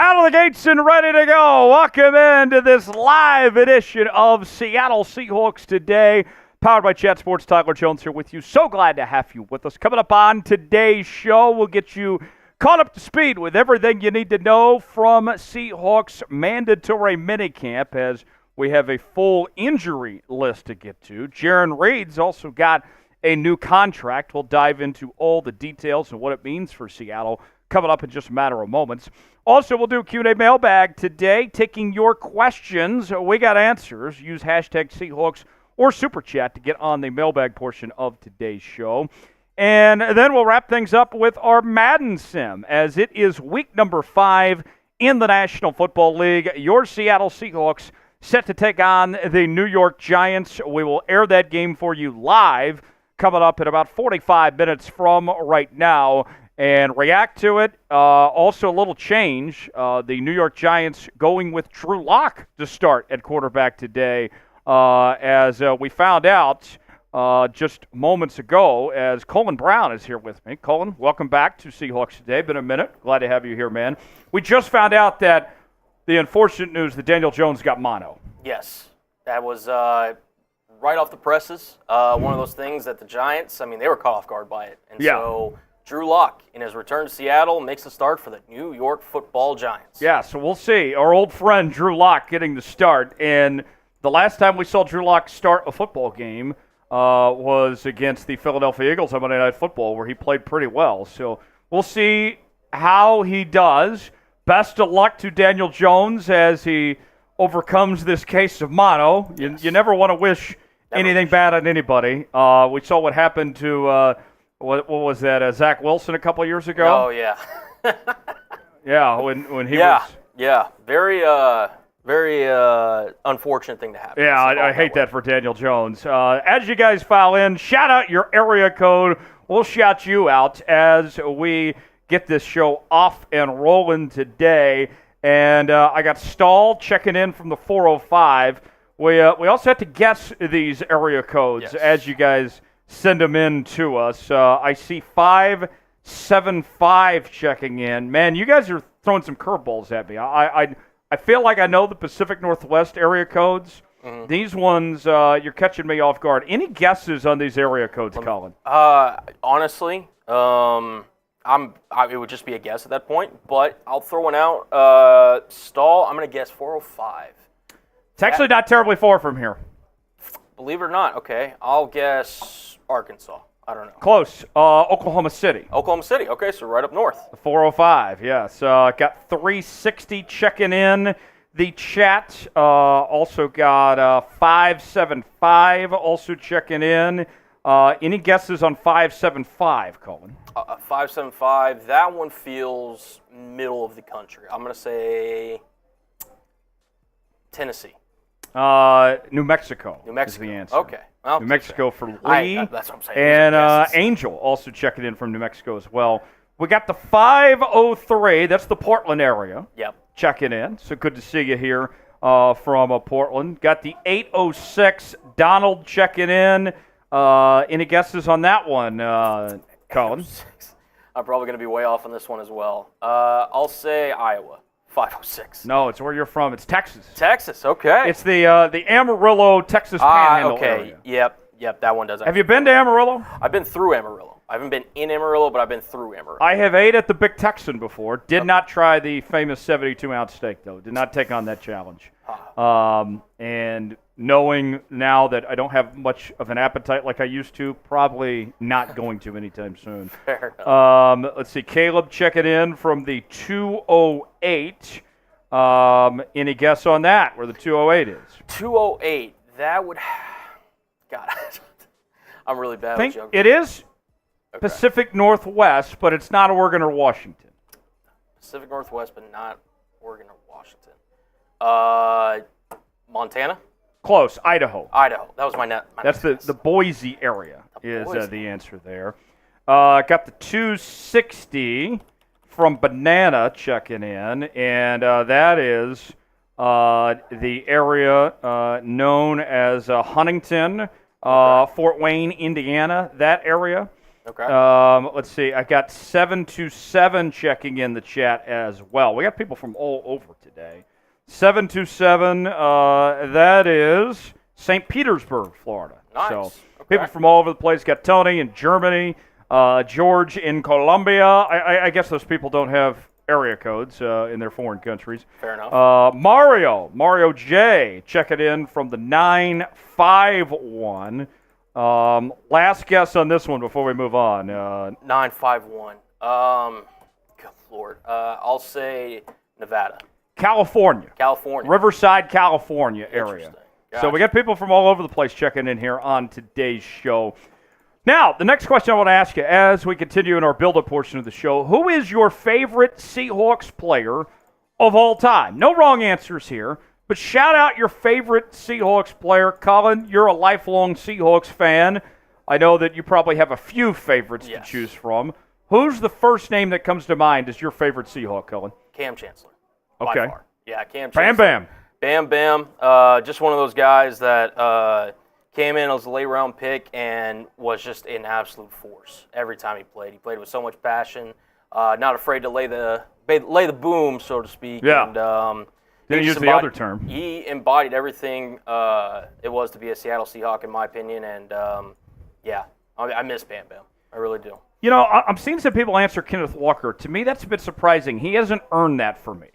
Out of the gates and ready to go. Welcome into this live edition of Seattle Seahawks Today, powered by Chat Sports. Tyler Jones here with you. So glad to have you with us. Coming up on today's show, we'll get you caught up to speed with everything you need to know from Seahawks Mandatory Minicamp, as we have a full injury list to get to. Jaren Reed's also got a new contract. We'll dive into all the details and what it means for Seattle coming up in just a matter of moments. Also, we'll do a Q&A mailbag today, taking your questions. We got answers. Use hashtag Seahawks or Super Chat to get on the mailbag portion of today's show. And then we'll wrap things up with our Madden Sim, as it is week number 5 in the National Football League. Your Seattle Seahawks set to take on the New York Giants. We will air that game for you live coming up in about 45 minutes from right now and react to it. Also a little change. The New York Giants going with Drew Lock to start at quarterback today, as we found out just moments ago, as Colin Brown is here with me. Colin, welcome back to Seahawks Today. Been a minute. Glad to have you here, man. We just found out that the unfortunate news that Daniel Jones got mono. Yes, that was right off the presses. One of those things that the Giants, they were caught off guard by it. And so Drew Lock, in his return to Seattle, makes a start for the New York Football Giants. Yeah, so we'll see. Our old friend Drew Lock getting the start. And the last time we saw Drew Lock start a football game was against the Philadelphia Eagles on Monday Night Football, where he played pretty well. So we'll see how he does. Best of luck to Daniel Jones as he overcomes this case of mono. You never want to wish anything bad on anybody. We saw what happened to what was that? Zach Wilson a couple of years ago. Oh yeah. Yeah, when he was. Yeah, very unfortunate thing to happen. Yeah, I hate that for Daniel Jones. As you guys file in, shout out your area code. We'll shout you out as we get this show off and rolling today. And I got Stahl checking in from the 405. We also have to guess these area codes as you guys send them in to us. I see 575 checking in. Man, you guys are throwing some curveballs at me. I feel like I know the Pacific Northwest area codes. Mm-hmm. These ones, you're catching me off guard. Any guesses on these area codes, Colin? Honestly, it would just be a guess at that point, but I'll throw one out. Stahl, I'm going to guess 405. It's actually not terribly far from here. Believe it or not, okay. I'll guess Arkansas. I don't know. Close. Oklahoma City. Oklahoma City, okay, so right up north. 405, yes. Got 360 checking in the chat. Also got 575 also checking in. Any guesses on 575, Colin? 575, that one feels middle of the country. I'm going to say Tennessee. New Mexico. New Mexico. Is the answer. Okay. Well, New Mexico for Lee. That's what I'm saying. And Angel also checking in from New Mexico as well. We got the 503. That's the Portland area. Yep. Checking in. So good to see you here from Portland. Got the 806. Donald checking in. Any guesses on that one, Colin? I'm probably going to be way off on this one as well. I'll say Iowa. 506. No, it's where you're from. It's Texas. Texas, okay. It's the Amarillo, Texas Panhandle area. Yep, that one does. Have you been to Amarillo? I've been through Amarillo. I haven't been in Amarillo, but I've been through Amarillo. I have ate at the Big Texan before. Did not try the famous 72-ounce steak, though. Did not take on that challenge. And knowing now that I don't have much of an appetite like I used to, probably not going to anytime soon. Fair enough. Let's see. Caleb checking in from the 208. Any guess on that, where the 208 is? 208. That would... God, I'm really bad with geography. It is Pacific Northwest, but it's not Oregon or Washington. Pacific Northwest, but not Oregon or Washington. Montana? Close. Idaho. That was my net. That's the Boise area is the answer there. Got the 260 from Banana checking in, and that is the area known as Huntington, Fort Wayne, Indiana, that area. Okay. Let's see. I got 727 checking in the chat as well. We got people from all over today. 727, that is St. Petersburg, Florida. Nice. So Okay. people from all over the place. Got Tony in Germany, George in Colombia. I guess those people don't have area codes in their foreign countries. Fair enough. Mario J, checking in from the 951. Last guess on this one before we move on. 951. Good Lord. I'll say Nevada. California. California. Riverside, California area. Interesting. So we got people from all over the place checking in here on today's show. Now, the next question I want to ask you as we continue in our build-up portion of the show, who is your favorite Seahawks player of all time? No wrong answers here, but shout out your favorite Seahawks player. Colin, you're a lifelong Seahawks fan. I know that you probably have a few favorites to choose from. Who's the first name that comes to mind as your favorite Seahawk, Colin? Cam Chancellor. Okay. By far. Yeah, Cam Bam, Chancellor. bam. Bam. Just one of those guys that came in as a late-round pick and was just an absolute force every time he played. He played with so much passion, not afraid to lay the boom, so to speak. Yeah. And, Didn't use the other term. He embodied everything it was to be a Seattle Seahawk, in my opinion. And, I miss Bam Bam. I really do. You know, I'm seeing some people answer Kenneth Walker. To me, that's a bit surprising. He hasn't earned that for me.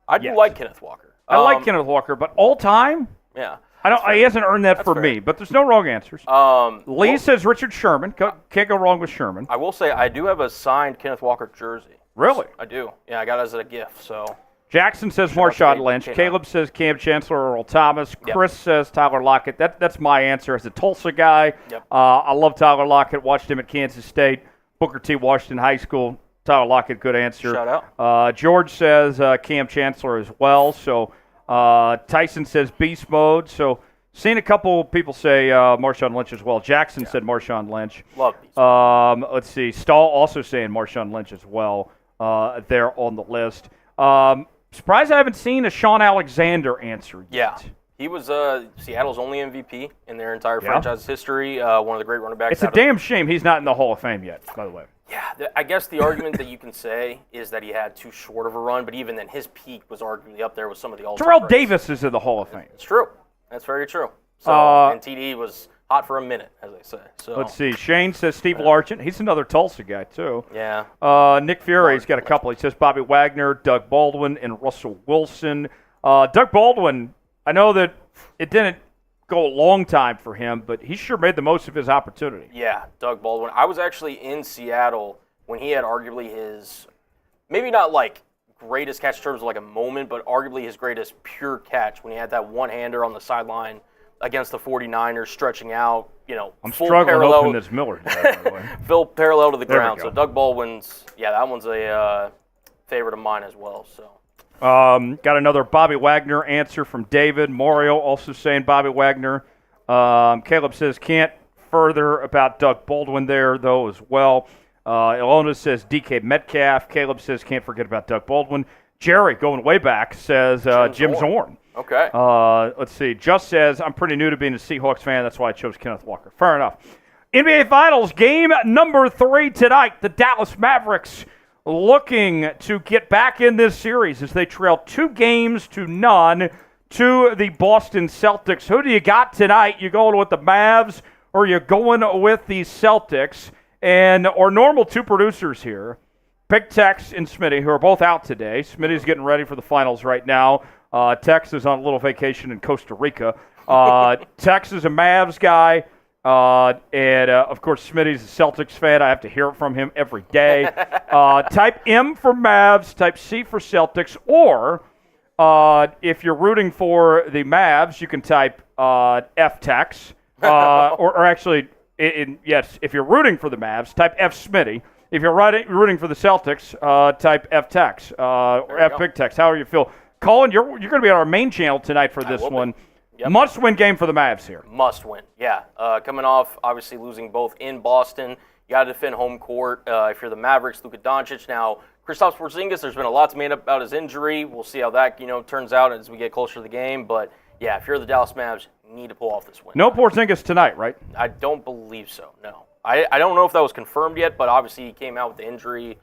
I do like Kenneth Walker. I like Kenneth Walker, but all time, Yeah. he hasn't earned that for fair. me. But there's no wrong answers. Lee says Richard Sherman. Can't go wrong with Sherman. I will say I do have a signed Kenneth Walker jersey. Really? I do. Yeah, I got it as a gift. So Jackson says Shout out Marshawn to Lynch. K-Dot. Caleb says Cam Chancellor or Earl Thomas. Yep. Chris says Tyler Lockett. That's my answer as a Tulsa guy. Yep. I love Tyler Lockett. Watched him at Kansas State, Booker T. Washington High School. Tyler Lockett, good answer. Shout out. George says Cam Chancellor as well. So Tyson says beast mode. So seen a couple people say Marshawn Lynch as well. Jackson said Marshawn Lynch. Love beast. Let's see. Stahl also saying Marshawn Lynch as well there on the list. Surprised I haven't seen a Sean Alexander answer yet. Yeah. He was Seattle's only MVP in their entire franchise history. One of the great running backs. It's a damn shame he's not in the Hall of Fame yet, by the way. Yeah, I guess the argument that you can say is that he had too short of a run, but even then, his peak was arguably up there with some of the all-time Terrell greats. Davis is in the Hall of Fame. It's true. That's very true. So, and TD was hot for a minute, as they say. So Let's see. Shane says Steve Largent. He's another Tulsa guy, too. Yeah. Nick Furie's got a couple. He says Bobby Wagner, Doug Baldwin, and Russell Wilson. Doug Baldwin, I know that it didn't go a long time for him, but he sure made the most of his opportunity. Yeah, Doug Baldwin. I was actually in Seattle when he had arguably his, maybe not like greatest catch in terms of like a moment, but arguably his greatest pure catch when he had that one-hander on the sideline against the 49ers stretching out, I'm full struggling to parallel, open this Miller today, by the way. full parallel to the There we ground. go. So Doug Baldwin's, that one's a favorite of mine as well. So Got another Bobby Wagner answer from David. Mario also saying Bobby Wagner. Caleb says can't further about Doug Baldwin there, though, as well. Ilona says DK Metcalf. Caleb says can't forget about Doug Baldwin. Jerry, going way back, says Jim Zorn. okay. Let's see. Just says, I'm pretty new to being a Seahawks fan. That's why I chose Kenneth Walker. Fair enough. NBA Finals game number 3 tonight. The Dallas Mavericks looking to get back in this series as they trail 2-0 to the Boston Celtics. Who do you got tonight? You going with the Mavs or you going with the Celtics? And our normal two producers here, Big Tex and Smitty, who are both out today. Smitty's getting ready for the finals right now. Tex is on a little vacation in Costa Rica. Tex is a Mavs guy. And of course, Smitty's a Celtics fan. I have to hear it from him every day. Type M for Mavs, type C for Celtics, or if you're rooting for the Mavs, you can type F Tex. Or actually, yes, if you're rooting for the Mavs, type F Smitty. If you're rooting for the Celtics, type F Tex or F Big Tex, however you feel. Colin, you're going to be on our main channel tonight for this one. Yep. Must-win game for the Mavs here. Must win, yeah. Coming off, obviously, losing both in Boston. You got to defend home court. If you're the Mavericks, Luka Doncic. Now, Kristaps Porzingis, there's been a lot made up about his injury. We'll see how that turns out as we get closer to the game. But, yeah, if you're the Dallas Mavs, you need to pull off this win. No Porzingis tonight, right? I don't believe so, no. I don't know if that was confirmed yet, but obviously he came out with the injury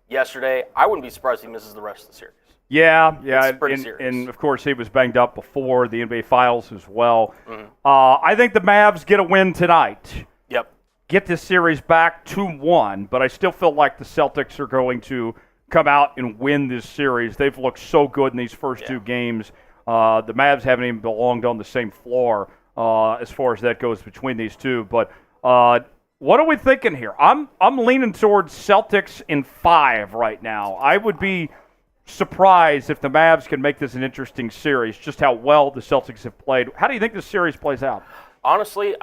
yesterday. I wouldn't be surprised if he misses the rest of the series. Yeah. It's pretty serious. And, of course, he was banged up before the NBA Finals as well. Mm-hmm. I think the Mavs get a win tonight. Yep. Get this series back 2-1, but I still feel like the Celtics are going to come out and win this series. They've looked so good in these first two games. The Mavs haven't even belonged on the same floor as far as that goes between these two. But what are we thinking here? I'm leaning towards Celtics in 5 right now. I would be surprised if the Mavs can make this an interesting series, just how well the Celtics have played. How do you think this series plays out? Honestly,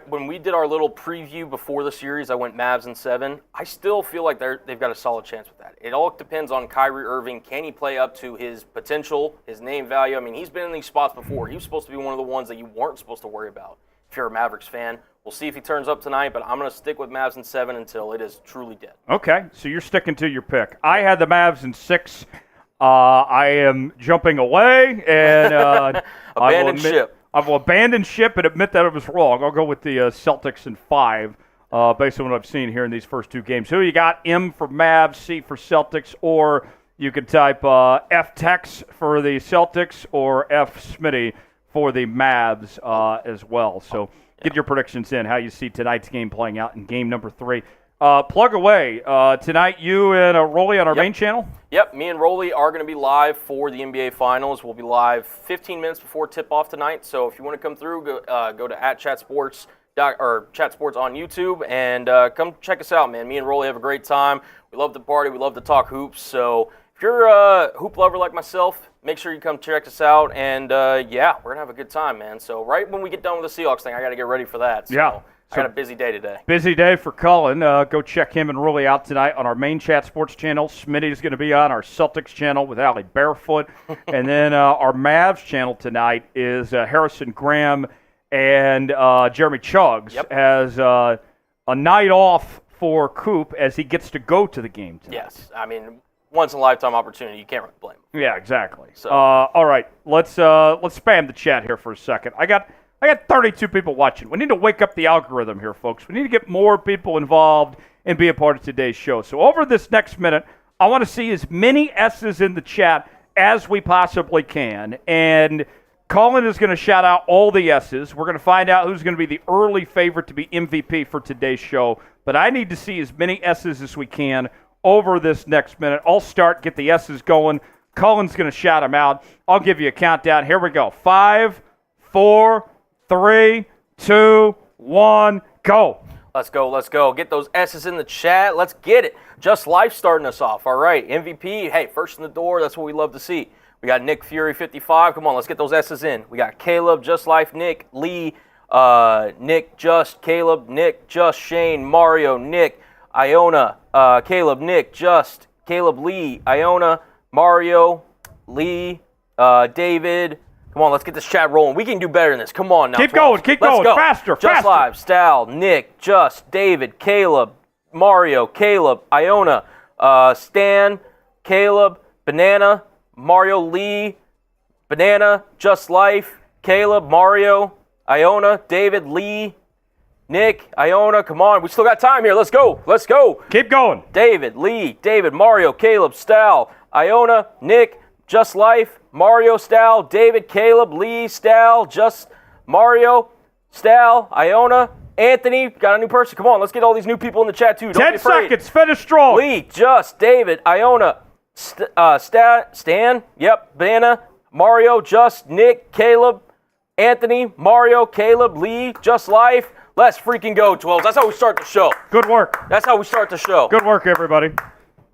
when we did our little preview before the series, I went Mavs in 7. I still feel like they've got a solid chance with that. It all depends on Kyrie Irving. Can he play up to his potential, his name value? I mean, he's been in these spots before. He was supposed to be one of the ones that you weren't supposed to worry about if you're a Mavericks fan. We'll see if he turns up tonight, but I'm going to stick with Mavs in 7 until it is truly dead. Okay, so you're sticking to your pick. I had the Mavs in 6. I am jumping away, and abandoned ship. I will abandon ship and admit that it was wrong. I'll go with the Celtics in 5, based on what I've seen here in these first 2 games. Who you got? M for Mavs, C for Celtics, or you could type F Tex for the Celtics or F Smitty for the Mavs as well. So get your predictions in, how you see tonight's game playing out in game number 3. Plug away. Tonight, you and Rolly on our main channel? Yep, me and Rolly are going to be live for the NBA Finals. We'll be live 15 minutes before tip-off tonight. So if you want to come through, go to @chatsports or @chatsports on YouTube and come check us out, man. Me and Rolly have a great time. We love to party. We love to talk hoops. So if you're a hoop lover like myself, make sure you come check us out. And, we're going to have a good time, man. So right when we get done with the Seahawks thing, I got to get ready for that. So I got a busy day today. Busy day for Cullen. Go check him and Rolly out tonight on our main Chat Sports channel. Smitty's going to be on our Celtics channel with Allie Barefoot. And then our Mavs channel tonight is Harrison Graham and Jeremy Chuggs has a night off for Coop as he gets to go to the game tonight. Yes. I mean, once-in-a-lifetime opportunity. You can't really blame him. Yeah, exactly. So, all right. Let's spam the chat here for a second. I got 32 people watching. We need to wake up the algorithm here, folks. We need to get more people involved and be a part of today's show. So over this next minute, I want to see as many S's in the chat as we possibly can. And Colin is going to shout out all the S's. We're going to find out who's going to be the early favorite to be MVP for today's show. But I need to see as many S's as we can over this next minute. I'll start, get the S's going. Colin's going to shout them out. I'll give you a countdown. Here we go. 5, 4, 3, 2, 1, go. Let's go. Get those S's in the chat. Let's get it. Just Life starting us off. All right, MVP. Hey, first in the door. That's what we love to see. We got Nick Fury 55. Come on, let's get those S's in. We got Caleb, Just Life, Nick, Lee, Nick, Just, Caleb, Nick, Just, Shane, Mario, Nick, Iona, Caleb, Nick, Just, Caleb, Lee, Iona, Mario, Lee, David. Come on, let's get this chat rolling. We can do better than this. Come on now. Keep going. Faster. Just Live, Stal, Nick, Just, David, Caleb, Mario, Caleb, Iona, Stan, Caleb, Banana, Mario, Lee, Banana, Just Life, Caleb, Mario, Iona, David, Lee, Nick, Iona. Come on, we still got time here. Let's go. Keep going. David, Lee, David, Mario, Caleb, Stal, Iona, Nick, Just Life, Mario, Stal, David, Caleb, Lee, Stal, Just, Mario, Stal, Iona, Anthony. Got a new person. Come on, let's get all these new people in the chat too. Don't 10 seconds. Finish strong. Lee, Just, David, Iona, Stan, yep, Banana, Mario, Just, Nick, Caleb, Anthony, Mario, Caleb, Lee, Just Life. Let's freaking go, 12. That's how we start the show. Good work. That's how we start the show. Good work, everybody.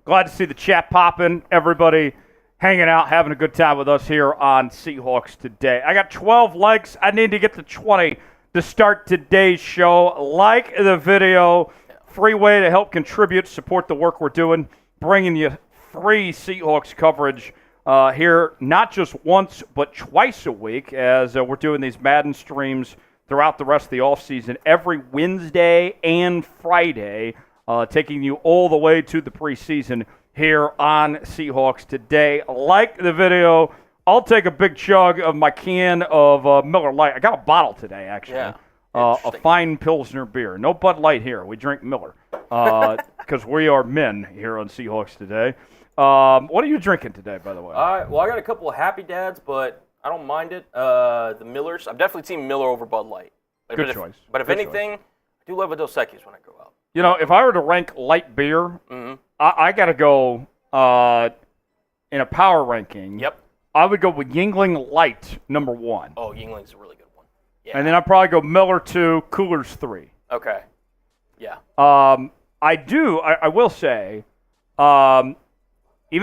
Glad to see the chat popping. Everybody hanging out, having a good time with us here on Seahawks Today. I got 12 likes. I need to get to 20 to start today's show. Like the video. Free way to help contribute, support the work we're doing, bringing you free Seahawks coverage here, not just once, but twice a week, as we're doing these Madden streams throughout the rest of the offseason every Wednesday and Friday, taking you all the way to the preseason here on Seahawks Today. Like the video. I'll take a big chug of my can of Miller Lite. I got a bottle today, actually. Yeah. a fine Pilsner beer. No Bud Light here. We drink Miller because we are men here on Seahawks Today. What are you drinking today, by the way? Well, I got a couple of Happy Dads, but I don't mind it. The Millers. I've definitely seen Miller over Bud Light. Good choice. But if anything, I do love a Dos Equis when I go out. You know, if I were to rank light beer, I got to go in a power ranking. Yep. I would go with Yingling Light, number 1. Oh, Yingling's a really good one. Yeah. And then I'd probably go Miller 2, Coolers 3. Okay. Yeah. I will say, even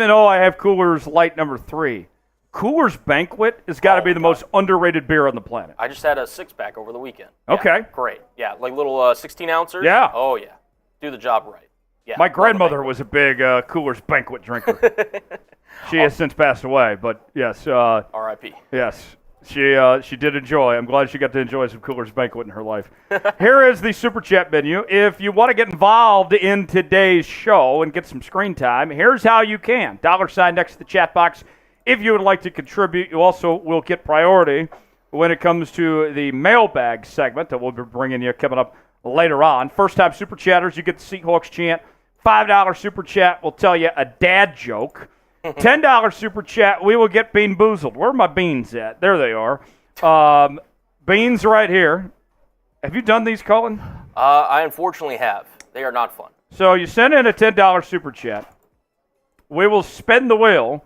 though I have Coolers Light number 3, Coolers Banquet has got to be the most underrated beer on the planet. I just had a 6-pack over the weekend. Okay. Yeah, great. Yeah, like little 16-ounces. Yeah. Oh, yeah. Do the job right. Yeah. My grandmother was a big Coolers Banquet drinker. She has since passed away, but yes. R.I.P. Yes. She did enjoy. I'm glad she got to enjoy some Coolers Banquet in her life. Here is the Super Chat menu. If you want to get involved in today's show and get some screen time, here's how you can. $sign next to the chat box. If you would like to contribute, you also will get priority when it comes to the mailbag segment that we'll be bringing you coming up later on. First-time Super Chatters, you get the Seahawks chant. $5 Super Chat will tell you a dad joke. $10 Super Chat, we will get Bean Boozled. Where are my beans at? There they are. Beans right here. Have you done these, Colin? I unfortunately have. They are not fun. So you send in a $10 Super Chat. We will spin the wheel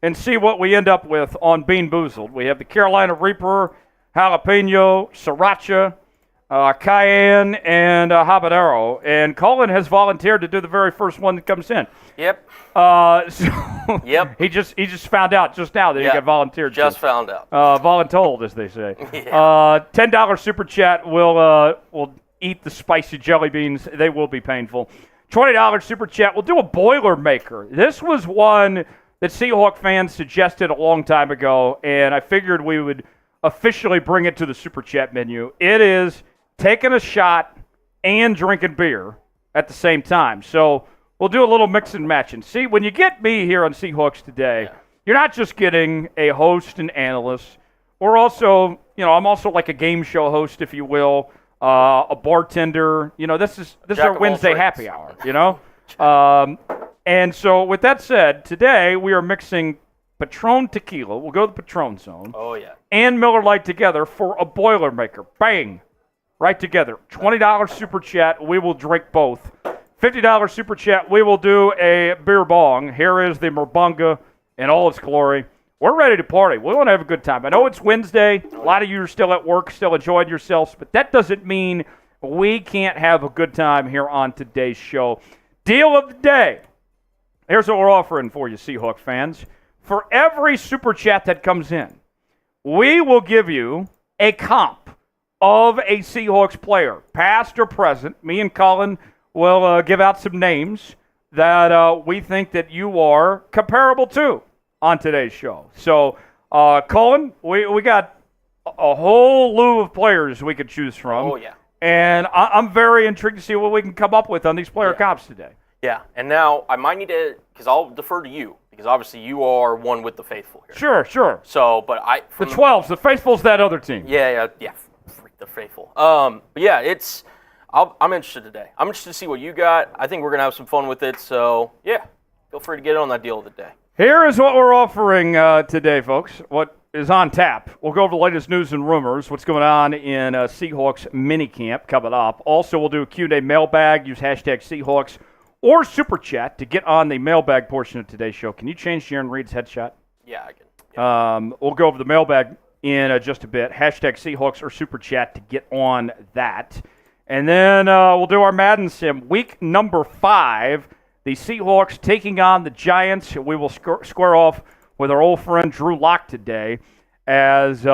and see what we end up with on Bean Boozled. We have the Carolina Reaper, Jalapeno, Sriracha, Cayenne, and Habanero. And Colin has volunteered to do the very first one that comes in. Yep. Yep. He just found out just now that he got volunteered. Just found out. Voluntold, as they say. Yeah. $10 Super Chat will eat the spicy jelly beans. They will be painful. $20 Super Chat. We'll do a Boilermaker. This was one that Seahawk fans suggested a long time ago, and I figured we would officially bring it to the Super Chat menu. It is taking a shot and drinking beer at the same time. So we'll do a little mix and match. And see, when you get me here on Seahawks Today, you're not just getting a host and analyst. We're also, I'm also like a game show host, if you will, a bartender. This is our Wednesday happy hour, And so with that said, today we are mixing Patron tequila. We'll go to the Patron zone. Oh, yeah. And Miller Lite together for a Boilermaker. Bang. Right together. $20 Super Chat. We will drink both. $50 Super Chat. We will do a beer bong. Here is the Merbunga in all its glory. We're ready to party. We want to have a good time. I know it's Wednesday. A lot of you are still at work, still enjoying yourselves, but that doesn't mean we can't have a good time here on today's show. Deal of the day. Here's what we're offering for you, Seahawks fans. For every Super Chat that comes in, we will give you a comp of a Seahawks player, past or present. Me and Colin will give out some names that we think that you are comparable to on today's show. So, Colin, we got a whole slew of players we could choose from. Oh, yeah. And I'm very intrigued to see what we can come up with on these player comps today. Yeah, and now I might need to, because I'll defer to you, because obviously you are one with the faithful here. Sure. So, but the 12s, the faithful's that other team. Yeah, freak the faithful. But yeah, I'm interested today. I'm interested to see what you got. I think we're gonna have some fun with it. So yeah, feel free to get on that deal of the day. Here is what we're offering today, folks. What is on tap? We'll go over the latest news and rumors, what's going on in Seahawks Minicamp coming up. Also, we'll do a Q&A mailbag. Use hashtag Seahawks or Super Chat to get on the mailbag portion of today's show. Can you change Jaren Reed's headshot? Yeah, I can. Yeah. We'll go over the mailbag in just a bit. Hashtag Seahawks or Super Chat to get on that. And then we'll do our Madden Sim. Week number 5, the Seahawks taking on the Giants. We will square off with our old friend Drew Lock today as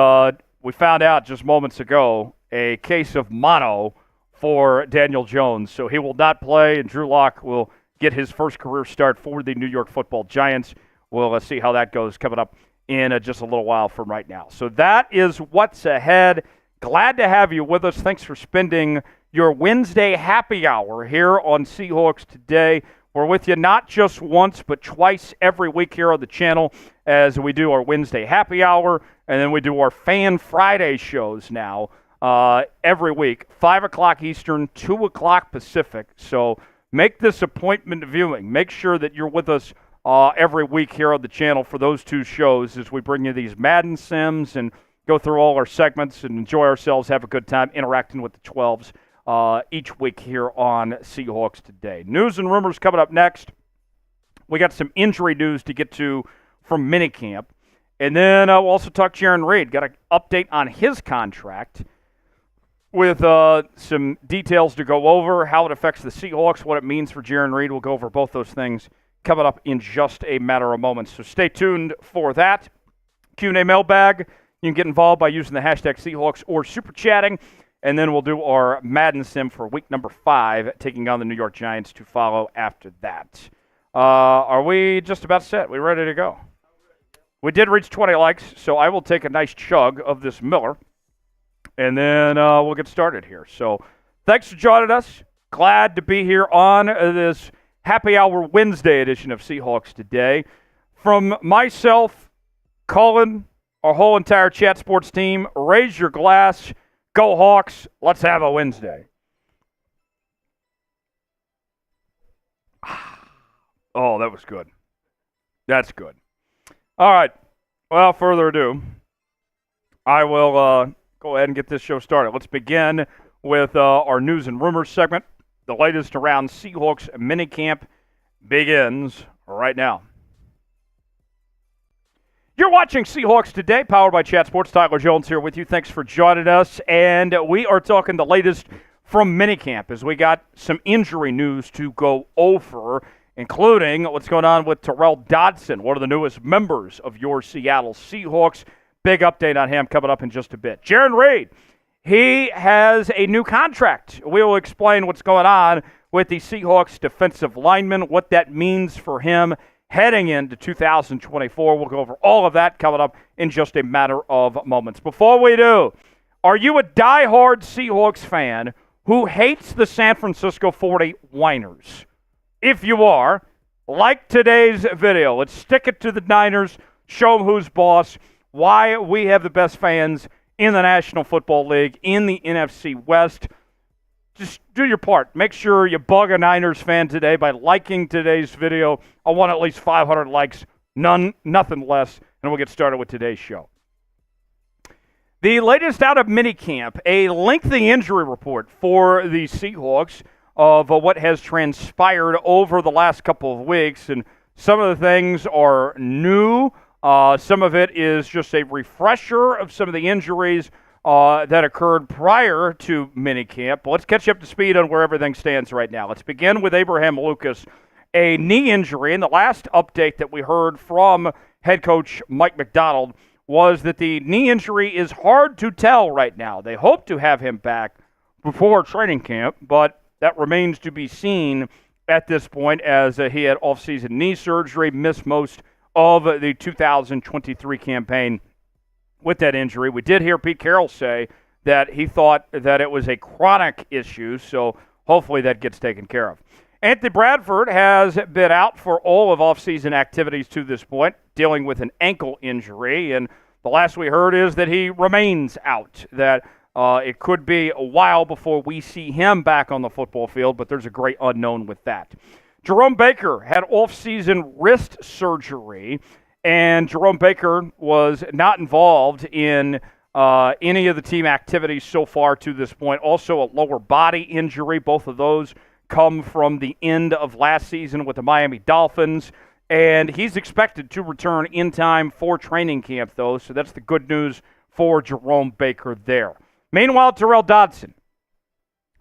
we found out just moments ago a case of mono for Daniel Jones. So he will not play, and Drew Lock will get his first career start for the New York Football Giants. We'll see how that goes coming up in just a little while from right now. So that is what's ahead. Glad to have you with us. Thanks for spending your Wednesday happy hour here on Seahawks Today. We're with you not just once, but twice every week here on the channel as we do our Wednesday happy hour, and then we do our Fan Friday shows now every week, 5 o'clock Eastern, 2 o'clock Pacific. So make this appointment viewing. Make sure that you're with us every week here on the channel for those two shows as we bring you these Madden Sims and go through all our segments and enjoy ourselves, have a good time interacting with the 12s each week here on Seahawks Today. News and rumors coming up next. We got some injury news to get to from minicamp. And then we'll also talk Jaren Reed. Got an update on his contract with some details to go over, how it affects the Seahawks, what it means for Jaren Reed. We'll go over both those things coming up in just a matter of moments. So stay tuned for that. Q&A mailbag. You can get involved by using the hashtag Seahawks or super chatting. And then we'll do our Madden Sim for week number 5, taking on the New York Giants to follow after that. Are we just about set? We ready to go? We did reach 20 likes, so I will take a nice chug of this Miller. And then we'll get started here. So thanks for joining us. Glad to be here on this Happy Hour Wednesday edition of Seahawks Today. From myself, Colin, our whole entire Chat Sports team, raise your glass. Go Hawks. Let's have a Wednesday. Oh, that was good. That's good. All right. Without further ado, I will go ahead and get this show started. Let's begin with our news and rumors segment. The latest around Seahawks minicamp begins right now. You're watching Seahawks Today, powered by Chat Sports. Tyler Jones here with you. Thanks for joining us. And we are talking the latest from minicamp as we got some injury news to go over, including what's going on with Tyrel Dodson, one of the newest members of your Seattle Seahawks. Big update on him coming up in just a bit. Jaren Reed, he has a new contract. We will explain what's going on with the Seahawks defensive lineman, what that means for him heading into 2024. We'll go over all of that coming up in just a matter of moments. Before we do, are you a diehard Seahawks fan who hates the San Francisco 49ers? If you are, like today's video. Let's stick it to the Niners, show them who's boss, why we have the best fans in the National Football League, in the NFC West. Just do your part. Make sure you bug a Niners fan today by liking today's video. I want at least 500 likes, nothing less, and we'll get started with today's show. The latest out of minicamp, a lengthy injury report for the Seahawks of what has transpired over the last couple of weeks, and some of the things are new. Some of it is just a refresher of some of the injuries that occurred prior to minicamp. Let's catch you up to speed on where everything stands right now. Let's begin with Abraham Lucas, a knee injury. And the last update that we heard from head coach Mike Macdonald was that the knee injury is hard to tell right now. They hope to have him back before training camp, but that remains to be seen at this point as he had offseason knee surgery, missed most of the 2023 campaign with that injury. We did hear Pete Carroll say that he thought that it was a chronic issue, so hopefully that gets taken care of. Anthony Bradford has been out for all of offseason activities to this point, dealing with an ankle injury, and the last we heard is that he remains out, that it could be a while before we see him back on the football field, but there's a great unknown with that. Jerome Baker had off-season wrist surgery, and Jerome Baker was not involved in any of the team activities so far to this point. Also a lower body injury. Both of those come from the end of last season with the Miami Dolphins, and he's expected to return in time for training camp, though, so that's the good news for Jerome Baker there. Meanwhile, Tyrel Dodson.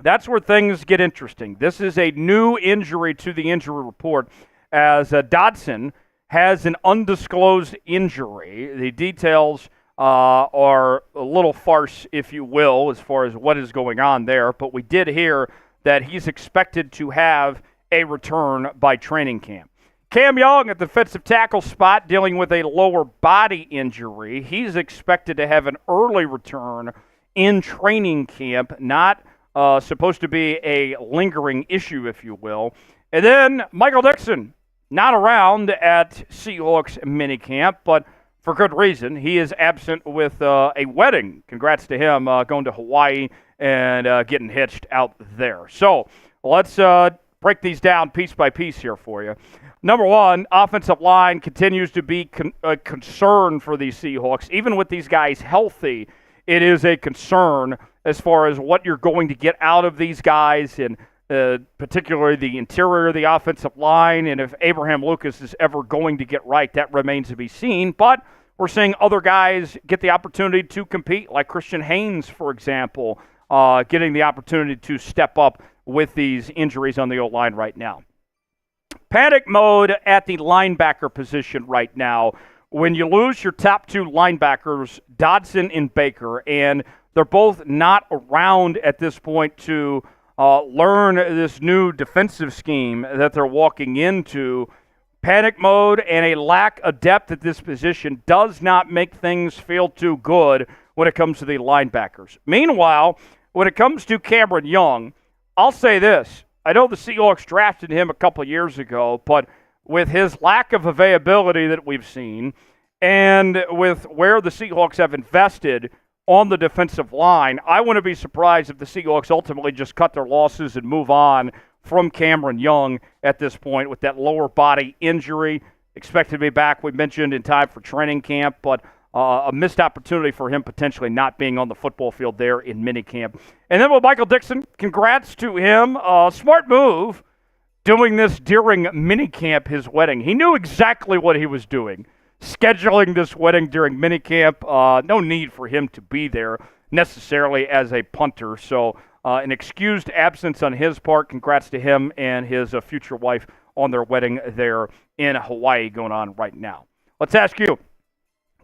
That's where things get interesting. This is a new injury to the injury report as Dodson has an undisclosed injury. The details are a little farce, if you will, as far as what is going on there, but we did hear that he's expected to have a return by training camp. Cam Young at the defensive tackle spot dealing with a lower body injury. He's expected to have an early return in training camp, not supposed to be a lingering issue, if you will. And then Michael Dixon, not around at Seahawks minicamp, but for good reason. He is absent with a wedding. Congrats to him going to Hawaii and getting hitched out there. So let's break these down piece by piece here for you. Number one, offensive line continues to be a concern for these Seahawks. Even with these guys healthy, it is a concern as far as what you're going to get out of these guys, and particularly the interior of the offensive line. And if Abraham Lucas is ever going to get right, that remains to be seen. But we're seeing other guys get the opportunity to compete, like Christian Haynes, for example, getting the opportunity to step up with these injuries on the O-line right now. Panic mode at the linebacker position right now. When you lose your top two linebackers, Dodson and Baker, and they're both not around at this point to learn this new defensive scheme that they're walking into, panic mode and a lack of depth at this position does not make things feel too good when it comes to the linebackers. Meanwhile, when it comes to Cameron Young, I'll say this. I know the Seahawks drafted him a couple of years ago, but with his lack of availability that we've seen and with where the Seahawks have invested on the defensive line, I wouldn't be surprised if the Seahawks ultimately just cut their losses and move on from Cameron Young at this point with that lower body injury. Expected to be back, we mentioned, in time for training camp, but a missed opportunity for him potentially not being on the football field there in minicamp. And then with Michael Dixon, congrats to him. Smart move doing this during minicamp, his wedding. He knew exactly what he was doing, scheduling this wedding during minicamp. No need for him to be there necessarily as a punter. So an excused absence on his part. Congrats to him and his future wife on their wedding there in Hawaii going on right now. Let's ask you,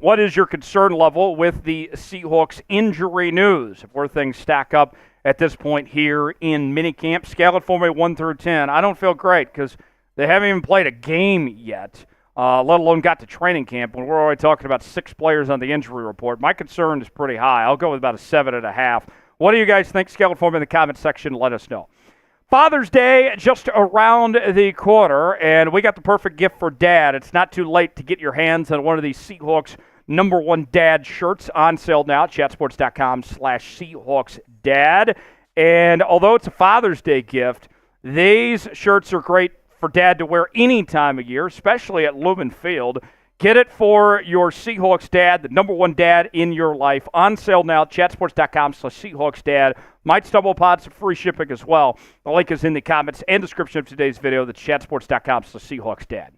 what is your concern level with the Seahawks injury news? Where things stack up at this point here in minicamp? Scale it for me 1 through 10. I don't feel great because they haven't even played a game yet, let alone got to training camp when we're already talking about 6 players on the injury report. My concern is pretty high. I'll go with about a 7.5. What do you guys think? Scale it for me in the comment section. Let us know. Father's Day just around the corner, and we got the perfect gift for Dad. It's not too late to get your hands on one of these Seahawks #1 Dad shirts on sale now at chatsports.com/SeahawksDad. And although it's a Father's Day gift, these shirts are great for Dad to wear any time of year, especially at Lumen Field. Get it for your Seahawks dad, the #1 dad in your life. On sale now at chatsports.com/SeahawksDad. Might stumble upon some free shipping as well. The link is in the comments and description of today's video. That's chatsports.com/SeahawksDad.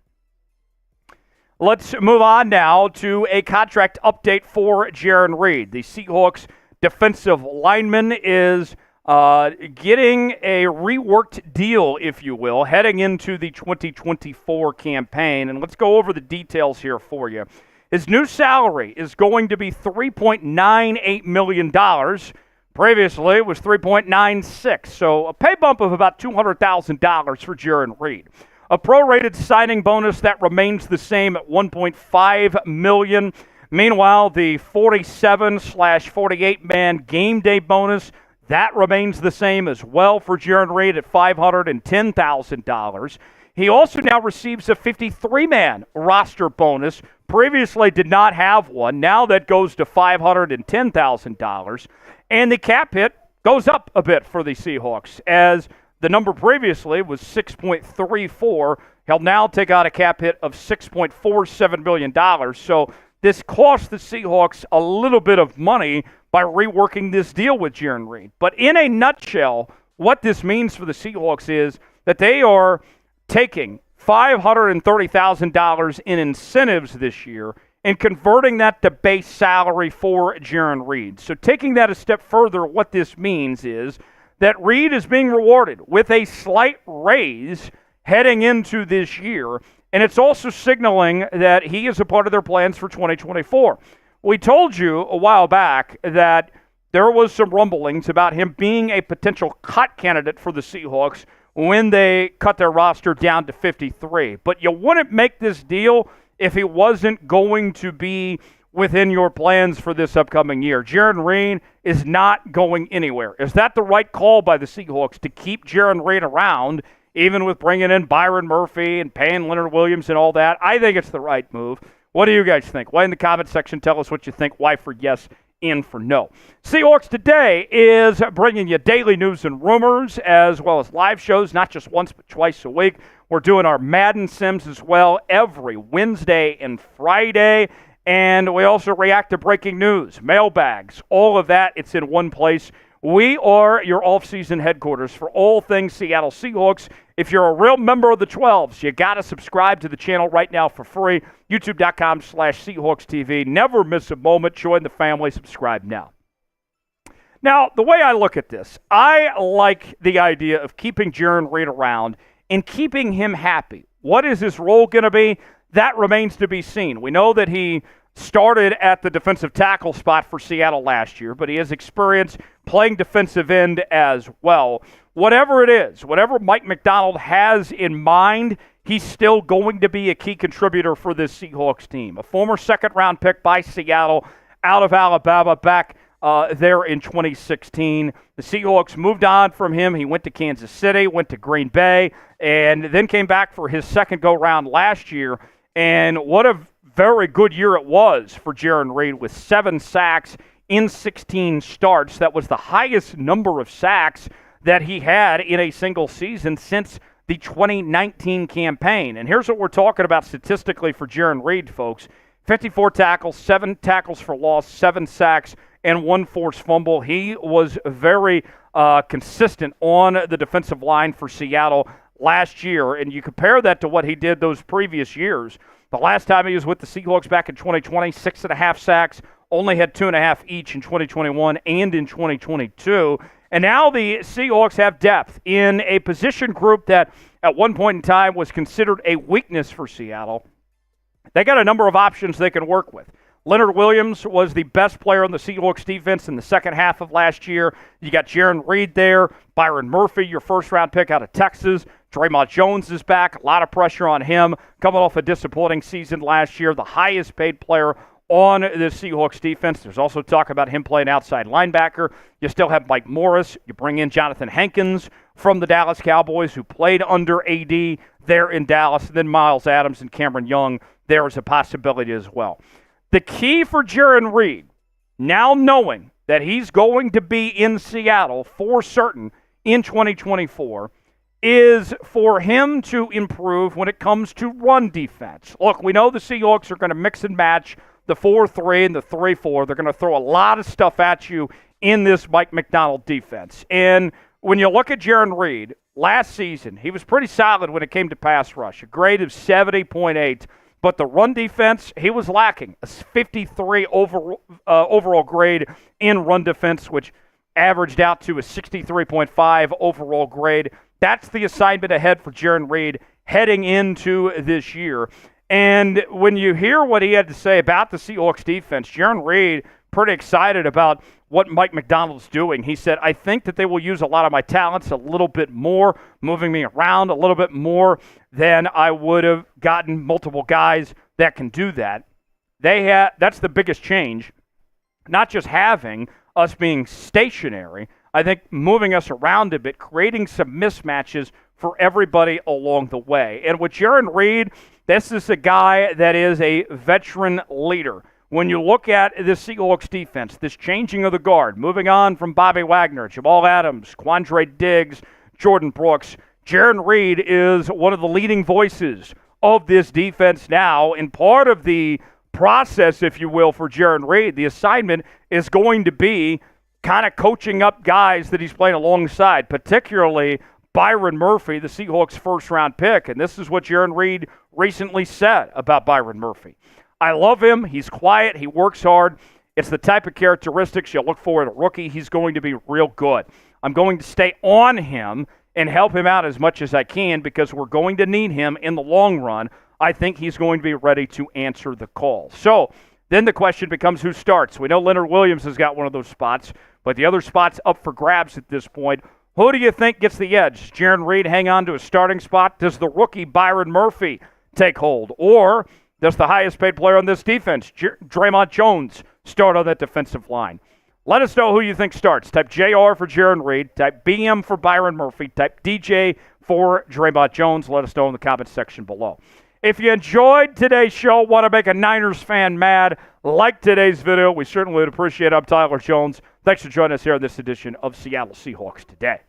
Let's move on now to a contract update for Jaren Reed. The Seahawks defensive lineman is getting a reworked deal, if you will, heading into the 2024 campaign. And let's go over the details here for you. His new salary is going to be $3.98 million. Previously, it was $3.96, so a pay bump of about $200,000 for Jarran Reed. A prorated signing bonus that remains the same at $1.5 million. Meanwhile, the 47/48-man game day bonus, that remains the same as well for Jaren Reed at $510,000. He also now receives a 53-man roster bonus. Previously did not have one. Now that goes to $510,000. And the cap hit goes up a bit for the Seahawks, as the number previously was 6.34. He'll now take out a cap hit of $6.47 million. So this cost the Seahawks a little bit of money by reworking this deal with Jaren Reed. But in a nutshell, what this means for the Seahawks is that they are taking $530,000 in incentives this year and converting that to base salary for Jaren Reed. So taking that a step further, what this means is that Reed is being rewarded with a slight raise heading into this year, and it's also signaling that he is a part of their plans for 2024. We told you a while back that there was some rumblings about him being a potential cut candidate for the Seahawks when they cut their roster down to 53. But you wouldn't make this deal if he wasn't going to be within your plans for this upcoming year. Jaren Reed is not going anywhere. Is that the right call by the Seahawks to keep Jaren Reed around, even with bringing in Byron Murphy and paying Leonard Williams and all that? I think it's the right move. What do you guys think? Why in the comment section? Tell us what you think. Why for yes and for no. Seahawks Today is bringing you daily news and rumors as well as live shows, not just once but twice a week. We're doing our Madden Sims as well every Wednesday and Friday. And we also react to breaking news, mailbags, all of that. It's in one place. We are your off-season headquarters for all things Seattle Seahawks. If you're a real member of the 12s, you got to subscribe to the channel right now for free. YouTube.com/SeahawksTV. Never miss a moment. Join the family. Subscribe now. Now, the way I look at this, I like the idea of keeping Jaren Reed around and keeping him happy. What is his role going to be? That remains to be seen. We know that he started at the defensive tackle spot for Seattle last year, but he has experience playing defensive end as well. Whatever it is, whatever Mike Macdonald has in mind, he's still going to be a key contributor for this Seahawks team. A former second-round pick by Seattle out of Alabama back there in 2016. The Seahawks moved on from him. He went to Kansas City, went to Green Bay, and then came back for his second go-round last year. And what a very good year it was for Jaren Reed with 7 sacks in 16 starts. That was the highest number of sacks that he had in a single season since the 2019 campaign. And here's what we're talking about statistically for Jaren Reed, folks. 54 tackles, 7 tackles for loss, 7 sacks, and 1 forced fumble. He was very consistent on the defensive line for Seattle last year, and you compare that to what he did those previous years. The last time he was with the Seahawks back in 2020, 6.5 sacks, only had 2.5 each in 2021 and in 2022. And now the Seahawks have depth in a position group that at one point in time was considered a weakness for Seattle. They got a number of options they can work with. Leonard Williams was the best player on the Seahawks defense in the second half of last year. You got Jarran Reed there. Byron Murphy, your first-round pick out of Texas. Draymond Jones is back. A lot of pressure on him. Coming off a disappointing season last year, the highest-paid player on the Seahawks defense. There's also talk about him playing outside linebacker. You still have Mike Morris. You bring in Jonathan Hankins from the Dallas Cowboys, who played under AD there in Dallas. And then Miles Adams and Cameron Young, there is a possibility as well. The key for Jaren Reed, now knowing that he's going to be in Seattle for certain in 2024, is for him to improve when it comes to run defense. Look, we know the Seahawks are going to mix and match the 4-3 and the 3-4. They're going to throw a lot of stuff at you in this Mike Macdonald defense. And when you look at Jaren Reed, last season, he was pretty solid when it came to pass rush, a grade of 70.8. But the run defense, he was lacking. A 53 overall grade in run defense, which averaged out to a 63.5 overall grade. That's the assignment ahead for Jaren Reed heading into this year. And when you hear what he had to say about the Seahawks defense, Jaren Reed pretty excited about what Mike Macdonald's doing. He said, I think that they will use a lot of my talents a little bit more, moving me around a little bit more than I would have gotten multiple guys that can do that. That's the biggest change, not just having us being stationary. I think moving us around a bit, creating some mismatches for everybody along the way. And with Jaren Reed, this is a guy that is a veteran leader. When you look at the Seahawks defense, this changing of the guard, moving on from Bobby Wagner, Jamal Adams, Quandre Diggs, Jordan Brooks, Jaren Reed is one of the leading voices of this defense now. And part of the process, if you will, for Jaren Reed, the assignment is going to be kind of coaching up guys that he's playing alongside, particularly Byron Murphy, the Seahawks' first-round pick. And this is what Jaren Reed recently said about Byron Murphy. I love him. He's quiet. He works hard. It's the type of characteristics you look for in a rookie. He's going to be real good. I'm going to stay on him and help him out as much as I can because we're going to need him in the long run. I think he's going to be ready to answer the call. So then the question becomes who starts. We know Leonard Williams has got one of those spots, but the other spot's up for grabs at this point. Who do you think gets the edge? Jaren Reed hang on to a starting spot? Does the rookie Byron Murphy take hold? Or does the highest paid player on this defense, Draymond Jones, start on that defensive line? Let us know who you think starts. Type JR for Jaren Reed. Type BM for Byron Murphy. Type DJ for Draymond Jones. Let us know in the comments section below. If you enjoyed today's show, want to make a Niners fan mad, like today's video, we certainly would appreciate it. I'm Tyler Jones. Thanks for joining us here on this edition of Seattle Seahawks Today.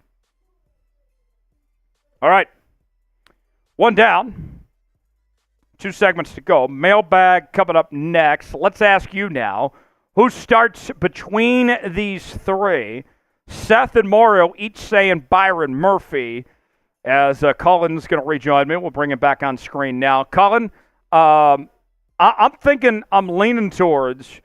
All right. One down. 2 segments to go. Mailbag coming up next. Let's ask you now, who starts between these 3? Seth and Mario each saying Byron Murphy. As Cullen's going to rejoin me, we'll bring him back on screen now. Cullen, I'm thinking I'm leaning towards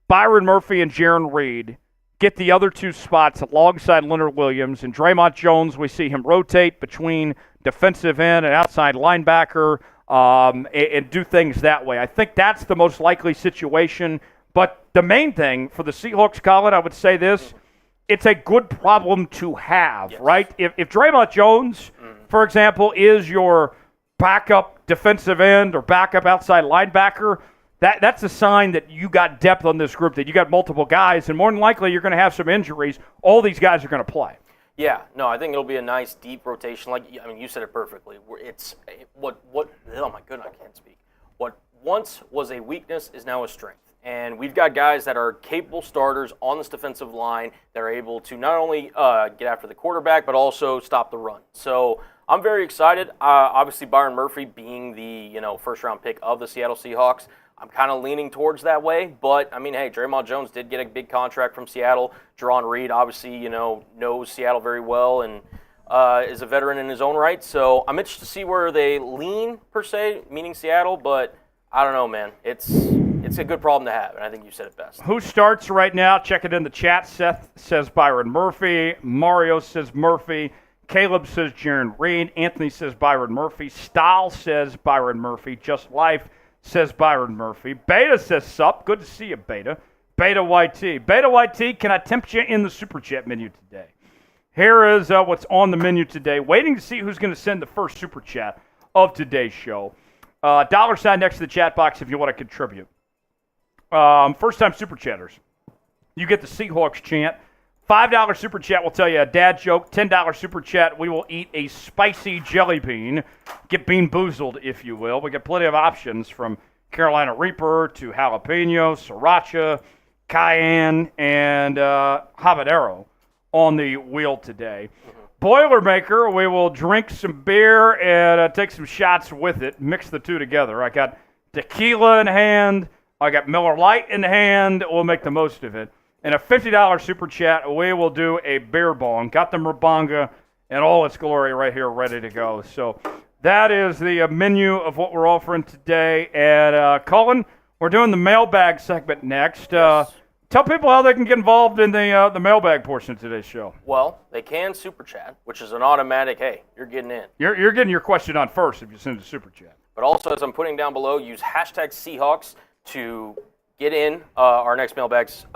Byron Murphy and Jaren Reed. Get the other 2 spots alongside Leonard Williams. And Draymond Jones, we see him rotate between defensive end and outside linebacker and do things that way. I think that's the most likely situation. But the main thing for the Seahawks, Cullen, I would say this. It's a good problem to have, yes. Right? If Draymond Jones, for example, is your backup defensive end or backup outside linebacker, that's a sign that you got depth on this group, that you got multiple guys, and more than likely you're going to have some injuries. All these guys are going to play. Yeah, no, I think it'll be a nice deep rotation. You said it perfectly. It's what oh my goodness, I can't speak. What once was a weakness is now a strength. And we've got guys that are capable starters on this defensive line that are able to not only get after the quarterback, but also stop the run. So I'm very excited. Obviously, Byron Murphy being the first-round pick of the Seattle Seahawks, I'm kind of leaning towards that way. But, I mean, hey, Draymond Jones did get a big contract from Seattle. Jarran Reed, obviously, knows Seattle very well and is a veteran in his own right. So I'm interested to see where they lean, per se, meaning Seattle. But I don't know, man. It's a good problem to have, and I think you said it best. Who starts right now? Check it in the chat. Seth says Byron Murphy. Mario says Murphy. Caleb says Jaren Reed. Anthony says Byron Murphy. Stahl says Byron Murphy. Just Life says Byron Murphy. Beta says sup. Good to see you, Beta. Beta YT. Beta YT, can I tempt you in the Super Chat menu today? Here is what's on the menu today. Waiting to see who's going to send the first Super Chat of today's show. $sign next to the chat box if you want to contribute. First-time Super Chatters. You get the Seahawks chant. $5 Super Chat will tell you a dad joke. $10 Super Chat, we will eat a spicy jelly bean. Get bean boozled, if you will. We get plenty of options from Carolina Reaper to jalapeno, sriracha, cayenne, and habanero on the wheel today. Boilermaker, we will drink some beer and take some shots with it. Mix the two together. I got tequila in hand. I got Miller Lite in hand. We'll make the most of it. And a $50 Super Chat, we will do a beer bong. Got the Murabanga in all its glory right here ready to go. So that is the menu of what we're offering today. And Cullen, we're doing the mailbag segment next. Yes. Tell people how they can get involved in the mailbag portion of today's show. Well, they can Super Chat, which is an automatic, hey, you're getting in. You're getting your question on first if you send a Super Chat. But also, as I'm putting down below, use hashtag Seahawks to get in our next mailbags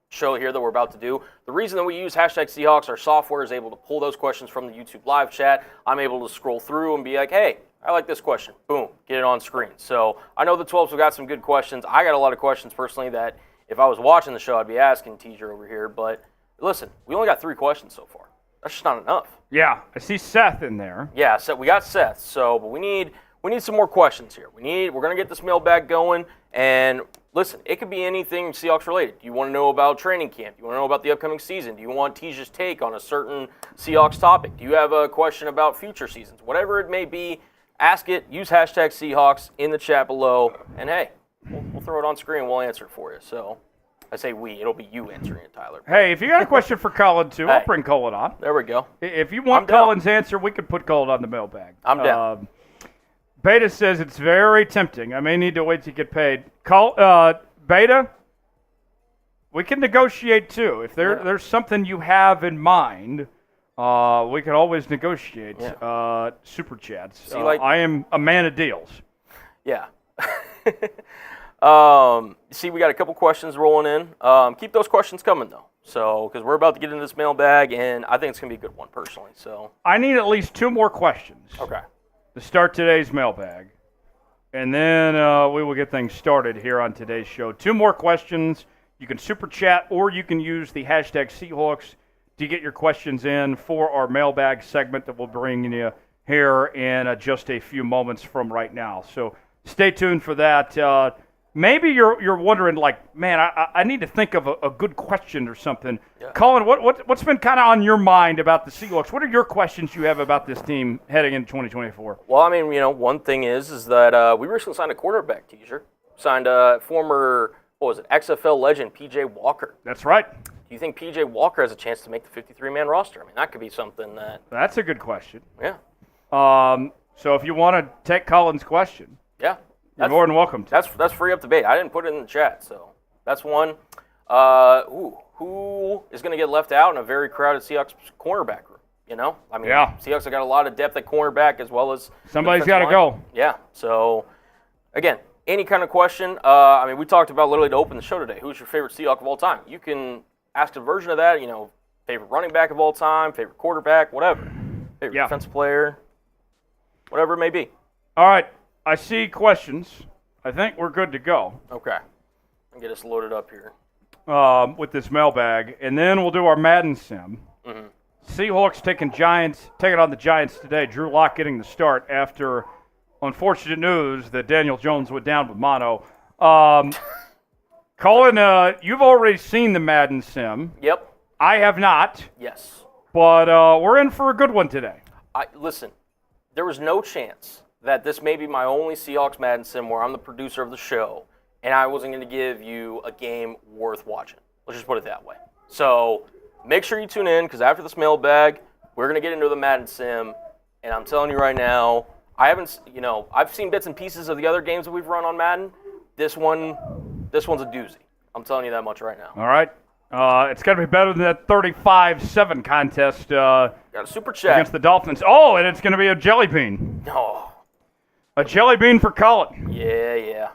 show here that we're about to do. The reason that we use hashtag Seahawks, our software is able to pull those questions from the YouTube live chat. I'm able to scroll through and be like, hey, I like this question. Boom, get it on screen. So I know the 12s have got some good questions. I got a lot of questions personally that if I was watching the show, I'd be asking Teacher over here. But listen, we only got 3 questions so far. That's just not enough. Yeah, I see Seth in there. Yeah, so we got Seth. So, but we need some more questions here. We're going to get this mailbag going. And listen, it could be anything Seahawks related. Do you want to know about training camp? Do you want to know about the upcoming season? Do you want Tija's take on a certain Seahawks topic? Do you have a question about future seasons? Whatever it may be, ask it. Use hashtag Seahawks in the chat below. And hey, we'll throw it on screen. We'll answer it for you. So I say we. It'll be you answering it, Tyler. Hey, if you got a question for Cullen, too, I'll bring Cullen on. There we go. If you want Cullen's answer, we could put Cullen on the mailbag. I'm down. Beta says it's very tempting. I may need to wait to get paid. Beta, we can negotiate, too. If there's something you have in mind, we can always negotiate Super Chats. See, I am a man of deals. Yeah. See, we got a couple questions rolling in. Keep those questions coming, though. So, because we're about to get into this mailbag, and I think it's going to be a good one, personally. So I need at least 2 more questions. Okay. To start today's mailbag. And then we will get things started here on today's show. 2 more questions. You can Super Chat, or you can use the hashtag Seahawks to get your questions in for our mailbag segment that we'll bring you here in just a few moments from right now. So stay tuned for that. Maybe you're wondering, like, man, I need to think of a good question or something. Yeah. Colin, what's been kind of on your mind about the Seahawks? What are your questions you have about this team heading into 2024? Well, I mean, one thing is that we recently signed a quarterback teaser. Signed a former, XFL legend, P.J. Walker. That's right. Do you think P.J. Walker has a chance to make the 53-man roster? I mean, that could be something that... That's a good question. Yeah. So if you want to take Colin's question... Yeah. You're more than welcome to. That's free up debate. I didn't put it in the chat, so that's one. Who is going to get left out in a very crowded Seahawks cornerback room? Seahawks have got a lot of depth at cornerback as well as somebody's got to go. Yeah. So again, any kind of question. We talked about literally to open the show today. Who's your favorite Seahawk of all time? You can ask a version of that. Favorite running back of all time, favorite quarterback, whatever. Favorite defensive player, whatever it may be. All right. I see questions. I think we're good to go. Okay. I'll get us loaded up here. With this mailbag. And then we'll do our Madden Sim. Mm-hmm. Seahawks taking on the Giants today. Drew Lock getting the start after unfortunate news that Daniel Jones went down with mono. Colin, you've already seen the Madden Sim. Yep. I have not. Yes. But we're in for a good one today. Listen, there was no chance that this may be my only Seahawks Madden Sim where I'm the producer of the show, and I wasn't going to give you a game worth watching. Let's just put it that way. So make sure you tune in, because after this mailbag, we're going to get into the Madden Sim, and I'm telling you right now, I've seen bits and pieces of the other games that we've run on Madden. This one's a doozy. I'm telling you that much right now. All right. It's got to be better than that 35-7 contest got a super chat against the Dolphins. Oh, and it's going to be a jelly bean. Oh. A jelly bean for Colin. Yeah.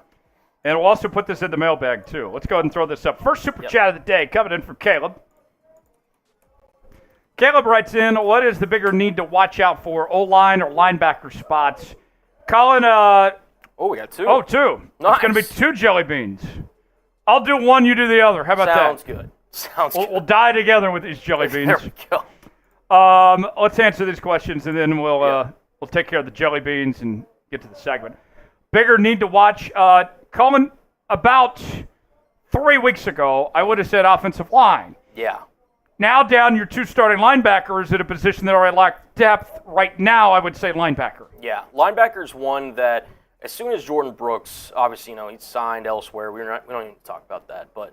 And we'll also put this in the mailbag, too. Let's go ahead and throw this up. First super chat of the day coming in from Caleb. Caleb writes in, what is the bigger need to watch out for, O-line or linebacker spots? Colin, we got two. Oh, two. Nice. It's going to be two jelly beans. I'll do one, you do the other. How about Sounds that? Good. Sounds good. We'll die together with these jelly beans. There we go. Let's answer these questions, and then we'll take care of the jelly beans and get to the segment. Bigger need to watch. Colin, about 3 weeks ago, I would have said offensive line. Yeah. Now down your two starting linebackers at a position that already lacked depth. Right now, I would say linebacker. Yeah, linebacker's one that as soon as Jordan Brooks, obviously, he's signed elsewhere. We don't even talk about that. But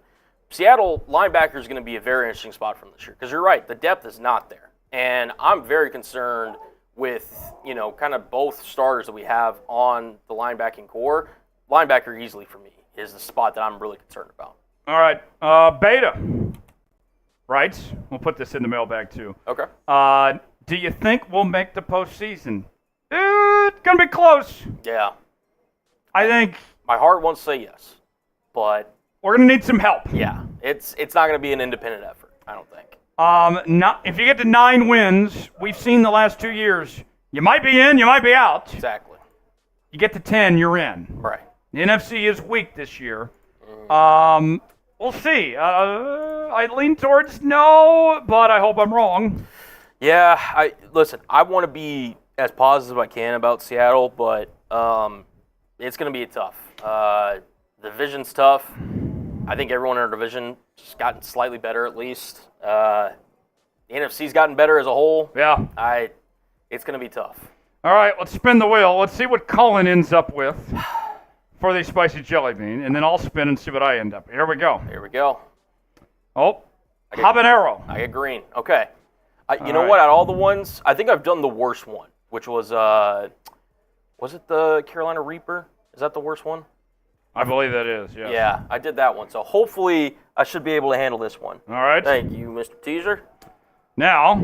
Seattle linebacker is going to be a very interesting spot from this year, because you're right, the depth is not there. And I'm very concerned with, kind of both starters that we have on the linebacking core. Linebacker easily for me is the spot that I'm really concerned about. All right. Beta writes, we'll put this in the mailbag too. Okay. Do you think we'll make the postseason? It's going to be close. Yeah. I think. My heart wants to say yes, but. We're going to need some help. Yeah. It's not going to be an independent effort, I don't think. If you get to 9 wins, we've seen the last 2 years, you might be in, you might be out. Exactly. You get to 10, you're in. Right. The NFC is weak this year. We'll see. I lean towards no, but I hope I'm wrong. Yeah, I want to be as positive as I can about Seattle, but it's going to be tough. The division's tough. I think everyone in our division has gotten slightly better at least. The NFC's gotten better as a whole. Yeah. It's going to be tough. All right, let's spin the wheel. Let's see what Colin ends up with for the spicy jelly bean, and then I'll spin and see what I end up. Here we go. Here we go. Oh, habanero. I get green. Okay. You know what? Out of all the ones, I think I've done the worst one, which was it the Carolina Reaper? Is that the worst one? I believe that is, yes. Yeah, I did that one. So hopefully I should be able to handle this one. All right. Thank you, Mr. Teaser. Now.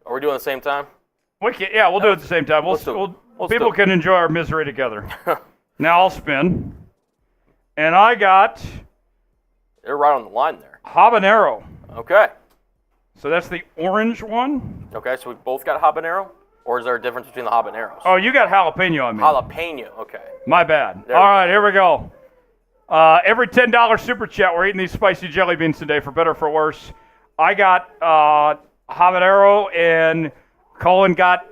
Are we doing it at the same time? We'll do it at the same time. People can enjoy our misery together. Now I'll spin. And I got. They're right on the line there. Habanero. Okay. So that's the orange one. Okay, so we both got habanero? Or is there a difference between the habaneros? Oh, you got jalapeno on me. Jalapeno, okay. My bad. All right, here we go. Every $10 super chat, we're eating these spicy jelly beans today, for better or for worse. I got habanero, and Colin got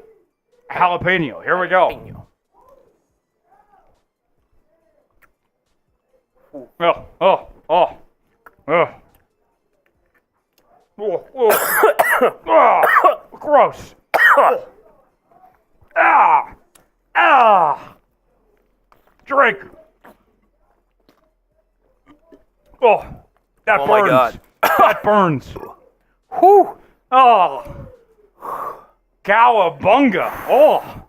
jalapeno. Here we go. Jalapeno. Gross. Drink. Oh, that burns. My God. That burns. Whew. Oh. Cowabunga. Oh.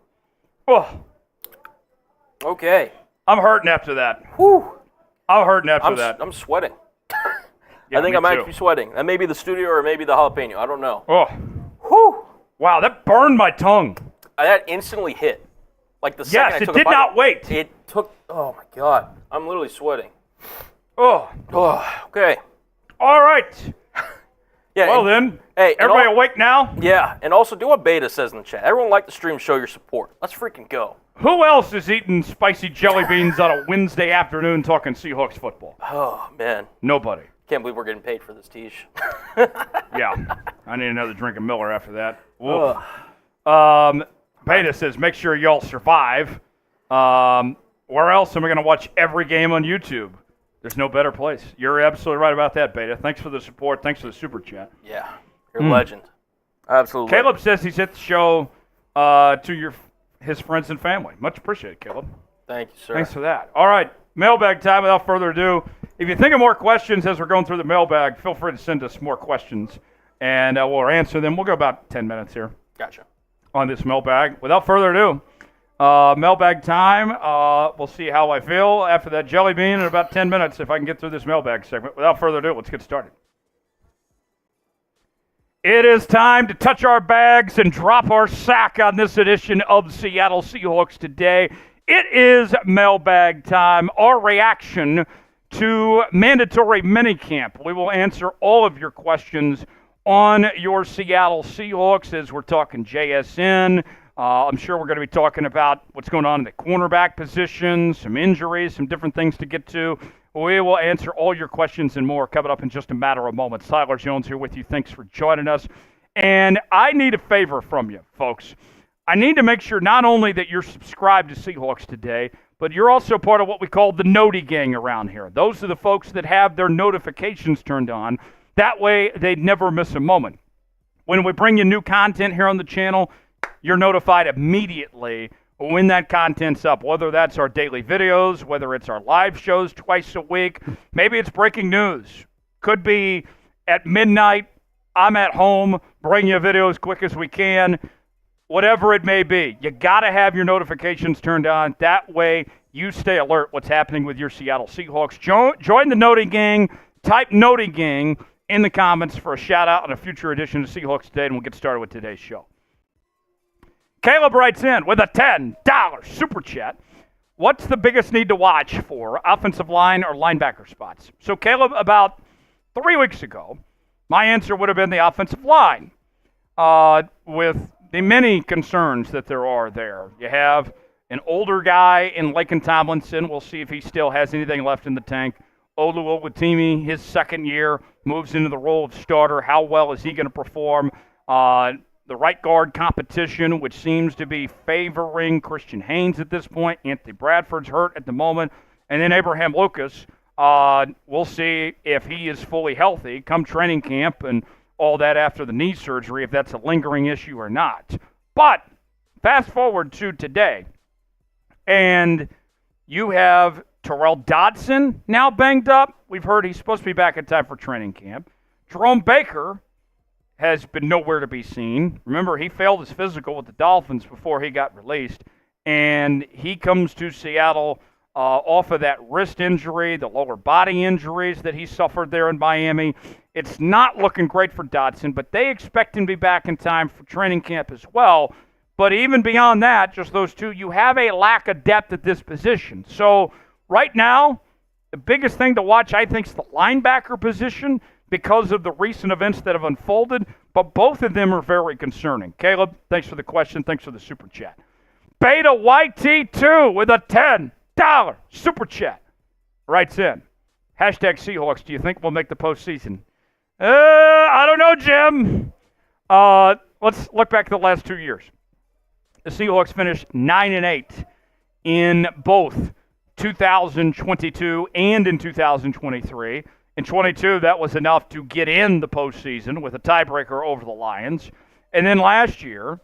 Okay. I'm hurting after that. Whew. I'm hurting after that. I'm sweating. Yeah, I think me I might too. be sweating. That may be the studio or maybe the jalapeno. I don't know. Oh. Whew. Wow, that burned my tongue. That instantly hit. Like the second I Yes, it took a did bite, not wait. It took. Oh my God. I'm literally sweating. Oh. Okay. All right. Yeah. Well then, hey, everybody awake now? Yeah, and also do what Beta says in the chat. Everyone like the stream, show your support. Let's freaking go. Who else is eating spicy jelly beans on a Wednesday afternoon talking Seahawks football? Oh man. Nobody. Can't believe we're getting paid for this, Tish. Yeah. I need another drink of Miller after that. Beta says, make sure y'all survive. Where else am I going to watch every game on YouTube? There's no better place. You're absolutely right about that, Beta. Thanks for the support. Thanks for the super chat. Yeah. You're a legend. Absolutely. Caleb says he's at the show to his friends and family. Much appreciated, Caleb. Thank you, sir. Thanks for that. All right. Mailbag time. Without further ado, if you think of more questions as we're going through the mailbag, feel free to send us more questions, and we'll answer them. We'll go about 10 minutes here. Gotcha. On this mailbag. Without further ado, mailbag time. We'll see how I feel after that jelly bean in about 10 minutes if I can get through this mailbag segment. Without further ado, let's get started. It is time to touch our bags and drop our sack on this edition of Seattle Seahawks Today. It is mailbag time, our reaction to Mandatory Minicamp. We will answer all of your questions on your Seattle Seahawks as we're talking JSN. I'm sure we're going to be talking about what's going on in the cornerback position, some injuries, some different things to get to. We will answer all your questions and more coming up in just a matter of moments. Tyler Jones here with you. Thanks for joining us. And I need a favor from you, folks. I need to make sure not only that you're subscribed to Seahawks Today, but you're also part of what we call the Noti gang around here. Those are the folks that have their notifications turned on. That way, they never miss a moment. When we bring you new content here on the channel, you're notified immediately when that content's up, whether that's our daily videos, whether it's our live shows twice a week, maybe it's breaking news. Could be at midnight, I'm at home, bring you a video as quick as we can, whatever it may be. You got to have your notifications turned on. That way, you stay alert what's happening with your Seattle Seahawks. Join the Noti gang, type Noti gang in the comments for a shout-out on a future edition of Seahawks Today, and we'll get started with today's show. Caleb writes in with a $10 super chat. What's the biggest need to watch for offensive line or linebacker spots? So, Caleb, about 3 weeks ago, my answer would have been the offensive line with the many concerns that there are there. You have an older guy in Laken Tomlinson. We'll see if he still has anything left in the tank. Olu Owatimi, his second year, moves into the role of starter. How well is he going to perform? The right guard competition, which seems to be favoring Christian Haynes at this point. Anthony Bradford's hurt at the moment. And then Abraham Lucas, we'll see if he is fully healthy come training camp and all that after the knee surgery, if that's a lingering issue or not. But fast forward to today, and you have Tyrel Dodson now banged up. We've heard he's supposed to be back in time for training camp. Jerome Baker has been nowhere to be seen. Remember, he failed his physical with the Dolphins before he got released, and he comes to Seattle off of that wrist injury, the lower body injuries that he suffered there in Miami. It's not looking great for Dodson, but they expect him to be back in time for training camp as well. But even beyond that, just those two, you have a lack of depth at this position. So right now, the biggest thing to watch, I think, is the linebacker position, because of the recent events that have unfolded, but both of them are very concerning. Caleb, thanks for the question. Thanks for the super chat. Beta YT2 with a $10 super chat writes in. Hashtag Seahawks, do you think we'll make the postseason? I don't know, Jim. Let's look back at the last 2 years. The Seahawks finished 9-8 in both 2022 and in 2023. In 22, that was enough to get in the postseason with a tiebreaker over the Lions. And then last year,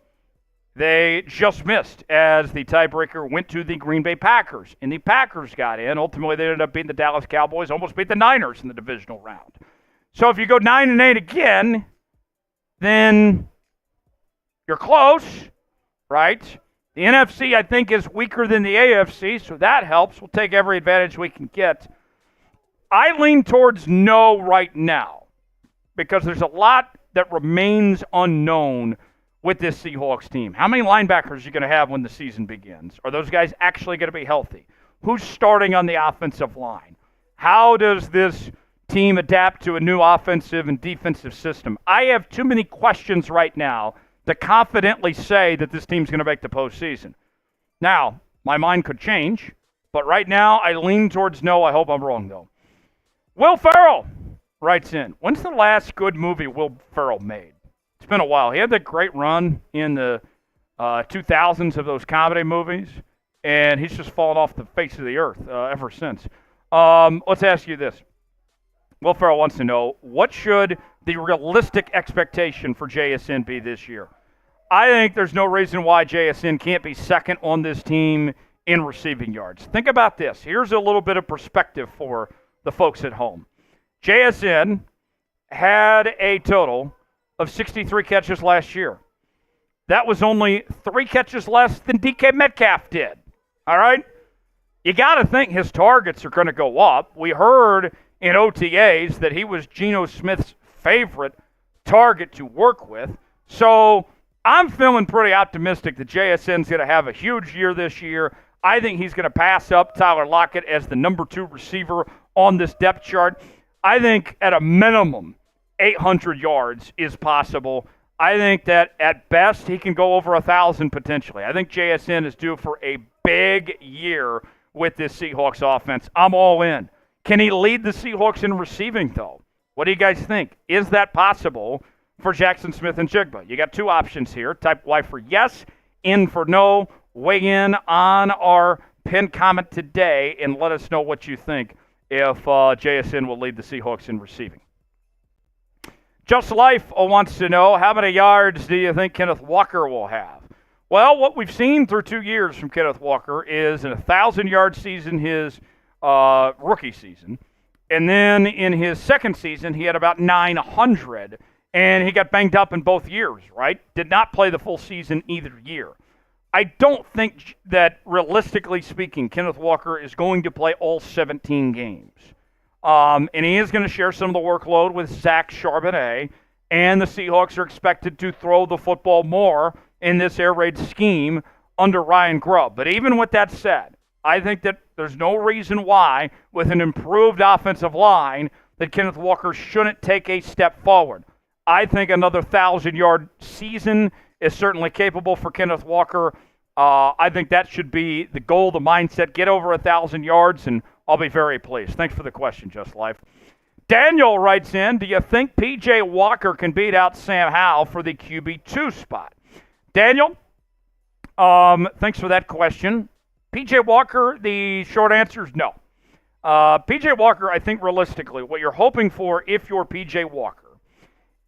they just missed as the tiebreaker went to the Green Bay Packers. And the Packers got in. Ultimately, they ended up beating the Dallas Cowboys, almost beat the Niners in the divisional round. So if you go 9-8 again, then you're close, right? The NFC, I think, is weaker than the AFC, so that helps. We'll take every advantage we can get. I lean towards no right now because there's a lot that remains unknown with this Seahawks team. How many linebackers are you going to have when the season begins? Are those guys actually going to be healthy? Who's starting on the offensive line? How does this team adapt to a new offensive and defensive system? I have too many questions right now to confidently say that this team's going to make the postseason. Now, my mind could change, but right now I lean towards no. I hope I'm wrong, though. Will Ferrell writes in, when's the last good movie Will Ferrell made? It's been a while. He had that great run in the 2000s of those comedy movies, and he's just fallen off the face of the earth ever since. Let's ask you this. Will Ferrell wants to know, what should the realistic expectation for JSN be this year? I think there's no reason why JSN can't be second on this team in receiving yards. Think about this. Here's a little bit of perspective for the folks at home. JSN had a total of 63 catches last year. That was only 3 catches less than DK Metcalf did. All right? You got to think his targets are going to go up. We heard in OTAs that he was Geno Smith's favorite target to work with. So I'm feeling pretty optimistic that JSN's going to have a huge year this year. I think he's going to pass up Tyler Lockett as the number 2 receiver on this depth chart. I think at a minimum, 800 yards is possible. I think that at best he can go over 1,000 potentially. I think JSN is due for a big year with this Seahawks offense. I'm all in. Can he lead the Seahawks in receiving, though? What do you guys think? Is that possible for Jackson Smith and Jigba? You got 2 options here. Type Y for yes, in for no. Weigh in on our pinned comment today and let us know what you think if JSN will lead the Seahawks in receiving. Just Life wants to know, how many yards do you think Kenneth Walker will have? Well, what we've seen through 2 years from Kenneth Walker is an 1,000-yard season his rookie season. And then in his second season, he had about 900, and he got banged up in both years, right? Did not play the full season either year. I don't think that, realistically speaking, Kenneth Walker is going to play all 17 games. And he is going to share some of the workload with Zach Charbonnet, and the Seahawks are expected to throw the football more in this air raid scheme under Ryan Grubb. But even with that said, I think that there's no reason why, with an improved offensive line, that Kenneth Walker shouldn't take a step forward. I think another 1,000-yard season is certainly capable for Kenneth Walker. I think that should be the goal, the mindset. Get over 1,000 yards, and I'll be very pleased. Thanks for the question, Just Life. Daniel writes in, do you think P.J. Walker can beat out Sam Howell for the QB2 spot? Daniel, thanks for that question. P.J. Walker, the short answer is no. P.J. Walker, I think realistically, what you're hoping for if you're P.J. Walker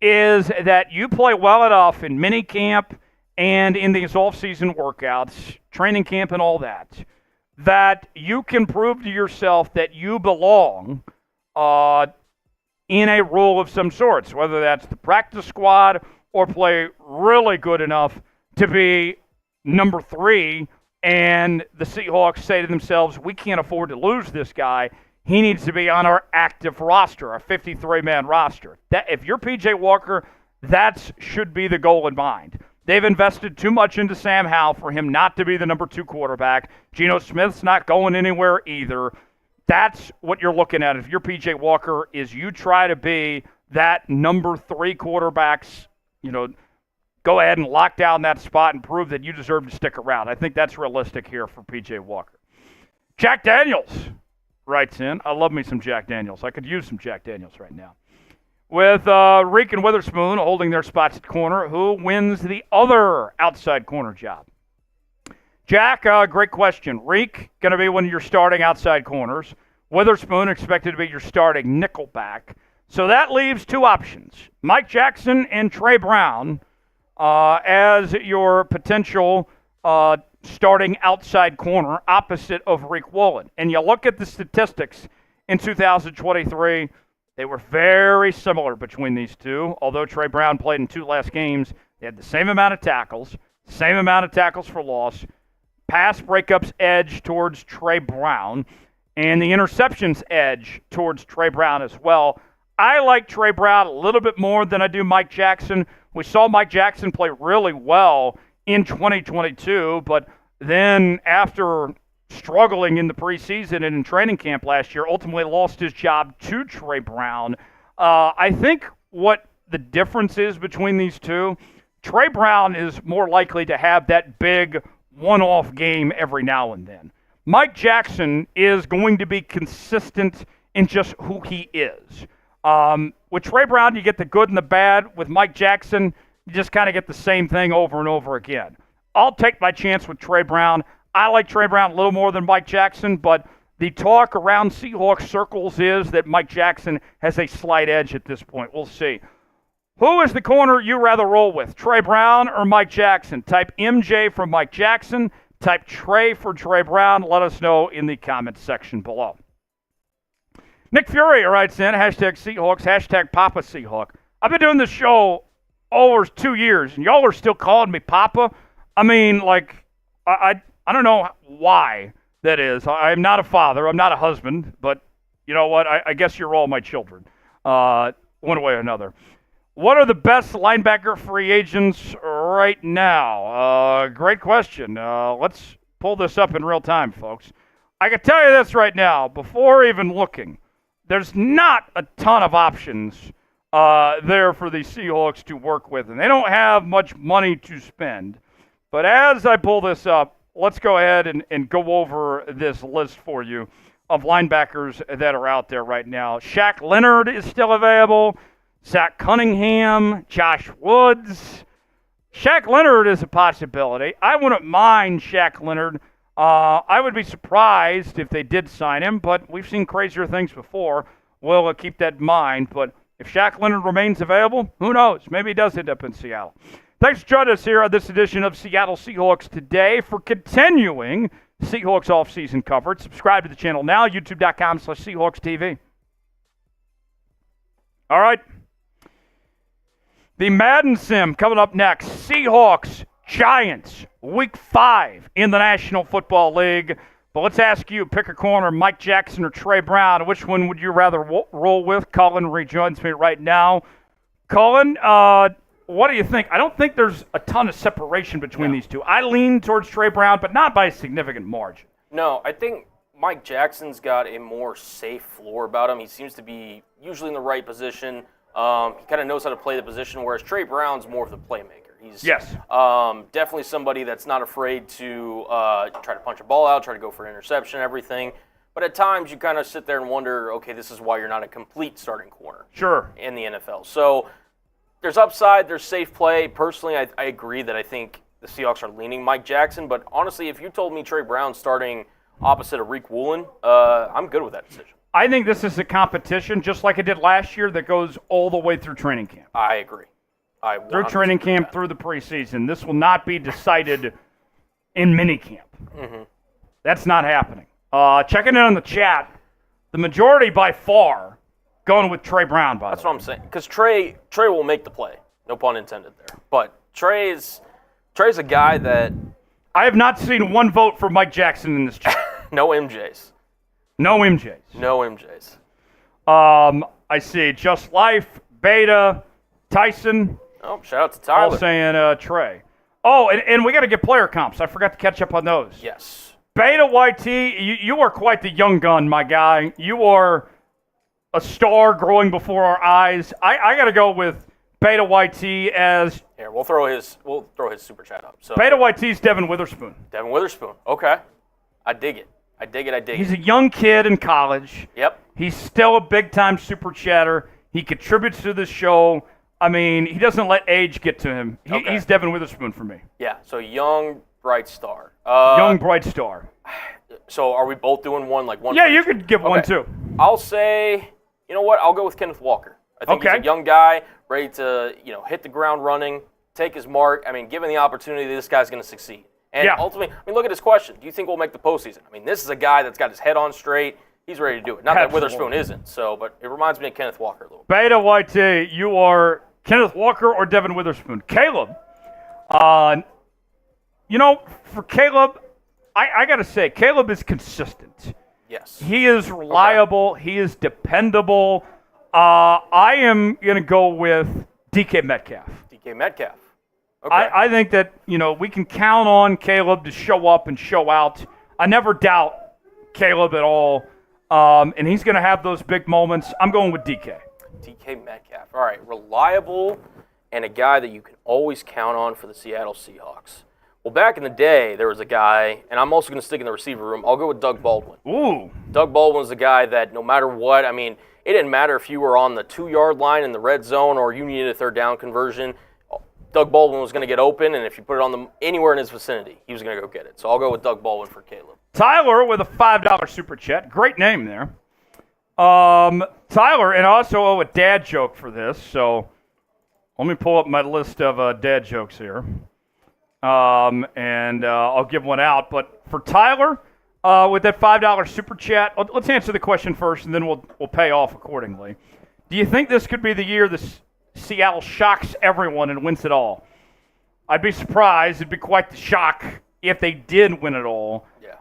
is that you play well enough in minicamp and in these off-season workouts, training camp and all that, that you can prove to yourself that you belong in a role of some sorts, whether that's the practice squad or play really good enough to be number 3, and the Seahawks say to themselves, we can't afford to lose this guy. He needs to be on our active roster, our 53-man roster. That, if you're P.J. Walker, that should be the goal in mind. They've invested too much into Sam Howell for him not to be the number 2 quarterback. Geno Smith's not going anywhere either. That's what you're looking at. If you're P.J. Walker, is you try to be that number 3 quarterbacks, go ahead and lock down that spot and prove that you deserve to stick around. I think that's realistic here for P.J. Walker. Jack Daniels writes in, I love me some Jack Daniels. I could use some Jack Daniels right now. With Reek and Witherspoon holding their spots at corner, who wins the other outside corner job? Jack, great question. Reek, going to be one of your starting outside corners. Witherspoon expected to be your starting nickelback. So that leaves two options. Mike Jackson and Trey Brown as your potential starting outside corner opposite of Reek Woolen. And you look at the statistics in 2023, they were very similar between these two. Although Trey Brown played in 2 last games, they had the same amount of tackles for loss, pass breakups edge towards Trey Brown, and the interceptions edge towards Trey Brown as well. I like Trey Brown a little bit more than I do Mike Jackson. We saw Mike Jackson play really well in 2022, but then after struggling in the preseason and in training camp last year, ultimately lost his job to Trey Brown. I think what the difference is between these two, Trey Brown is more likely to have that big one-off game every now and then. Mike Jackson is going to be consistent in just who he is. With Trey Brown, you get the good and the bad. With Mike Jackson, you just kind of get the same thing over and over again. I'll take my chance with Trey Brown. I like Trey Brown a little more than Mike Jackson, but the talk around Seahawks circles is that Mike Jackson has a slight edge at this point. We'll see. Who is the corner you rather roll with, Trey Brown or Mike Jackson? Type MJ for Mike Jackson. Type Trey for Trey Brown. Let us know in the comments section below. Nick Fury writes in, hashtag Seahawks, hashtag Papa Seahawk. I've been doing this show over 2 years, and y'all are still calling me Papa. I mean, like, I don't know why that is. I'm not a father. I'm not a husband. But you know what? I guess you're all my children, one way or another. What are the best linebacker free agents right now? Great question. Let's pull this up in real time, folks. I can tell you this right now, before even looking. There's not a ton of options there for the Seahawks to work with, and they don't have much money to spend. But as I pull this up, let's go ahead and go over this list for you of linebackers that are out there right now. Shaq Leonard is still available. Zach Cunningham, Josh Woods. Shaq Leonard is a possibility. I wouldn't mind Shaq Leonard. I would be surprised if they did sign him, but we've seen crazier things before. We'll keep that in mind. But if Shaq Leonard remains available, who knows? Maybe he does end up in Seattle. Thanks for joining us here on this edition of Seattle Seahawks Today. For continuing Seahawks offseason coverage, subscribe to the channel now, youtube.com/SeahawksTV. All right. The Madden Sim coming up next. Seahawks, Giants, Week 5 in the National Football League. But let's ask you, pick a corner, Mike Jackson or Trey Brown. Which one would you rather roll with? Cullen rejoins me right now. Cullen, what do you think? I don't think there's a ton of separation between these two. I lean towards Trey Brown, but not by a significant margin. No, I think Mike Jackson's got a more safe floor about him. He seems to be usually in the right position. He kind of knows how to play the position, whereas Trey Brown's more of the playmaker. He's definitely somebody that's not afraid to try to punch a ball out, try to go for an interception, everything. But at times you kind of sit there and wonder, okay, this is why you're not a complete starting corner in the NFL. So there's upside, there's safe play. Personally, I agree that I think the Seahawks are leaning Mike Jackson. But honestly, if you told me Trey Brown starting opposite of Reek Woolen, I'm good with that decision. I think this is a competition, just like it did last year, that goes all the way through training camp. I agree. Through training camp, through the preseason. This will not be decided in minicamp. Mm-hmm. That's not happening. Checking in on the chat, the majority by far going with Trey Brown, by That's the way. what I'm saying. Because Trey will make the play. No pun intended there. But Trey's a guy that... I have not seen one vote for Mike Jackson in this chat. No MJs. No MJs. No MJs. I see Just Life, Beta, Tyson. Oh, shout out to Tyler. All saying Trey. Oh, and we got to get player comps. I forgot to catch up on those. Yes. Beta YT, you are quite the young gun, my guy. You are a star growing before our eyes. I got to go with Beta YT as... Here, we'll throw his super chat up. So Beta YT's Devin Witherspoon. Devin Witherspoon. Okay. I dig it. He's a young kid in college. Yep. He's still a big-time super chatter. He contributes to the show. I mean, he doesn't let age get to him. He's Devin Witherspoon for me. Yeah, so young, bright star. Young bright star. So are we both doing one? Yeah, you could give one too. I'll say, you know what? I'll go with Kenneth Walker. I think he's a young guy, ready to hit the ground running, take his mark. I mean, given the opportunity, this guy's going to succeed. And ultimately, look at his question. Do you think we'll make the postseason? This is a guy that's got his head on straight. He's ready to do it. Not that Witherspoon isn't, but it reminds me of Kenneth Walker a little bit. Beta YT, you are Kenneth Walker or Devin Witherspoon? Caleb, for Caleb, I got to say, Caleb is consistent. Yes. He is reliable. Okay. He is dependable. I am going to go with DK Metcalf. DK Metcalf. Okay. I think that, we can count on Caleb to show up and show out. I never doubt Caleb at all. And he's going to have those big moments. I'm going with DK. DK Metcalf. All right. Reliable and a guy that you can always count on for the Seattle Seahawks. Well, back in the day, there was a guy, and I'm also going to stick in the receiver room. I'll go with Doug Baldwin. Ooh. Doug Baldwin was a guy that no matter what, it didn't matter if you were on the 2-yard line in the red zone or you needed a third down conversion. Doug Baldwin was going to get open, and if you put it on anywhere in his vicinity, he was going to go get it. So I'll go with Doug Baldwin for Caleb. Tyler with a $5 super chat. Great name there. Tyler, and I also owe a dad joke for this, so let me pull up my list of dad jokes here. And I'll give one out. But for Tyler, with that $5 super chat, let's answer the question first, and then we'll pay off accordingly. Do you think this could be the year the Seattle shocks everyone and wins it all? I'd be surprised. It'd be quite the shock if they did win it all. Yeah.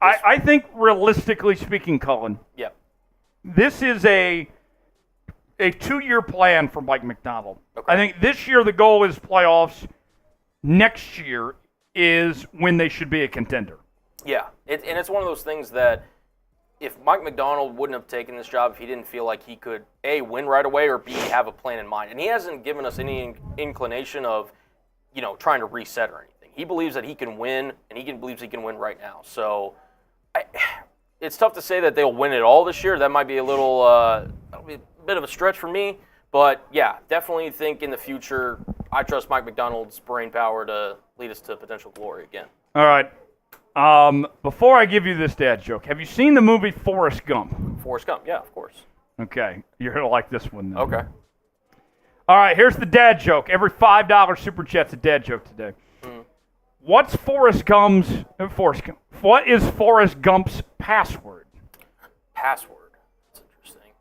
I think, realistically speaking, Cullen, this is a 2-year plan for Mike Macdonald. Okay. I think this year the goal is playoffs. Next year is when they should be a contender. Yeah, and it's one of those things that if Mike Macdonald wouldn't have taken this job if he didn't feel like he could, A, win right away, or B, have a plan in mind. And he hasn't given us any inclination of, trying to reset or anything. He believes that he can win, and he believes he can win right now. So it's tough to say that they'll win it all this year. That might be a bit of a stretch for me. But, yeah, definitely think in the future, I trust Mike Macdonald's brain power to lead us to potential glory again. All right. Before I give you this dad joke, have you seen the movie Forrest Gump? Forrest Gump, yeah, of course. Okay. You're going to like this one, then. Okay. All right, here's the dad joke. Every $5 super chat's a dad joke today. What is Forrest Gump's password? Password. That's interesting.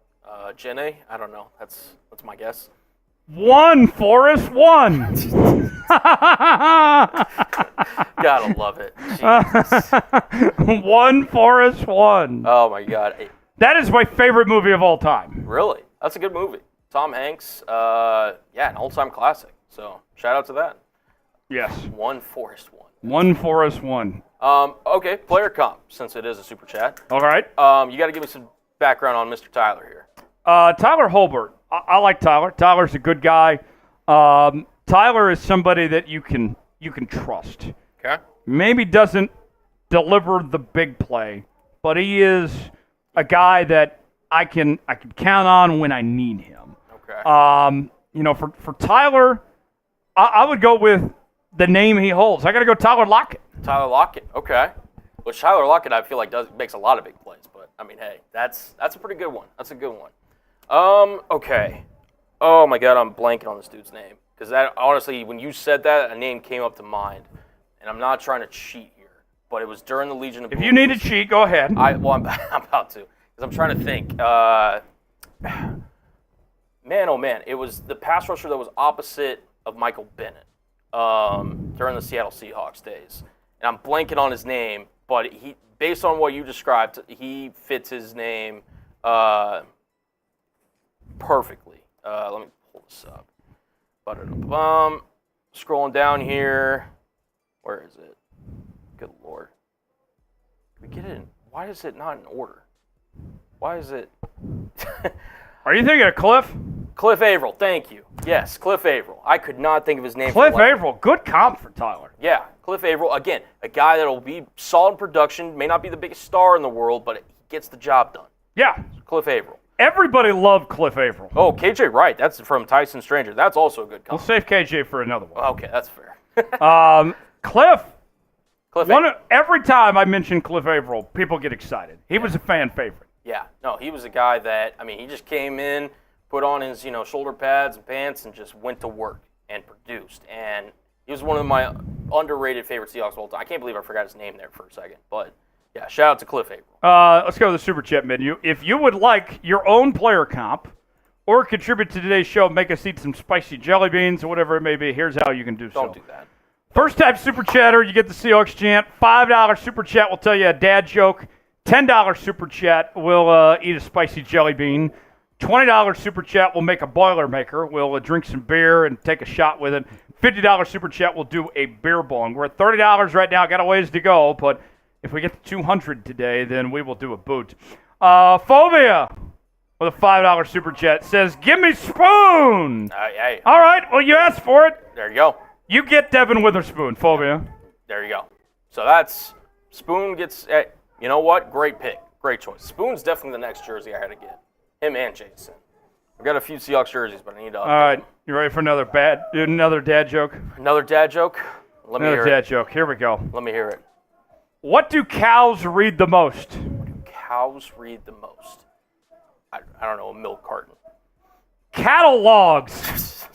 Jenny? I don't know. That's my guess. 1, Forrest, 1. Gotta love it. Jesus. 1, Forrest, 1. Oh my God. That is my favorite movie of all time. Really? That's a good movie. Tom Hanks. An old-time classic. So shout out to that. Yes. 1, Forrest, 1. 1, Forrest, 1. Okay, player comp, since it is a super chat. All right. You got to give me some background on Mr. Tyler here. Tyler Holbert. I like Tyler. Tyler's a good guy. Tyler is somebody that you can trust. Okay. Maybe doesn't deliver the big play, but he is a guy that I can count on when I need him. Okay. For Tyler, I would go with the name he holds. I got to go Tyler Lockett. Tyler Lockett. Okay. Which Tyler Lockett, I feel like makes a lot of big plays, but hey, that's a pretty good one. That's a good one. Okay. Oh my God, I'm blanking on this dude's name because that honestly, when you said that, a name came up to mind, and I'm not trying to cheat here, but it was during the Legion of Boom. If you need to cheat, go ahead. I'm about to because I'm trying to think. Man, oh man, it was the pass rusher that was opposite of Michael Bennett during the Seattle Seahawks days, and I'm blanking on his name, but he, based on what you described, he fits his name perfectly. Let me pull this up. Scrolling down here. Where is it? Good Lord. Can we get it in? Why is it not in order? Why is it? Are you thinking of Cliff? Cliff Averill, thank you. Yes, Cliff Averill. I could not think of his name. Cliff Averill, good comp for Tyler. Yeah, Cliff Averill, again, a guy that will be solid in production, may not be the biggest star in the world, but he gets the job done. Yeah. Cliff Averill. Everybody loved Cliff Averill. Oh, KJ Wright, that's from Tyson Stranger. That's also a good comp. We'll save KJ for another one. Okay, that's fair. Cliff, Every time I mention Cliff Averill, people get excited. He was a fan favorite. Yeah, no, he was a guy that, he just came in, put on his, shoulder pads and pants and just went to work and produced. And he was one of my underrated favorite Seahawks of all time. I can't believe I forgot his name there for a second. But, yeah, shout out to Cliff Averill. Let's go to the Super Chat menu. If you would like your own player comp or contribute to today's show, make us eat some spicy jelly beans or whatever it may be, here's how you can do so. Don't do that. First time Super Chatter, you get the Seahawks chant. $5 Super Chat will tell you a dad joke. $10 Super Chat will eat a spicy jelly bean. $20 Super Chat will make a Boilermaker. We'll drink some beer and take a shot with it. $50 Super Chat will do a beer bong. We're at $30 right now. Got a ways to go, but if we get to $200 today, then we will do a boot. Phobia with a $5 Super Chat says, "Give me spoon." All right, well, you asked for it. There you go. You get Devin Witherspoon, Phobia. There you go. So that's Spoon gets. You know what? Great pick. Great choice. Spoon's definitely the next jersey I had to get. Him and Jason. I've got a few Seahawks jerseys, but I need to. All right, you ready for another dad joke? Another dad joke? Let me hear it. Another dad joke. Here we go. Let me hear it. What do cows read the most? What do cows read the most? I don't know. A milk carton. Cattle logs.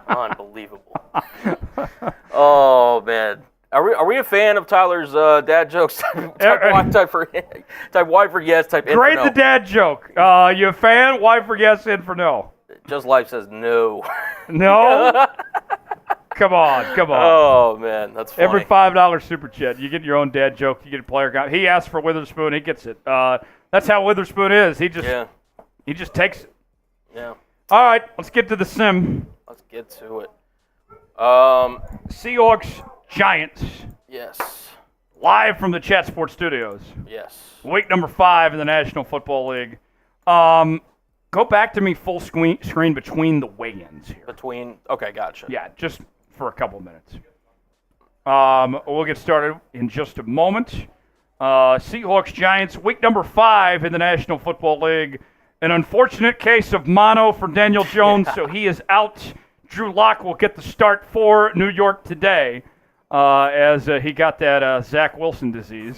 Unbelievable. Oh, man. Are we a fan of Tyler's dad jokes? Type Y for yes, type in Grade for no. the dad joke. You a fan? Y for yes, in for no. Just Life says no. No? Come on. Oh, man, that's funny. Every $5 Super Chat, you get your own dad joke. You get a player count. He asked for Witherspoon. He gets it. That's how Witherspoon is. He just takes it. Yeah. All right, let's get to the sim. Let's get to it. Seahawks Giants. Yes. Live from the Chat Sports Studios. Yes. Week number 5 in the National Football League. Go back to me full screen between the weigh-ins here. Okay, gotcha. Yeah, just for a couple minutes. We'll get started in just a moment. Seahawks Giants, week number 5 in the National Football League. An unfortunate case of mono for Daniel Jones, so he is out. Drew Lock will get the start for New York today as he got that Zach Wilson disease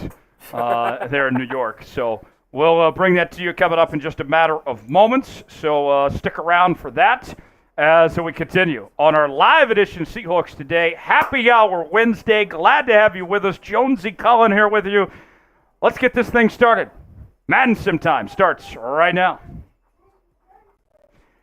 there in New York. So we'll bring that to you coming up in just a matter of moments. So stick around for that as we continue on our live edition Seahawks Today. Happy Hour Wednesday. Glad to have you with us. Jonesy Cullen here with you. Let's get this thing started. Madden Sim Time starts right now.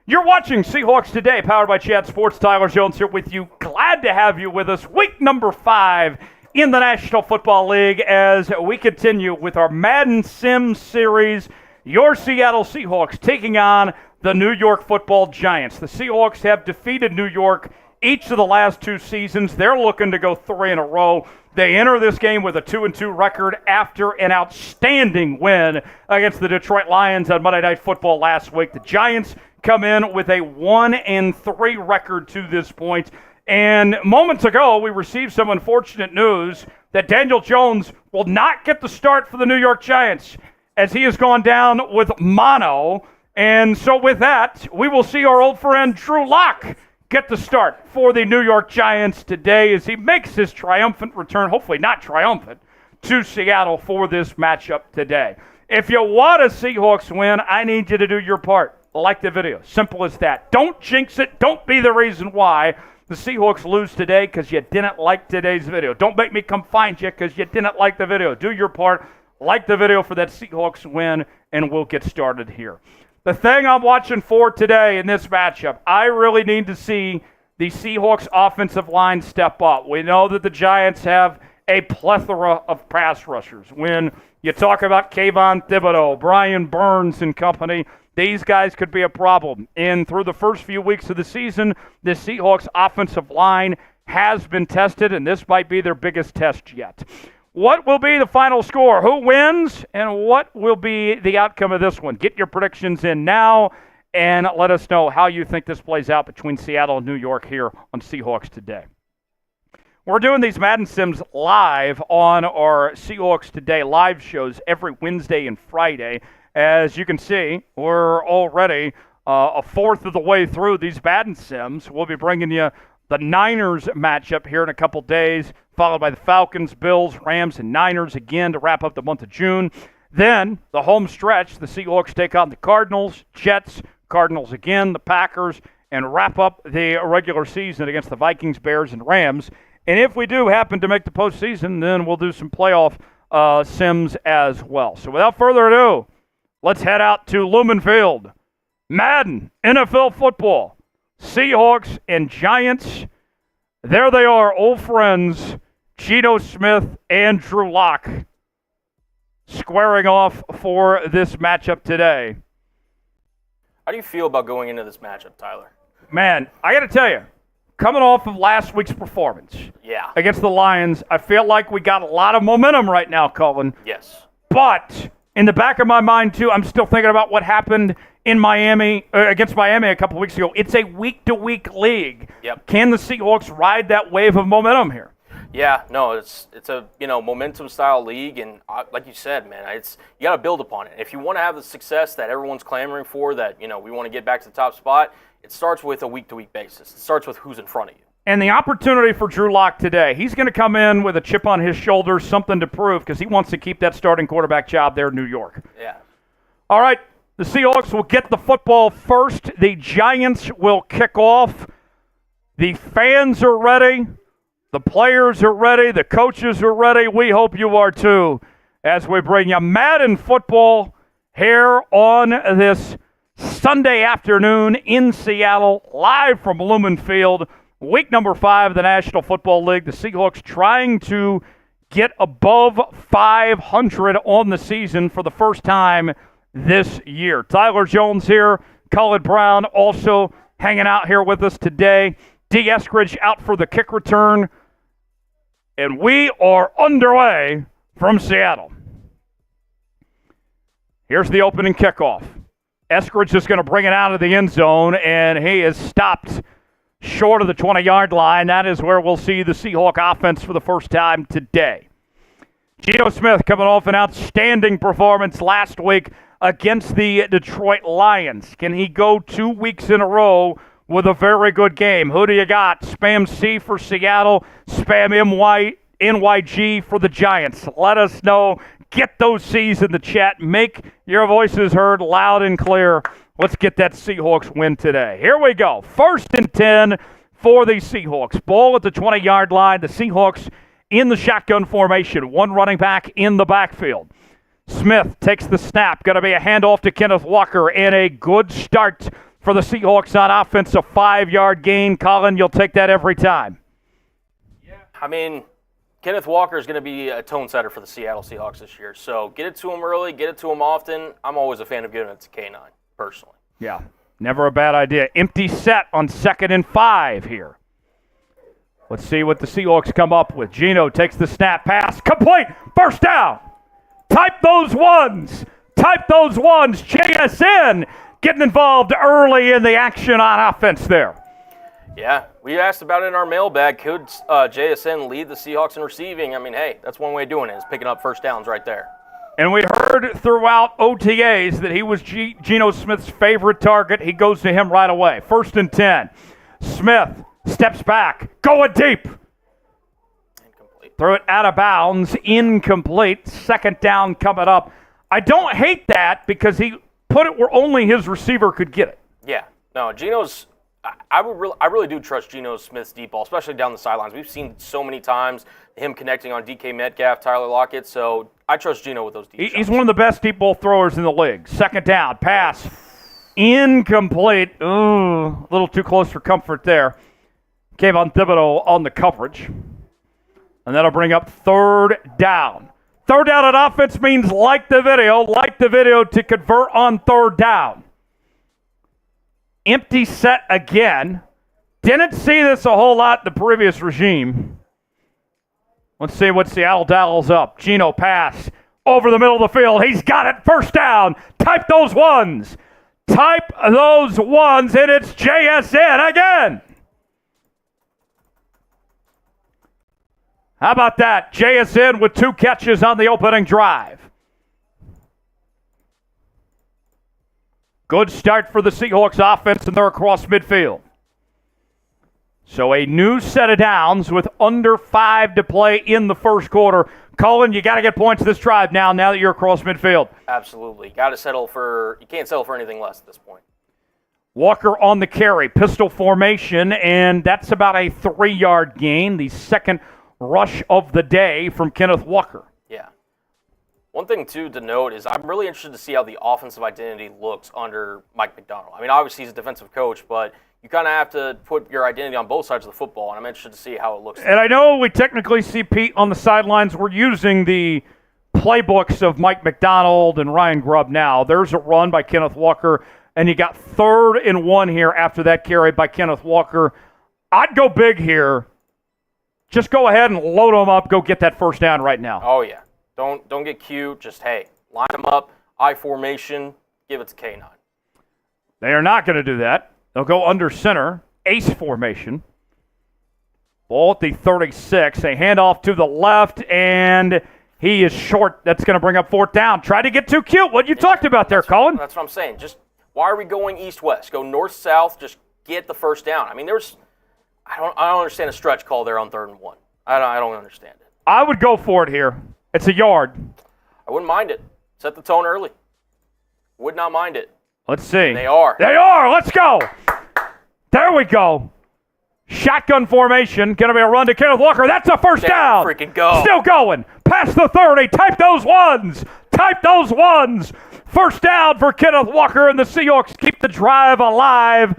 You're watching Seahawks Today, powered by Chat Sports. Tyler Jones here with you. Glad to have you with us. Week number 5 in the National Football League as we continue with our Madden Sim series. Your Seattle Seahawks taking on the New York Football Giants. The Seahawks have defeated New York each of the last 2 seasons. They're looking to go 3 in a row. They enter this game with a 2-2 record after an outstanding win against the Detroit Lions on Monday Night Football last week. The Giants come in with a 1-3 record to this point. And moments ago, we received some unfortunate news that Daniel Jones will not get the start for the New York Giants as he has gone down with mono. And so with that, we will see our old friend Drew Lock get the start for the New York Giants today as he makes his triumphant return, hopefully not triumphant, to Seattle for this matchup today. If you want a Seahawks win, I need you to do your part. Like the video. Simple as that. Don't jinx it. Don't be the reason why the Seahawks lose today because you didn't like today's video. Don't make me come find you because you didn't like the video. Do your part. Like the video for that Seahawks win, and we'll get started here. The thing I'm watching for today in this matchup, I really need to see the Seahawks offensive line step up. We know that the Giants have a plethora of pass rushers. When you talk about Kayvon Thibodeaux, Brian Burns and company, these guys could be a problem. And through the first few weeks of the season, the Seahawks offensive line has been tested, and this might be their biggest test yet. What will be the final score? Who wins? And what will be the outcome of this one? Get your predictions in now and let us know how you think this plays out between Seattle and New York here on Seahawks Today. We're doing these Madden Sims live on our Seahawks Today live shows every Wednesday and Friday. As you can see, we're already a fourth of the way through these Madden Sims. We'll be bringing you the Niners matchup here in a couple days, followed by the Falcons, Bills, Rams, and Niners again to wrap up the month of June. Then the home stretch, the Seahawks take on the Cardinals, Jets, Cardinals again, the Packers, and wrap up the regular season against the Vikings, Bears, and Rams. And if we do happen to make the postseason, then we'll do some playoff sims as well. So without further ado, let's head out to Lumen Field. Madden, NFL football, Seahawks and Giants. There they are, old friends, Geno Smith and Drew Lock, squaring off for this matchup today. How do you feel about going into this matchup, Tyler? Man, I got to tell you, coming off of last week's performance against the Lions, I feel like we got a lot of momentum right now, Colin. Yes. But in the back of my mind, too, I'm still thinking about what happened in Miami, against Miami a couple weeks ago. It's a week-to-week league. Yep. Can the Seahawks ride that wave of momentum here? Yeah, no, it's a momentum-style league, and like you said, man, you got to build upon it. If you want to have the success that everyone's clamoring for, that we want to get back to the top spot, it starts with a week-to-week basis. It starts with who's in front of you. And the opportunity for Drew Lock today, he's going to come in with a chip on his shoulder, something to prove, because he wants to keep that starting quarterback job there in New York. Yeah. All right, the Seahawks will get the football first. The Giants will kick off. The fans are ready. The players are ready. The coaches are ready. We hope you are too, as we bring you Madden football here on this Sunday afternoon in Seattle, live from Lumen Field. Week number 5 of the National Football League. The Seahawks trying to get above 500 on the season for the first time this year. Tyler Jones here. Colin Brown also hanging out here with us today. D. Eskridge out for the kick return. And we are underway from Seattle. Here's the opening kickoff. Eskridge is going to bring it out of the end zone, and he is stopped short of the 20-yard line. That is where we'll see the Seahawk offense for the first time today. Geno Smith coming off an outstanding performance last week against the Detroit Lions. Can he go 2 weeks in a row with a very good game? Who do you got? Spam C for Seattle, spam NYG for the Giants. Let us know. Get those C's in the chat. Make your voices heard loud and clear. Let's get that Seahawks win today. Here we go. 1st and 10 for the Seahawks. Ball at the 20-yard line. The Seahawks in the shotgun formation. One running back in the backfield. Smith takes the snap. Going to be a handoff to Kenneth Walker, and a good start for the Seahawks on offense. A 5-yard gain. Colin, you'll take that every time. Yeah. I mean, Kenneth Walker is going to be a tone setter for the Seattle Seahawks this year. So get it to him early, get it to him often. I'm always a fan of giving it to K9, personally. Yeah, never a bad idea. Empty set on 2nd and 5 here. Let's see what the Seahawks come up with. Geno takes the snap, pass, complete, first down. Type those ones. Type those ones. JSN getting involved early in the action on offense there. Yeah, we asked about it in our mailbag. Could JSN lead the Seahawks in receiving? I mean, hey, that's one way of doing it, is picking up first downs right there. And we heard throughout OTAs that he was Geno Smith's favorite target. He goes to him right away. 1st and 10. Smith steps back, going deep. Incomplete. Throw it out of bounds, incomplete. 2nd down coming up. I don't hate that because he put it where only his receiver could get it. Yeah, no, Geno's. I really do trust Geno Smith's deep ball, especially down the sidelines. We've seen so many times him connecting on DK Metcalf, Tyler Lockett, so I trust Geno with those deep shots. He's one of the best deep ball throwers in the league. 2nd down, pass, incomplete. Ooh, a little too close for comfort there. Kayvon Thibodeaux on the coverage. And that'll bring up 3rd down. 3rd down on offense means like the video to convert on 3rd down. Empty set again. Didn't see this a whole lot in the previous regime. Let's see what Seattle dials up. Geno pass over the middle of the field. He's got it. 1st down. Type those ones. Type those ones, and it's JSN again. How about that? JSN with 2 catches on the opening drive. Good start for the Seahawks offense, and they're across midfield. So a new set of downs with under 5 to play in the first quarter. Cullen, you got to get points this drive now that you're across midfield. Absolutely. You can't settle for anything less at this point. Walker on the carry, pistol formation, and that's about a 3-yard gain, the second rush of the day from Kenneth Walker. Yeah. One thing, too, to note is I'm really interested to see how the offensive identity looks under Mike Macdonald. I mean, obviously he's a defensive coach, but you kind of have to put your identity on both sides of the football, and I'm interested to see how it looks. And I know we technically see Pete on the sidelines. We're using the playbooks of Mike Macdonald and Ryan Grubb now. There's a run by Kenneth Walker, and you got 3rd and 1 here after that carry by Kenneth Walker. I'd go big here. Just go ahead and load them up. Go get that first down right now. Oh, yeah. Don't get cute. Just, hey, line them up, I formation, give it to K9. They are not going to do that. They'll go under center, ace formation. Ball at the 36. A handoff to the left, and he is short. That's going to bring up 4th down. Try to get too cute. What you talked about there, Colin? That's what I'm saying. Just why are we going east-west? Go north-south. Just get the first down. I mean, I don't understand a stretch call there on 3rd and 1. I don't understand it. I would go for it here. It's a yard. I wouldn't mind it. Set the tone early. Would not mind it. Let's see. They are. They are. Let's go. There we go. Shotgun formation. Going to be a run to Kenneth Walker. That's a first down. Freaking go. Still going. Past the 30. Type those ones. Type those ones. First down for Kenneth Walker, and the Seahawks keep the drive alive.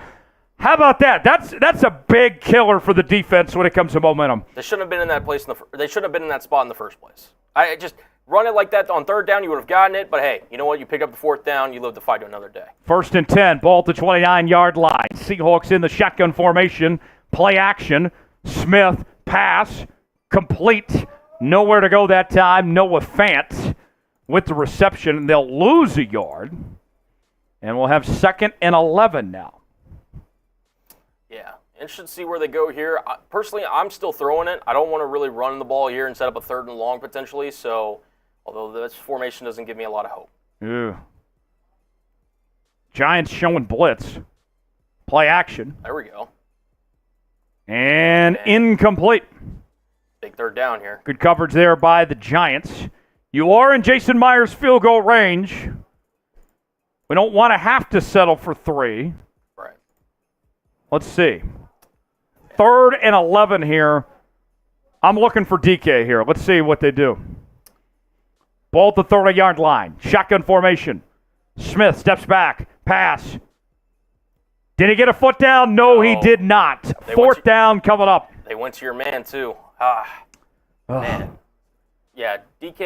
How about that? That's a big killer for the defense when it comes to momentum. They shouldn't have been in that place. They shouldn't have been in that spot in the first place. I just run it like that on 3rd down. You would have gotten it. But hey, you know what? You pick up the 4th down. You live to fight to another day. 1st and 10. Ball at the 29-yard line. Seahawks in the shotgun formation. Play action. Smith pass complete. Nowhere to go that time. Noah Fant with the reception. They'll lose a yard, and we'll have 2nd and 11 now. Yeah, interested to see where they go here. Personally, I'm still throwing it. I don't want to really run the ball here and set up a 3rd and long potentially. So, although this formation doesn't give me a lot of hope. Yeah. Giants showing blitz. Play action. There we go. And incomplete. Big 3rd down here. Good coverage there by the Giants. You are in Jason Myers' field goal range. We don't want to have to settle for 3. Right. Let's see. 3rd and 11 here. I'm looking for DK here. Let's see what they do. Ball at the 30-yard line. Shotgun formation. Smith steps back. Pass. Did he get a foot down? No, he did not. 4th down coming up. They went to your man, too. Man. Yeah, DK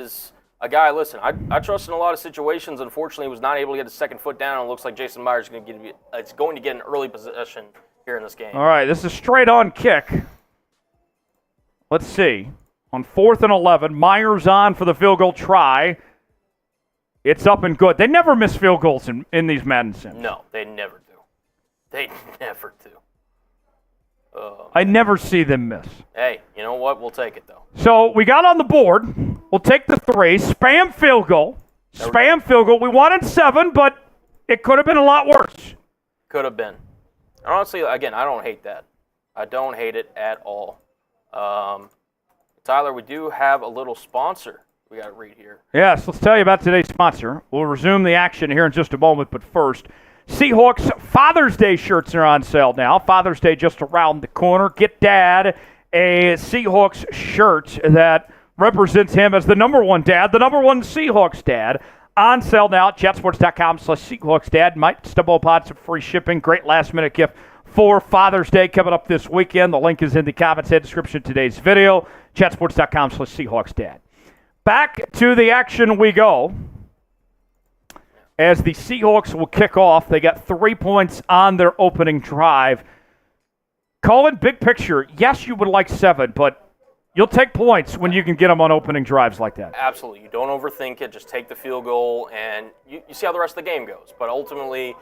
is a guy, listen, I trust in a lot of situations. Unfortunately, he was not able to get his 2nd foot down, and it looks like Jason Myers is going to get an early possession here in this game. All right, this is a straight-on kick. Let's see. On 4th and 11, Myers on for the field goal try. It's up and good. They never miss field goals in these Madden Sims. No, they never do. They never do. I never see them miss. Hey, you know what? We'll take it, though. So we got on the board. We'll take the 3. Spam field goal. Spam field goal. We wanted 7, but it could have been a lot worse. Could have been. Honestly, again, I don't hate that. I don't hate it at all. Tyler, we do have a little sponsor we got to read here. Yes, let's tell you about today's sponsor. We'll resume the action here in just a moment, but first, Seahawks Father's Day shirts are on sale now. Father's Day just around the corner. Get Dad a Seahawks shirt that represents him as the number 1 dad, the number 1 Seahawks dad. On sale now at chatsports.com/Seahawks dad. Might stumble upon some free shipping. Great last-minute gift for Father's Day coming up this weekend. The link is in the comments and description of today's video. Chatsports.com/Seahawks dad. Back to the action we go. As the Seahawks will kick off, they got 3 points on their opening drive. Colin, big picture, yes, you would like 7, but you'll take points when you can get them on opening drives like that. Absolutely. You don't overthink it. Just take the field goal, and you see how the rest of the game goes. But ultimately,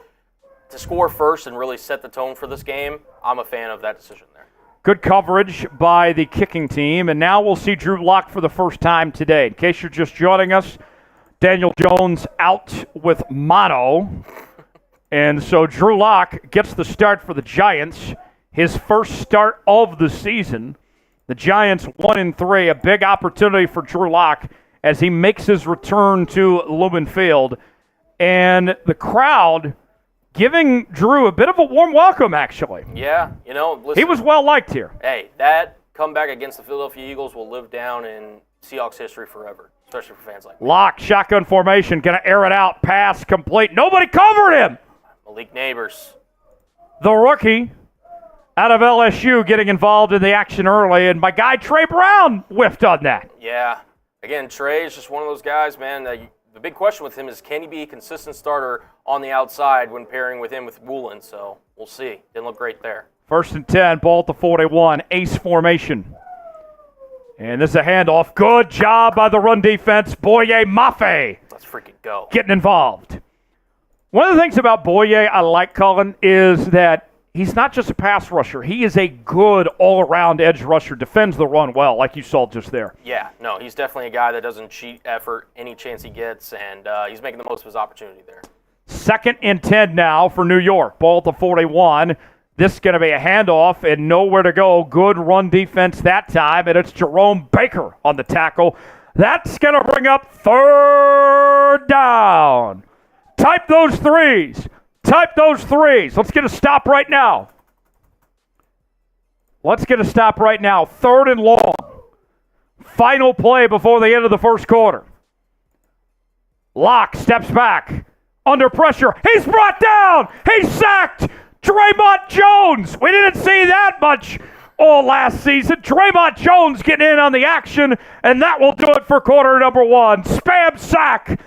to score first and really set the tone for this game, I'm a fan of that decision there. Good coverage by the kicking team, and now we'll see Drew Lock for the first time today. In case you're just joining us, Daniel Jones out with mono. And so Drew Lock gets the start for the Giants. his first start of the season. The Giants 1-3, a big opportunity for Drew Lock as he makes his return to Lumen Field. And the crowd giving Drew a bit of a warm welcome, actually. Yeah, listen, he was well-liked here. Hey, that comeback against the Philadelphia Eagles will live down in Seahawks history forever, especially for fans like me. Lock, shotgun formation, going to air it out, pass complete. Nobody covered him! Malik Nabers. The rookie out of LSU getting involved in the action early, and my guy Trey Brown whiffed on that. Yeah. Again, Trey is just one of those guys, man. The big question with him is, can he be a consistent starter on the outside when pairing with him with Woolen? So we'll see. Didn't look great there. 1st and 10, ball at the 41, ace formation. And this is a handoff. Good job by the run defense. Boye Mafe. Let's freaking go. Getting involved. One of the things about Boye I like, Cullen, is that he's not just a pass rusher. He is a good all-around edge rusher. Defends the run well, like you saw just there. Yeah, no, he's definitely a guy that doesn't cheat effort any chance he gets, and he's making the most of his opportunity there. 2nd and 10 now for New York. Ball at the 41. This is going to be a handoff and nowhere to go. Good run defense that time, and it's Jerome Baker on the tackle. That's going to bring up 3rd down. Type those threes. Type those threes. Let's get a stop right now. 3rd and long. Final play before the end of the first quarter. Lock steps back. Under pressure. He's brought down. He's sacked. Draymond Jones. We didn't see that much all last season. Draymond Jones getting in on the action, and that will do it for quarter number 1. Spam sack.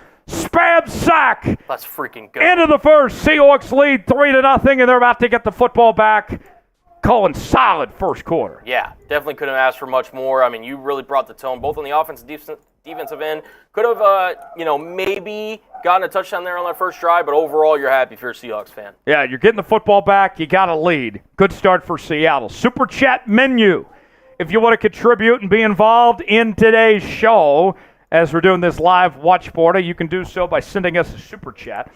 Let's freaking go. End of the first. Seahawks lead 3-0, and they're about to get the football back. Calling solid first quarter. Yeah, definitely couldn't have asked for much more. I mean, you really brought the tone, both on the offensive defensive end. Could have, maybe gotten a touchdown there on that first drive, but overall, you're happy if you're a Seahawks fan. Yeah, you're getting the football back. You got a lead. Good start for Seattle. Super Chat menu. If you want to contribute and be involved in today's show, as we're doing this live watch party, you can do so by sending us a Super Chat.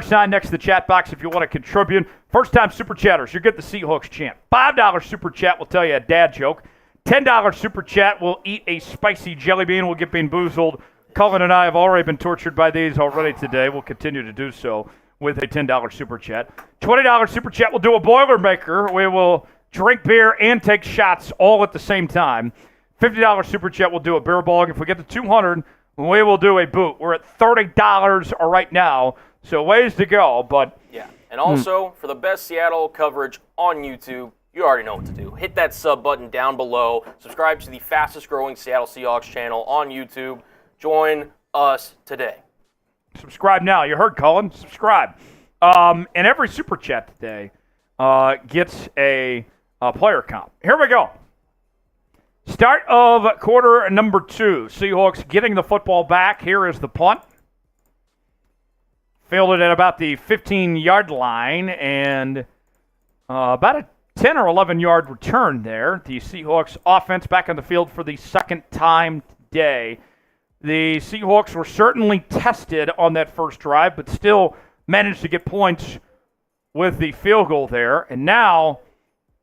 $sign next to the chat box if you want to contribute. First-time Super Chatters, you get the Seahawks chant. $5 Super Chat will tell you a dad joke. $10 Super Chat will eat a spicy jelly bean. We'll get bean boozled. Cullen and I have already been tortured by these already today. We'll continue to do so with a $10 Super Chat. $20 Super Chat will do a Boilermaker. We will drink beer and take shots all at the same time. $50 Super Chat will do a beer bong. If we get to 200, we will do a boot. We're at $30 right now, so ways to go. But yeah, and also for the best Seattle coverage on YouTube, you already know what to do. Hit that sub button down below. Subscribe to the fastest growing Seattle Seahawks channel on YouTube. Join us today. Subscribe now. You heard Cullen. Subscribe. And every Super Chat today gets a player comp. Here we go. Start of quarter number 2. Seahawks getting the football back. Here is the punt. Fielded at about the 15-yard line, and about a 10 or 11-yard return there. The Seahawks offense back on the field for the second time today. The Seahawks were certainly tested on that first drive, but still managed to get points with the field goal there. And now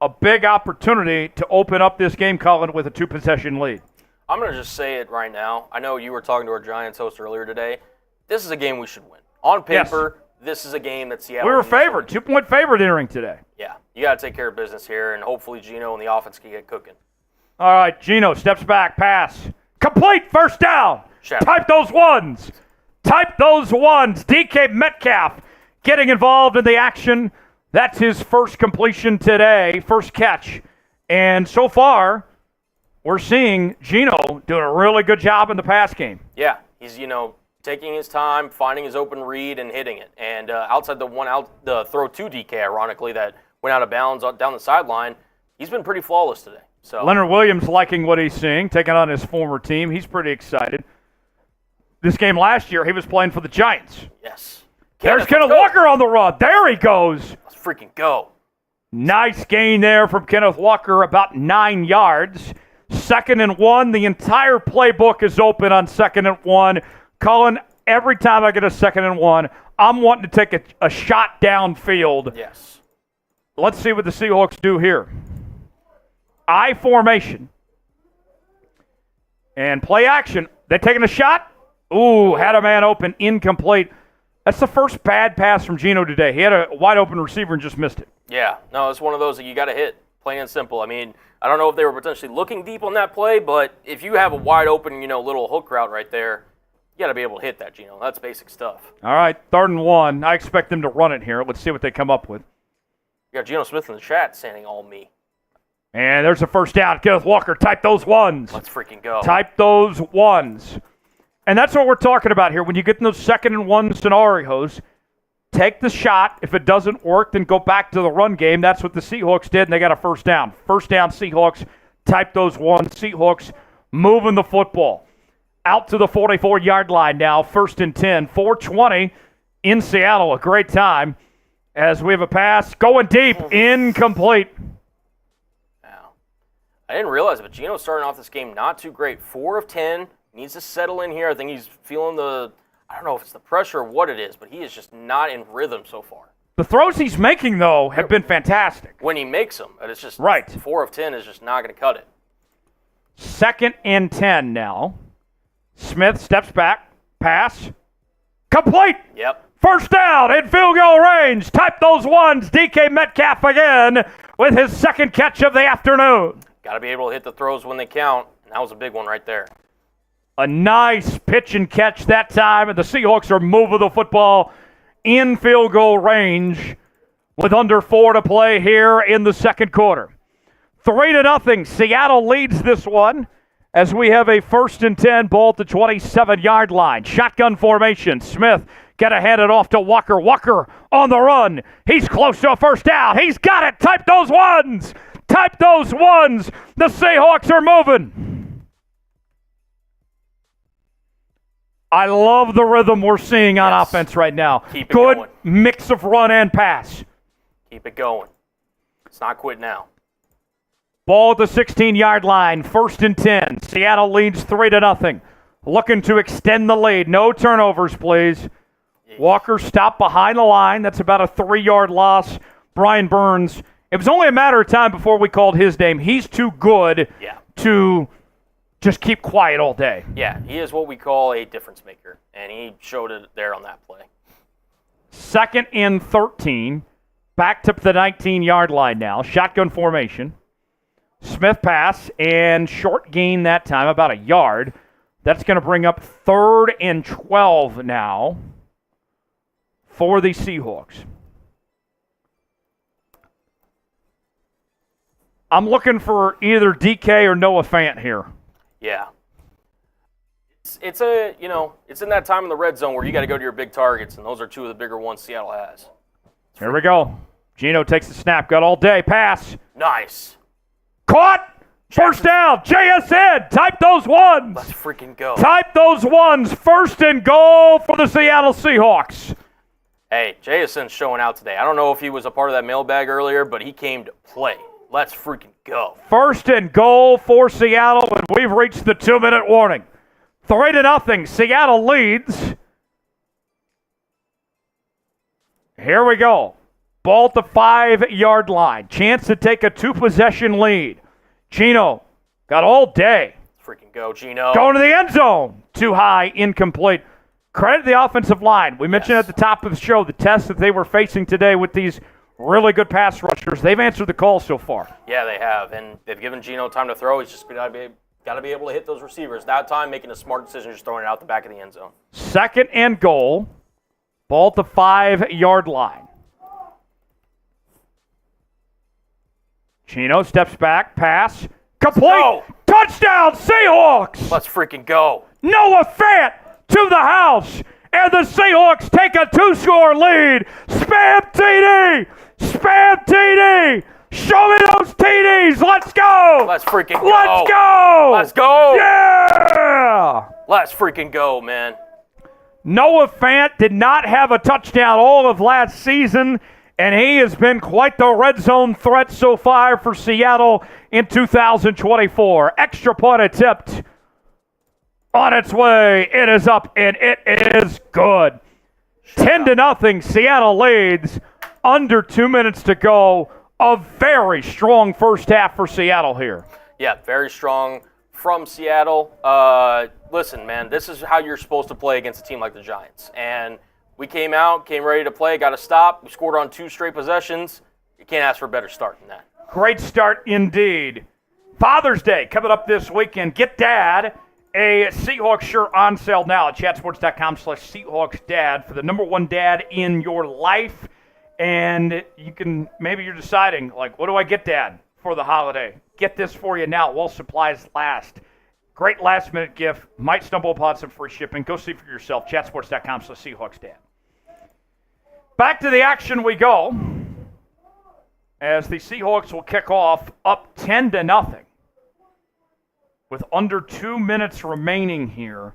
a big opportunity to open up this game, Colin, with a 2-possession lead. I'm going to just say it right now. I know you were talking to our Giants host earlier today. This is a game we should win. On paper, This is a game that Seattle... We were favored, 2-point favorite entering today. Yeah, you got to take care of business here, and hopefully Geno and the offense can get cooking. All right, Geno steps back, pass. Complete, first down. Type those ones. DK Metcalf getting involved in the action. That's his first completion today, first catch. And so far, we're seeing Geno doing a really good job in the pass game. Yeah, he's, taking his time, finding his open read, and hitting it. And outside the throw to DK, ironically, that went out of bounds down the sideline, he's been pretty flawless today. So Leonard Williams liking what he's seeing, taking on his former team. He's pretty excited. This game last year, he was playing for the Giants. Yes. There's Kenneth Walker on the run. There he goes. Let's freaking go. Nice gain there from Kenneth Walker, about 9 yards. 2nd and 1. The entire playbook is open on 2nd and 1. Colin, every time I get a 2nd and 1, I'm wanting to take a shot downfield. Yes. let's see what the Seahawks do here. I formation. And play action. They taking a shot? Ooh, had a man open, incomplete. That's the first bad pass from Geno today. He had a wide open receiver and just missed it. Yeah, no, it's one of those that you got to hit, plain and simple. I mean, I don't know if they were potentially looking deep on that play, but if you have a wide open, little hook route right there, you got to be able to hit that, Geno. That's basic stuff. All right, 3rd and 1. I expect them to run it here. Let's see what they come up with. You got Geno Smith in the chat saying all me. And there's a first down. Kenneth Walker, type those ones. Let's freaking go. Type those ones. And that's what we're talking about here. When you get in those 2nd and 1 scenarios, take the shot. If it doesn't work, then go back to the run game. That's what the Seahawks did, and they got a first down. First down, Seahawks. Type those ones. Seahawks moving the football. Out to the 44-yard line now. 1st and 10. 4:20 in Seattle. A great time as we have a pass going deep. Incomplete. Wow. I didn't realize it, but Geno's starting off this game not too great. 4 of 10. Needs to settle in here. I think he's feeling I don't know if it's the pressure or what it is, but he is just not in rhythm so far. The throws he's making, though, have been fantastic. When he makes them, and it's just right. 4 of 10 is just not going to cut it. 2nd and 10 now. Smith steps back. Pass. Complete. Yep. First down in field goal range. Type those ones. DK Metcalf again with his 2nd catch of the afternoon. Got to be able to hit the throws when they count, and that was a big one right there. A nice pitch and catch that time, and the Seahawks are moving the football in field goal range with under 4 to play here in the 2nd quarter. 3-0. Seattle leads this one as we have a 1st and 10 ball at the 27-yard line. Shotgun formation. Smith got to hand it off to Walker. Walker on the run. He's close to a first down. He's got it. Type those ones. Type those ones. The Seahawks are moving. I love the rhythm we're seeing on offense right now. Keep it Good going. Mix of run and pass. Keep it going. It's not quit now. Ball at the 16-yard line. 1st and 10. Seattle leads 3-0. Looking to extend the lead. No turnovers, please. Walker stopped behind the line. That's about a 3-yard loss. Brian Burns. It was only a matter of time before we called his name. He's too good to just keep quiet all day. Yeah, he is what we call a difference maker, and he showed it there on that play. 2nd and 13. Back to the 19-yard line now. Shotgun formation. Smith pass and short gain that time, about a yard. That's going to bring up 3rd and 12 now for the Seahawks. I'm looking for either DK or Noah Fant here. Yeah. It's in that time in the red zone where you got to go to your big targets, and those are 2 of the bigger ones Seattle has. Here we go. Geno takes the snap. Got all day. Pass. Nice. Caught. First down. JSN. Type those ones. Let's freaking go. Type those ones. 1st and goal for the Seattle Seahawks. Hey, JSN's showing out today. I don't know if he was a part of that mailbag earlier, but he came to play. Let's freaking go. 1st and goal for Seattle, and we've reached the 2-minute warning. 3-0. Seattle leads. Here we go. Ball at the 5-yard line. Chance to take a 2-possession lead. Geno got all day. Freaking go, Geno. Going to the end zone. Too high, incomplete. Credit the offensive line. We mentioned at the top of the show the test that they were facing today with these really good pass rushers. They've answered the call so far. Yeah, they have, and they've given Geno time to throw. He's just got to be able to hit those receivers. That time, making a smart decision, just throwing it out the back of the end zone. 2nd and goal. Ball at the 5-yard line. Geno steps back, pass, complete, touchdown, Seahawks! Let's freaking go. Noah Fant to the house, and the Seahawks take a 2-score lead. Spam TD! Spam TD! Show me those TDs! Let's go! Let's freaking go! Let's go! Let's go! Yeah! Let's freaking go, man. Noah Fant did not have a touchdown all of last season, and he has been quite the red zone threat so far for Seattle in 2024. Extra point attempt on its way. It is up, and it is good. 10-0. Seattle leads. Under 2 minutes to go. a very strong first half for Seattle here. Yeah, very strong from Seattle. Listen, man, this is how you're supposed to play against a team like the Giants. And we came ready to play, got a stop. We scored on 2 straight possessions. You can't ask for a better start than that. Great start indeed. Father's Day coming up this weekend. Get Dad a Seahawks shirt on sale now at chatsports.com/SeahawksDad for the number one dad in your life. And maybe you're deciding, like, what do I get Dad for the holiday? Get this for you now while supplies last. Great last-minute gift. Might stumble upon some free shipping. Go see for yourself. chatsports.com/SeahawksDad. Back to the action we go as the Seahawks will kick off up 10-0 with under 2 minutes remaining here.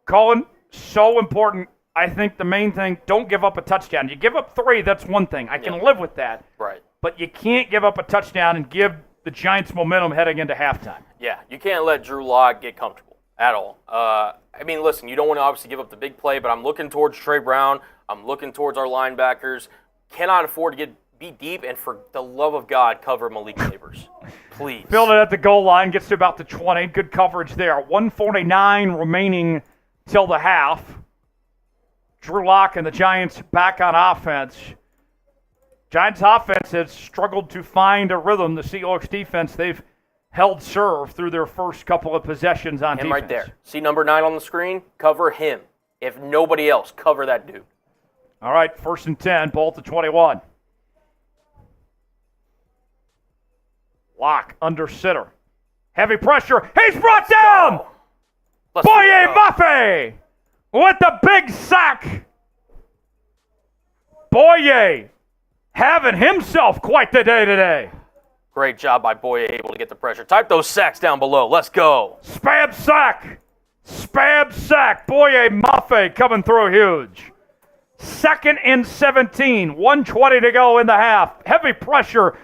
Colin, so important. I think the main thing, don't give up a touchdown. You give up 3, that's one thing. I can live with that. Right. But you can't give up a touchdown and give the Giants momentum heading into halftime. Yeah, you can't let Drew Lock get comfortable at all. Listen, you don't want to obviously give up the big play, but I'm looking towards Trey Brown. I'm looking towards our linebackers. Cannot afford to be deep, and for the love of God, cover Malik Nabers. Please. Filled it at the goal line, gets to about the 20. Good coverage there. 1:49 remaining till the half. Drew Lock and the Giants back on offense. Giants offense has struggled to find a rhythm. The Seahawks defense, they've held serve through their first couple of possessions on defense. Right there. See number 9 on the screen? Cover him. If nobody else, cover that dude. All right, 1st and 10, ball at the 21. Lock under center. Heavy pressure. He's brought down! Boye Mafe with the big sack. Boye having himself quite the day today. Great job by Boye, able to get the pressure. Type those sacks down below. Let's go. Spab sack. Spab sack. Boye Mafe coming through huge. 2nd and 17. 1:20 to go in the half. Heavy pressure.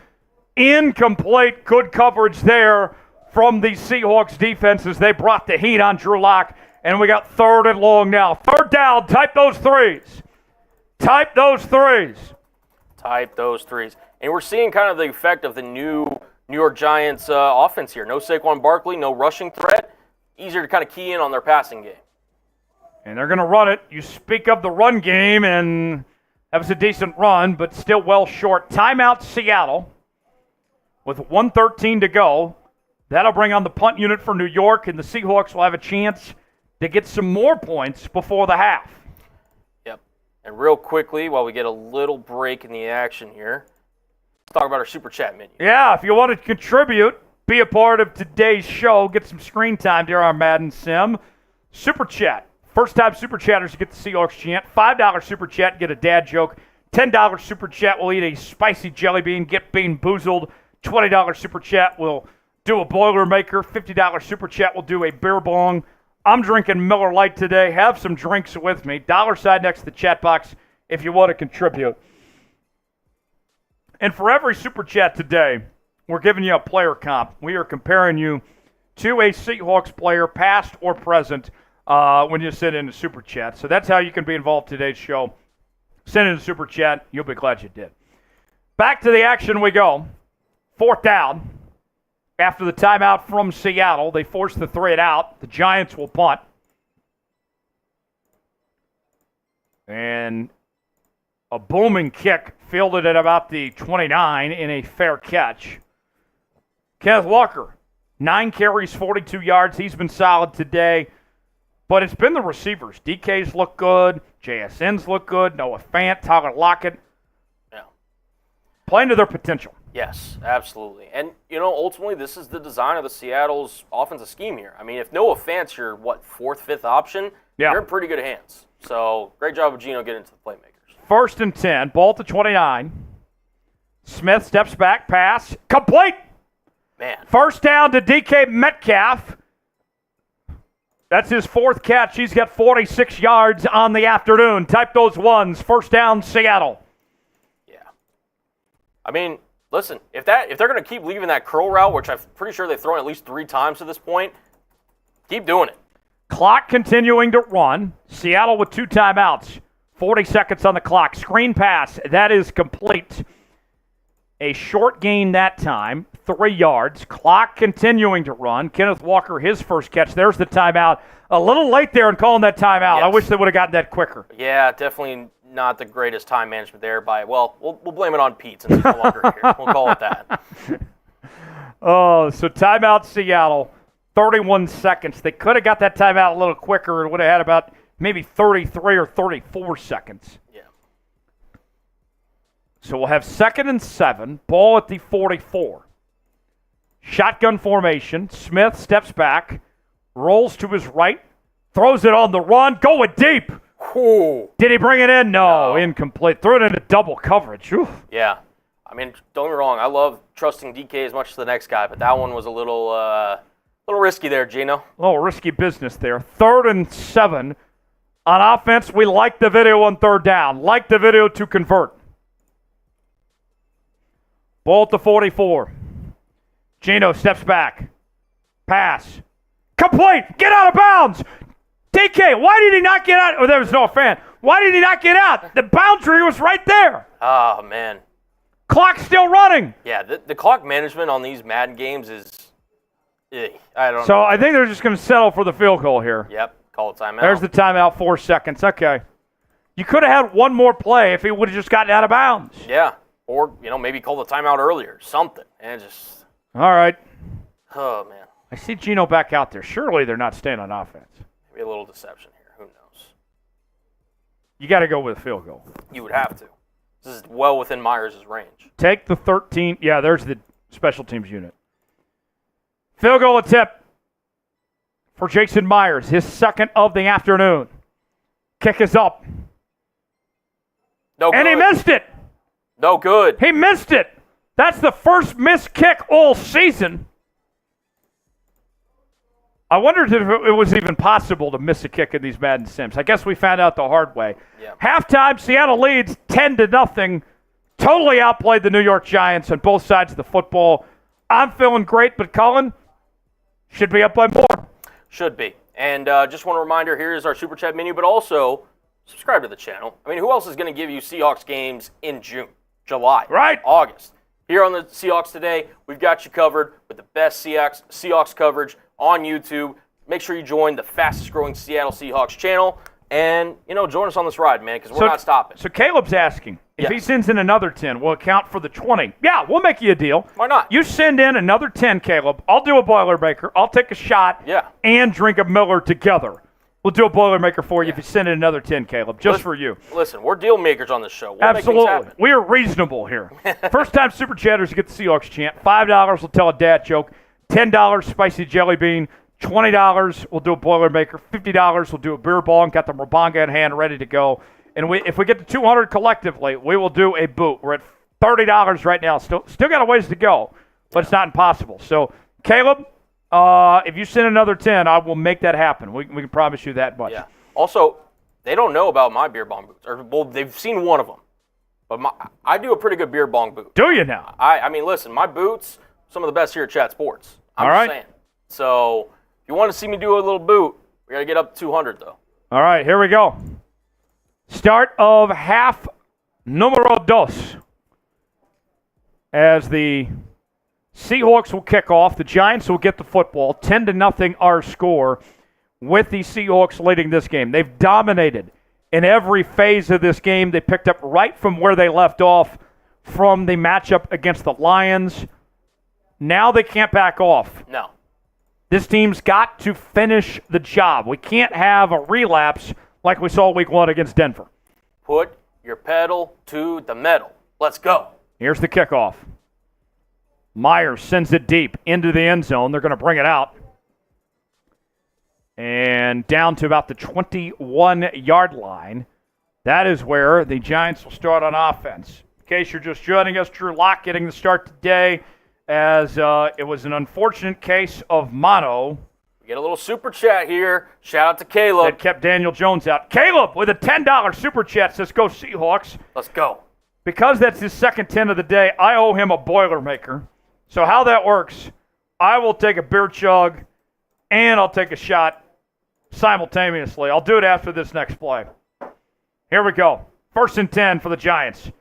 Incomplete. Good coverage there from the Seahawks defense as they brought the heat on Drew Lock. And we got 3rd and long now. 3rd down. Type those threes. Type those threes. Type those threes. And we're seeing kind of the effect of the new New York Giants offense here. No Saquon Barkley, no rushing threat. Easier to kind of key in on their passing game. And they're going to run it. You speak of the run game, and that was a decent run, but still well short. Timeout Seattle with 1:13 to go. That'll bring on the punt unit for New York, and the Seahawks will have a chance to get some more points before the half. Yep. And real quickly, while we get a little break in the action here, let's talk about our Super Chat menu. Yeah, if you want to contribute, be a part of today's show, get some screen time during our Madden Sim. Super Chat. First-time Super Chatters get the Seahawks chant. $5 Super Chat, get a dad joke. $10 Super Chat will eat a spicy jelly bean, get bean boozled. $20 Super Chat will do a Boilermaker. $50 Super Chat will do a beer bong. I'm drinking Miller Lite today. Have some drinks with me. $sign next to the chat box if you want to contribute. And for every Super Chat today, we're giving you a player comp. We are comparing you to a Seahawks player, past or present, when you send in a Super Chat. So that's how you can be involved in today's show. Send in a Super Chat. You'll be glad you did. Back to the action we go. 4th down. After the timeout from Seattle, they force the 3 and out. The Giants will punt. And a booming kick fielded at about the 29 in a fair catch. Kenneth Walker, 9 carries, 42 yards. He's been solid today. But it's been the receivers. DK's look good. JSN's look good. Noah Fant, Tyler Lockett. Yeah. Playing to their potential. Yes, absolutely. And, ultimately, this is the design of the Seattle's offensive scheme here. I mean, if Noah Fant's your, 4th, 5th option, you're in pretty good hands. So, great job of Gino getting to the playmakers. 1st and 10, ball at the 29. Smith steps back, pass, complete. Man. 1st down to DK Metcalf. That's his 4th catch. He's got 46 yards on the afternoon. Type those ones. 1st down, Seattle. Yeah. I mean, listen, if they're going to keep leaving that curl route, which I'm pretty sure they've thrown at least 3 times to this point, keep doing it. Clock continuing to run. Seattle with 2 timeouts. 40 seconds on the clock. Screen pass. That is complete. A short gain that time, 3 yards. Clock continuing to run. Kenneth Walker, his first catch. There's the timeout. A little late there in calling that timeout. Yes. I wish they would have gotten that quicker. Yeah, definitely not the greatest time management there we'll blame it on Pete since he's no longer here. We'll call it that. Oh, so timeout Seattle, 31 seconds. They could have got that timeout a little quicker and would have had about maybe 33 or 34 seconds. Yeah. So we'll have 2nd and 7, ball at the 44. Shotgun formation. Smith steps back, rolls to his right, throws it on the run, going deep. Ooh. Did he bring it in? No, incomplete. Threw it into double coverage. Oof. Yeah. I mean, don't get me wrong. I love trusting DK as much as the next guy, but that one was a little risky there, Gino. A little risky business there. 3rd and 7. On offense, we like the video on 3rd down. Like the video to convert. Ball at the 44. Gino steps back. Pass. Complete. Get out of bounds. DK, why did he not get out? Oh, there was no fan. Why did he not get out? The boundary was right there. Oh, man. Clock's still running. Yeah, the clock management on these Madden games is, I don't know. So I think they're just going to settle for the field goal here. Yep, call it timeout. There's the timeout, 4 seconds. Okay. You could have had one more play if he would have just gotten out of bounds. Yeah, or, maybe call the timeout earlier, something. And just. All right. Oh, man. I see Gino back out there. Surely they're not staying on offense. Maybe a little deception here. Who knows? You got to go with a field goal. You would have to. This is well within Myers' range. Take the 13. Yeah, there's the special teams unit. Field goal attempt for Jason Myers, his 2nd of the afternoon. Kick is up. No good. And he missed it. No good. He missed it. That's the first missed kick all season. I wondered if it was even possible to miss a kick in these Madden Sims. I guess we found out the hard way. Yeah. Halftime, Seattle leads 10-0. Totally outplayed the New York Giants on both sides of the football. I'm feeling great, but Colin should be up by more. Should be. And just one reminder, here is our Super Chat menu, but also subscribe to the channel. I mean, who else is going to give you Seahawks games in June, July, right? August? Here on the Seahawks Today, we've got you covered with the best Seahawks coverage on YouTube. Make sure you join the fastest growing Seattle Seahawks channel and, join us on this ride, man, because we're not stopping. So Caleb's asking, if he sends in another 10, will it count for the 20? Yeah, we'll make you a deal. Why not? You send in another 10, Caleb. I'll do a Boilermaker. I'll take a shot and drink a Miller together. We'll do a Boilermaker for you if you send in another 10, Caleb, just for you. Listen, we're deal makers on this show. We'll Absolutely. Make things happen. We are reasonable here. First-time Super Chatters get the Seahawks chant. $5 will tell a dad joke. $10 spicy jelly bean. $20 we'll do a Boilermaker. $50 we'll do a beer bong. Got the Rabanga in hand ready to go. And if we get to 200 collectively, we will do a boot. We're at $30 right now. Still got a ways to go, but it's not impossible. So, Caleb, if you send another 10, I will make that happen. We can promise you that much. Yeah. Also, they don't know about my beer bong boots. Well, they've seen one of them. But I do a pretty good beer bong boot. Do you now? I mean, listen, my boots, some of the best here at Chat Sports. I'm just saying. So, if you want to see me do a little boot, we got to get up to 200, though. All right, here we go. Start of half numero dos. As the Seahawks will kick off, the Giants will get the football. 10-0 our score with the Seahawks leading this game. They've dominated in every phase of this game. They picked up right from where they left off from the matchup against the Lions. Now they can't back off. No. This team's got to finish the job. We can't have a relapse like we saw week 1 against Denver. Put your pedal to the metal. Let's go. Here's the kickoff. Myers sends it deep into the end zone. They're going to bring it out. And down to about the 21-yard line. That is where the Giants will start on offense. In case you're just joining us, Drew Lock getting the start today, as it was an unfortunate case of mono. We get a little super chat here. Shout out to Caleb. That kept Daniel Jones out. Caleb with a $10 super chat says, go Seahawks. Let's go. Because that's his second 10 of the day, I owe him a Boilermaker. So how that works, I will take a beer chug and I'll take a shot simultaneously. I'll do it after this next play. Here we go. 1st and 10 for the Giants.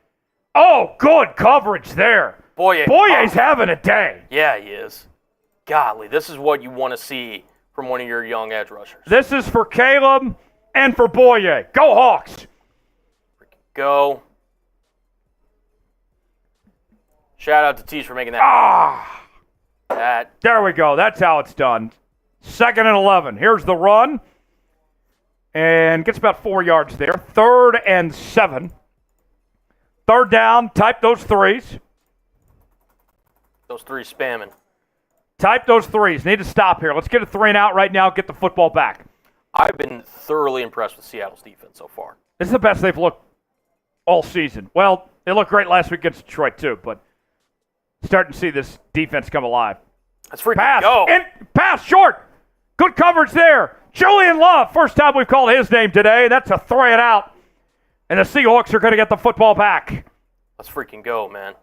Oh, good coverage there. Boye's having a day. Yeah, he is. Golly, this is what you want to see from one of your young edge rushers. This is for Caleb and for Boye. Go Hawks. Go. Shout out to Teach for making that. There we go. That's how it's done. 2nd and 11. Here's the run. And gets about 4 yards there. 3rd and 7. 3rd down. Type those threes. Those threes spamming. Type those threes. Need to stop here. Let's get a 3 and out right now. Get the football back. I've been thoroughly impressed with Seattle's defense so far. This is the best they've looked all season. Well, they looked great last week against Detroit too, but starting to see this defense come alive. Let's freaking go. Pass short. Good coverage there. Julian Love, first time we've called his name today. That's a 3 and out. And the Seahawks are going to get the football back. Let's freaking go, man.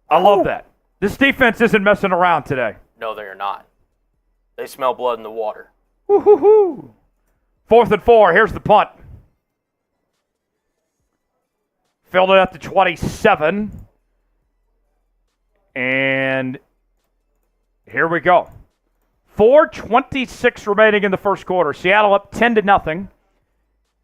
I love that. This defense isn't messing around today. No, they are not. They smell blood in the water. Woo-hoo-hoo. 4th and 4. Here's the punt. Filled it up to 27. And here we go. 4:26 remaining in the first quarter. Seattle up 10-0.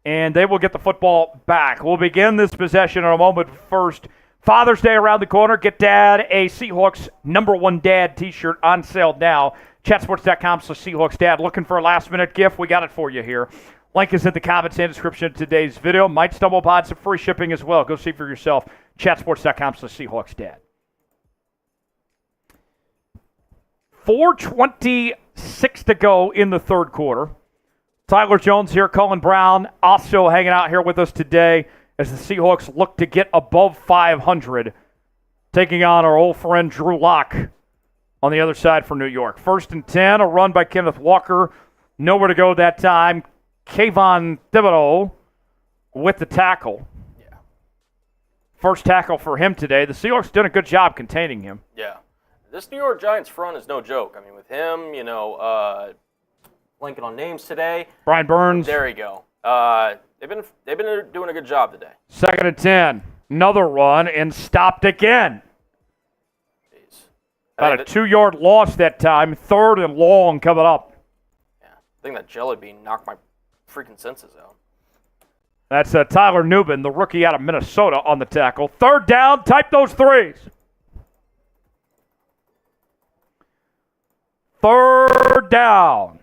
And they will get the football back. We'll begin this possession in a moment. First, Father's Day around the corner. Get Dad a Seahawks #1 Dad t-shirt on sale now. Chatsports.com/Seahawks Dad. Looking for a last-minute gift? We got it for you here. Link is in the comments and description of today's video. Might stumble upon some free shipping as well. Go see for yourself. Chatsports.com/Seahawks Dad. 4:26 to go in the third quarter. Tyler Jones here, Colin Brown also hanging out here with us today as the Seahawks look to get above 500, taking on our old friend Drew Lock on the other side for New York. 1st and 10, a run by Kenneth Walker. Nowhere to go that time. Kayvon Thibodeaux with the tackle. Yeah. First tackle for him today. The Seahawks did a good job containing him. Yeah. This New York Giants front is no joke. I mean, with him, blanking on names today. Brian Burns. There you go. They've been doing a good job today. 2nd and 10. Another run and stopped again. Jeez. About a 2-yard loss that time. 3rd and long coming up. Yeah. I think that jelly bean knocked my freaking senses out. That's Tyler Nubin, the rookie out of Minnesota, on the tackle. 3rd down. Type those threes. 3rd down.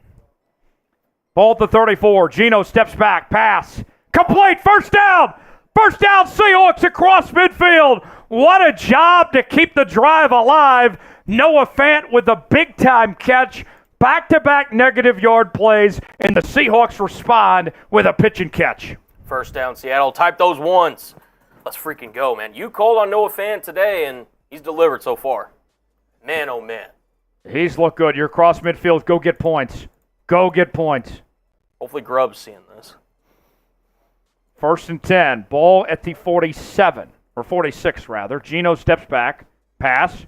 Ball at the 34. Geno steps back. Pass. Complete. First down. First down, Seahawks across midfield. What a job to keep the drive alive. Noah Fant with a big-time catch. Back-to-back negative yard plays, and the Seahawks respond with a pitch and catch. First down, Seattle. Type those ones. Let's freaking go, man. You called on Noah Fant today, and he's delivered so far. Man, oh, man. He's looked good. You're across midfield. Go get points. Go get points. Hopefully Grubb's seeing this. 1st and 10. Ball at the 47, or 46, rather. Geno steps back. Pass.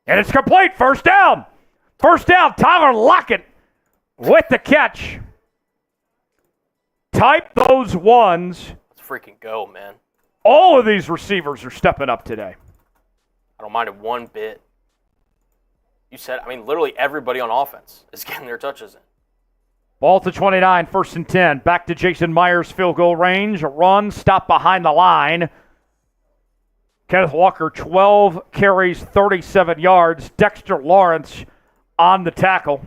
And it's complete. First down. First down. Tyler Lockett with the catch. Type those ones. Let's freaking go, man. All of these receivers are stepping up today. I don't mind it one bit. You said, literally everybody on offense is getting their touches in. Ball to 29, 1st and 10. Back to Jason Myers, field goal range. A run, stop behind the line. Kenneth Walker, 12 carries, 37 yards. Dexter Lawrence on the tackle.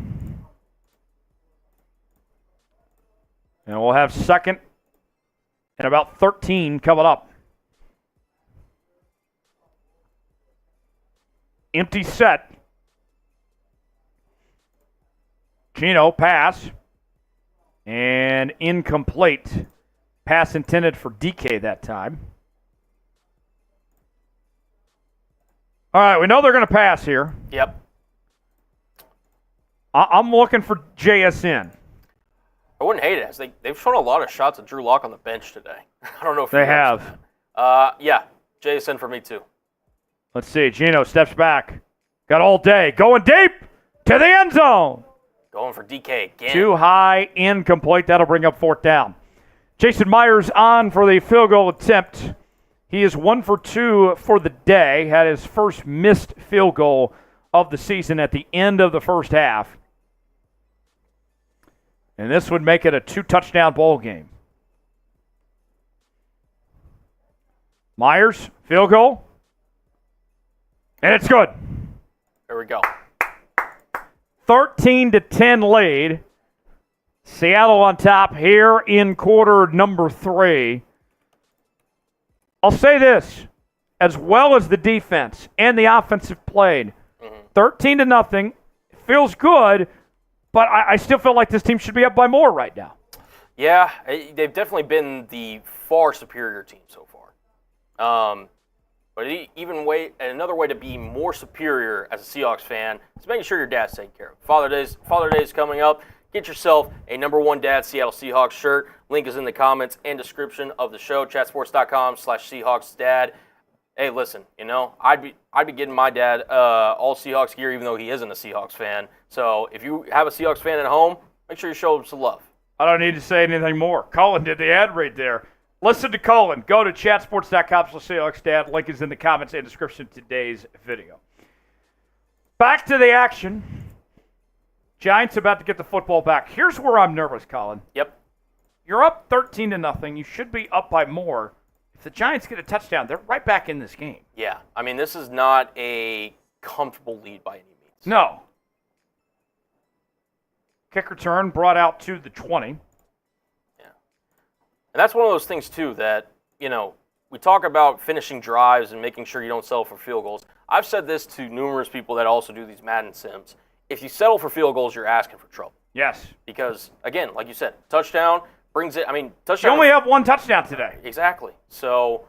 And we'll have 2nd and about 13 coming up. Empty set. Geno, pass. And incomplete. Pass intended for DK that time. All right, we know they're going to pass here. Yep. I'm looking for JSN. I wouldn't hate it. They've shown a lot of shots of Drew Lock on the bench today. I don't know if they have. Yeah, JSN for me too. Let's see. Geno steps back. Got all day. Going deep to the end zone. Going for DK again. Too high, incomplete. That'll bring up 4th down. Jason Myers on for the field goal attempt. He is 1 for 2 for the day, had his first missed field goal of the season at the end of the first half. And this would make it a 2-touchdown ball game. Myers, field goal. And it's good. There we go. 13-10 lead. Seattle on top here in quarter number 3. I'll say this, as well as the defense and the offensive played, 13-0, feels good, but I still feel like this team should be up by more right now. Yeah, they've definitely been the far superior team so far. But another way to be more superior as a Seahawks fan is making sure your dad's taken care of. Father Day is coming up. Get yourself a number 1 dad Seattle Seahawks shirt. Link is in the comments and description of the show, chatsports.com/SeahawksDad. Hey, listen, I'd be getting my dad all Seahawks gear, even though he isn't a Seahawks fan. So if you have a Seahawks fan at home, make sure you show him some love. I don't need to say anything more. Colin did the ad read there. Listen to Colin. Go to chatsports.com/SeahawksDad. Link is in the comments and description of today's video. Back to the action. Giants about to get the football back. Here's where I'm nervous, Colin. Yep. You're up 13-0. You should be up by more. If the Giants get a touchdown, they're right back in this game. Yeah. I mean, this is not a comfortable lead by any means. No. Kick return brought out to the 20. Yeah. And that's one of those things, too, that, we talk about finishing drives and making sure you don't settle for field goals. I've said this to numerous people that also do these Madden sims. If you settle for field goals, you're asking for trouble. Yes. Because, again, like you said, touchdown brings it. Touchdown. You only have 1 touchdown today. Exactly. So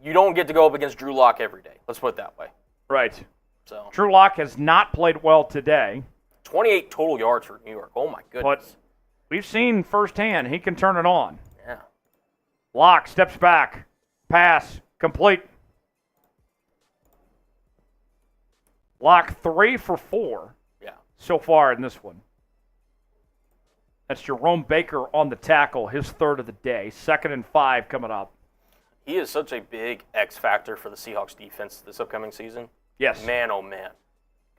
you don't get to go up against Drew Lock every day. Let's put it that way. Right. So Drew Lock has not played well today. 28 total yards for New York. Oh, my goodness. But we've seen firsthand he can turn it on. Yeah. Lock steps back. Pass. Complete. Lock 3 for 4 so far in this one. That's Jerome Baker on the tackle, his third of the day. 2nd and 5 coming up. He is such a big X factor for the Seahawks defense this upcoming season. Yes. Man, oh, man.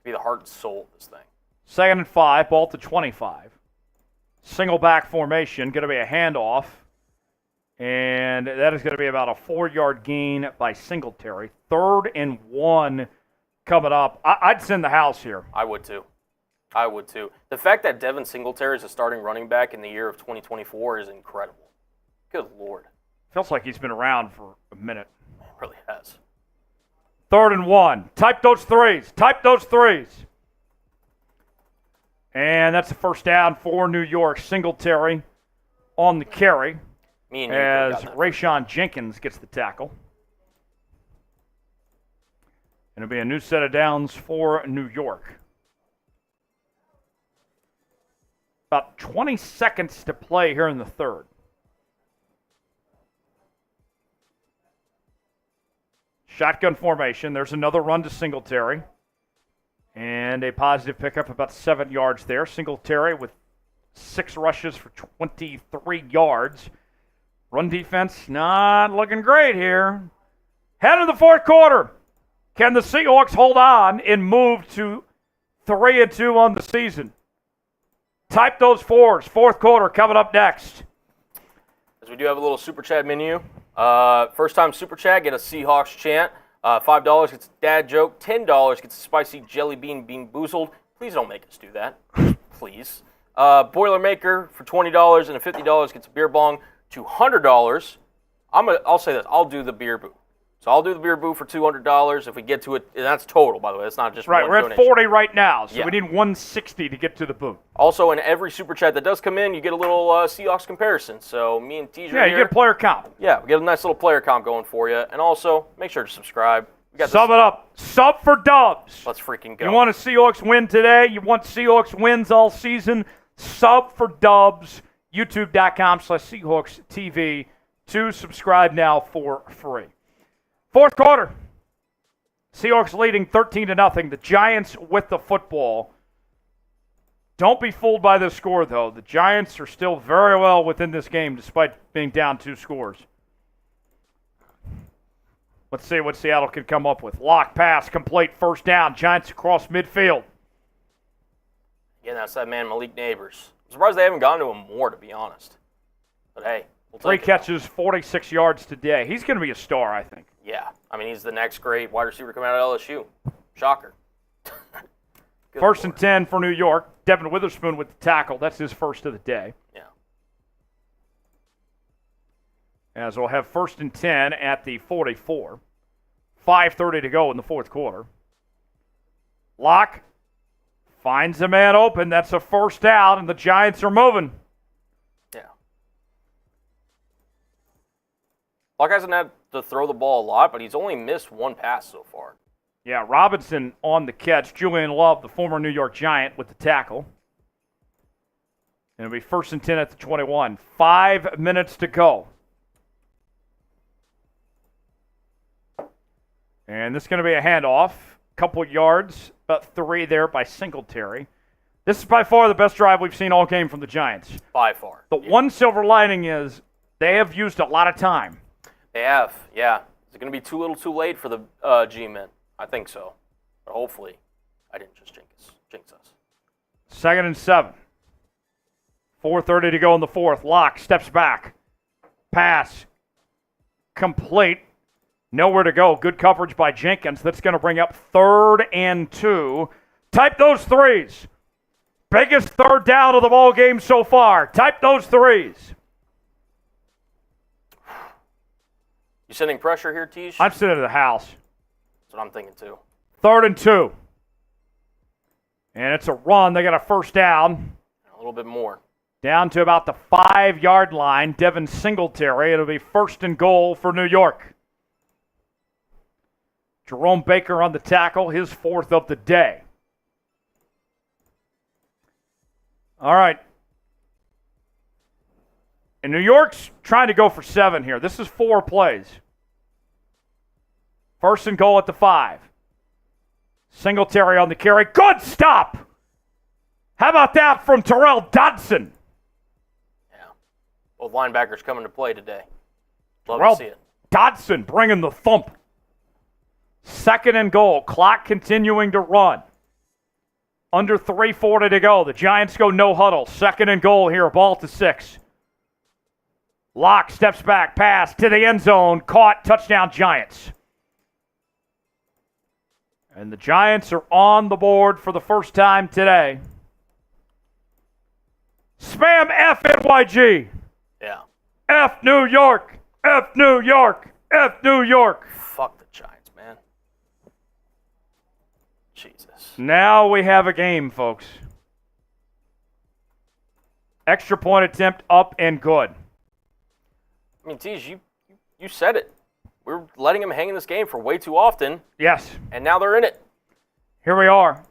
Be the heart and soul of this thing. 2nd and 5, ball to 25. Single back formation, going to be a handoff. And that is going to be about a 4-yard gain by Singletary. 3rd and 1 coming up. I'd send the house here. I would too. The fact that Devin Singletary is a starting running back in the year of 2024 is incredible. Good Lord. Feels like he's been around for a minute. It really has. 3rd and 1. Type those threes. And that's the first down for New York. Singletary on the carry as Rayshon Jenkins gets the tackle. It'll be a new set of downs for New York. About 20 seconds to play here in the third. Shotgun formation. There's another run to Singletary. And a positive pickup, about 7 yards there. Singletary with 6 rushes for 23 yards. Run defense not looking great here. Head of the fourth quarter. Can the Seahawks hold on and move to 3-2 on the season? Type those fours. Fourth quarter coming up next. As we do have a little Super Chat menu. First time Super Chat, get a Seahawks chant. $5 gets a dad joke. $10 gets a spicy jelly bean boozled. Please don't make us do that. Please. Boilermaker for $20 and $50 gets a beer bong. $200. I'll say this. I'll do the beer boo. So I'll do the beer boo for $200 if we get to it. And that's total, by the way. It's not just right. one We're donation. at 40 right now, so yeah. We need 160 to get to the booth. Also, in every Super Chat that does come in, you get a little Seahawks comparison. So me and TJ you get a player comp. Yeah, we get a nice little player comp going for you. And also, make sure to subscribe. Sub it up. Sub for Dubs. Let's freaking go. You want a Seahawks win today? You want Seahawks wins all season? Sub for Dubs. YouTube.com/Seahawks TV to subscribe now for free. Fourth quarter. Seahawks leading 13-0. The Giants with the football. Don't be fooled by this score, though. The Giants are still very well within this game despite being down 2 scores. Let's see what Seattle can come up with. Lock pass, complete, first down. Giants across midfield. Yeah, that's that man Malik Nabers. I'm surprised they haven't gone to him more, to be honest. But hey, we'll take 3 catches, 46 yards today. He's going to be a star, I think. Yeah, I mean, he's the next great wide receiver coming out of LSU. Shocker. First and 10 for New York. Devin Witherspoon with the tackle. That's his first of the day. Yeah. As we'll have first and 10 at the 44. 5:30 to go in the fourth quarter. Lock finds a man open. That's a first down, and the Giants are moving. Yeah. Lock hasn't had to throw the ball a lot, but he's only missed one pass so far. Yeah, Robinson on the catch. Julian Love, the former New York Giant, with the tackle. And it'll be first and 10 at the 21. 5 minutes to go. And this is going to be a handoff. Couple yards, about 3 there by Singletary. This is by far the best drive we've seen all game from the Giants. By far. The one silver lining is they have used a lot of time. They have, yeah. Is it going to be too little too late for the G-men? I think so. But hopefully, I didn't just jinx us. 2nd and 7. 4:30 to go in the fourth. Lock steps back. Pass. Complete. Nowhere to go. Good coverage by Jenkins. That's going to bring up 3rd and 2. Type those threes. Biggest third down of the ball game so far. Type those threes. You sending pressure here, Tish? I'm sitting at the house. That's what I'm thinking too. 3rd and 2. And it's a run. They got a first down. A little bit more. Down to about the 5-yard line. Devin Singletary. It'll be 1st and goal for New York. Jerome Baker on the tackle, his 4th of the day. All right. And New York's trying to go for 7 here. This is 4 plays. 1st and goal at the 5. Singletary on the carry. Good stop! How about that from Tyrel Dodson? Yeah. Both linebackers coming to play today. Love Tyrel to see it. Dodson bringing the thump. 2nd and goal. Clock continuing to run. Under 3:40 to go. The Giants go no huddle. 2nd and goal here. Ball to 6. Lock steps back. Pass to the end zone. Caught. Touchdown Giants. And the Giants are on the board for the first time today. Spam F NYG. Yeah. F New York. F New York. F New York. Fuck the Giants, man. Jesus. Now we have a game, folks. Extra point attempt up and good. I mean, Tease, you said it. We're letting them hang in this game for way too often. Yes. And now they're in it. Here we are.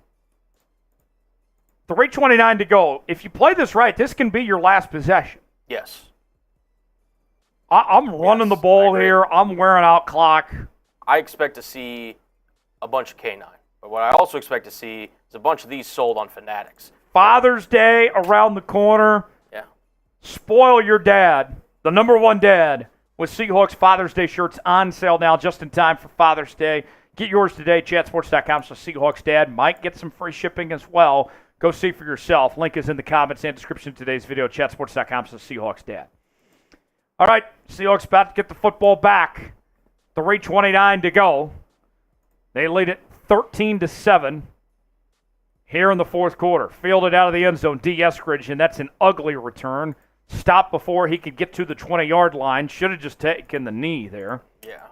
3:29 to go. If you play this right, this can be your last possession. Yes. I'm running the ball here. I'm wearing out clock. I expect to see a bunch of K9. But what I also expect to see is a bunch of these sold on Fanatics. Father's Day around the corner. Yeah. Spoil your dad, the number one dad, with Seahawks Father's Day shirts on sale now just in time for Father's Day. Get yours today, chatsports.com/Seahawks Dad. Might get some free shipping as well. Go see for yourself. Link is in the comments and description of today's video, chatsports.com/Seahawks Dad. All right, Seahawks about to get the football back. 3:29 to go. They lead it 13-7 here in the fourth quarter. Fielded out of the end zone, D. Eskridge, and that's an ugly return. Stopped before he could get to the 20-yard line. Should have just taken the knee there. Yeah.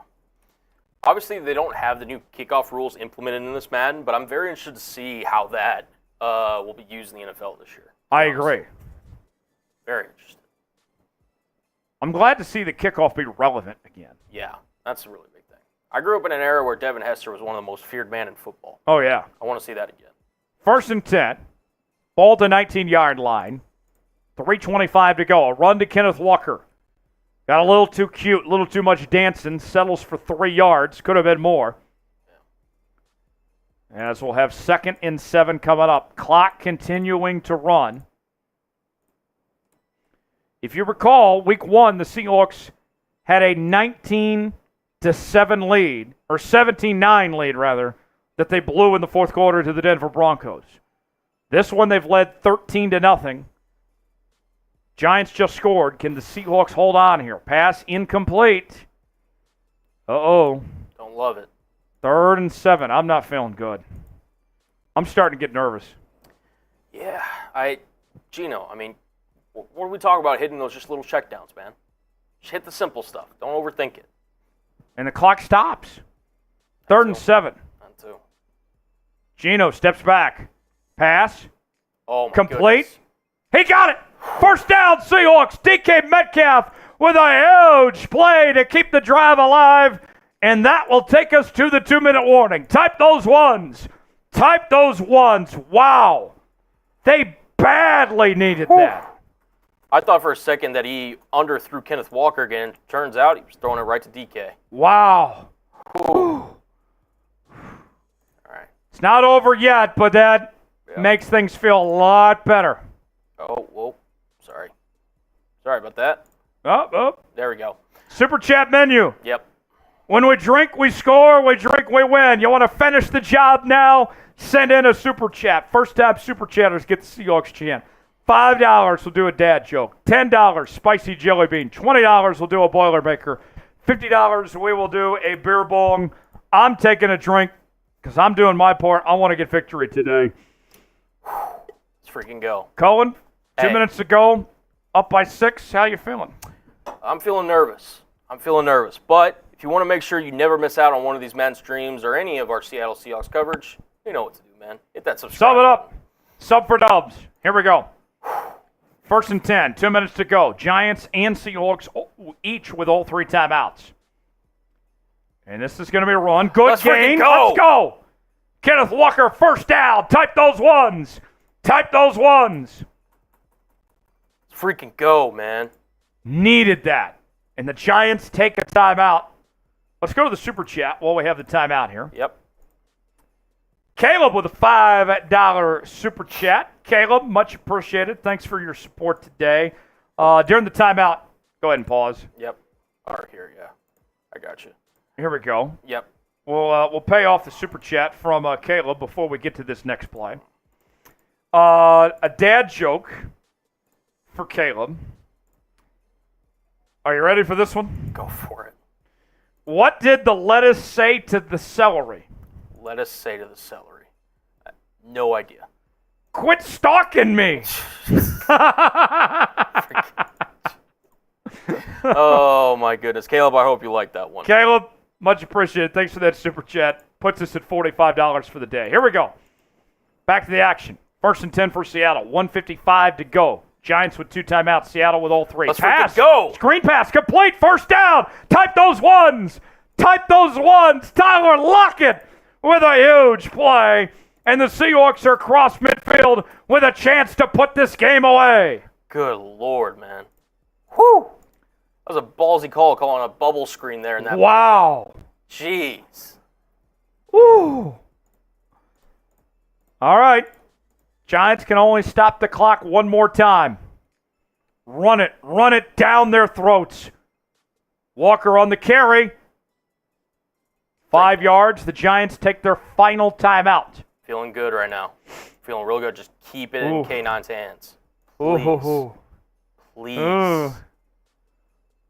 Obviously, they don't have the new kickoff rules implemented in this Madden, but I'm very interested to see how that will be used in the NFL this year. I agree. Very interested. I'm glad to see the kickoff be relevant again. Yeah, that's a really big thing. I grew up in an era where Devin Hester was one of the most feared men in football. Oh, yeah. I want to see that again. 1st and 10. Ball to 19-yard line. 3:25 to go. A run to Kenneth Walker. Got a little too cute, a little too much dancing. Settles for 3 yards. Could have been more. As we'll have 2nd and 7 coming up. Clock continuing to run. If you recall, week 1, the Seahawks had a 19 to 7 lead, or 17-9 lead rather, that they blew in the fourth quarter to the Denver Broncos. This one they've led 13-0. Giants just scored. Can the Seahawks hold on here? Pass incomplete. Uh-oh. Don't love it. 3rd and 7. I'm not feeling good. I'm starting to get nervous. Yeah, Gino, I mean, what are we talking about hitting those just little checkdowns, man? Just hit the simple stuff. Don't overthink it. And the clock stops. 3rd and 7. Mine too. Gino steps back. Pass. Oh, my complete. goodness. He got it. First down, Seahawks. DK Metcalf with a huge play to keep the drive alive. And that will take us to the 2-minute warning. Type those ones. Type those ones. Wow. They badly needed that. I thought for a second that he underthrew Kenneth Walker again. Turns out he was throwing it right to DK. Wow. All right. It's not over yet, but that makes things feel a lot better. Oh, whoa. Sorry. Sorry about that. Oh. There we go. Super chat menu. Yep. When we drink, we score. We drink, we win. You want to finish the job now? Send in a super chat. First time super chatters get the Seahawks chant. $5 will do a dad joke. $10 spicy jelly bean. $20 will do a Boilermaker. $50 we will do a beer bong. I'm taking a drink because I'm doing my part. I want to get victory today. Let's freaking go. Cohen, 2 Hey. minutes to go. Up by 6. How you feeling? I'm feeling nervous. But if you want to make sure you never miss out on one of these Madden streams or any of our Seattle Seahawks coverage, you know what to do, man. Hit that subscribe. Sum it up. Sub for dubs. Here we go. 1st and 10. 2 minutes to go. Giants and Seahawks each with all 3 timeouts. And this is going to be a run. Good Let's game. freaking go. Let's go. Kenneth Walker, first down. Type those ones. Type those ones. Let's freaking go, man. Needed that. And the Giants take a timeout. Let's go to the super chat while we have the timeout here. Yep. Caleb with a $5 super chat. Caleb, much appreciated. Thanks for your support today. During the timeout, go ahead and pause. Yep. All right, here, yeah. I got you. Here we go. Yep. We'll pay off the super chat from Caleb before we get to this next play. A dad joke for Caleb. Are you ready for this one? Go for it. What did the lettuce say to the celery? Let us say to the celery. No idea. Quit stalking me. Oh, my goodness. Caleb, I hope you like that one. Caleb, much appreciated. Thanks for that super chat. Puts us at $45 for the day. Here we go. Back to the action. 1st and 10 for Seattle. 1:55 to go. Giants with 2 timeouts. Seattle with all 3. Let's Pass. freaking go. Screen pass. Complete. First down. Type those ones. Type those ones. Tyler Lockett with a huge play. And the Seahawks are across midfield with a chance to put this game away. Good Lord, man. Whew. That was a ballsy call calling a bubble screen there in that. Wow. Jeez. Woo. All right. Giants can only stop the clock one more time. Run it down their throats. Walker on the carry. 5 yards. The Giants take their final timeout. Feeling good right now. Feeling real good. Just keep it in K9's hands. Ooh. Please. Please. Ooh.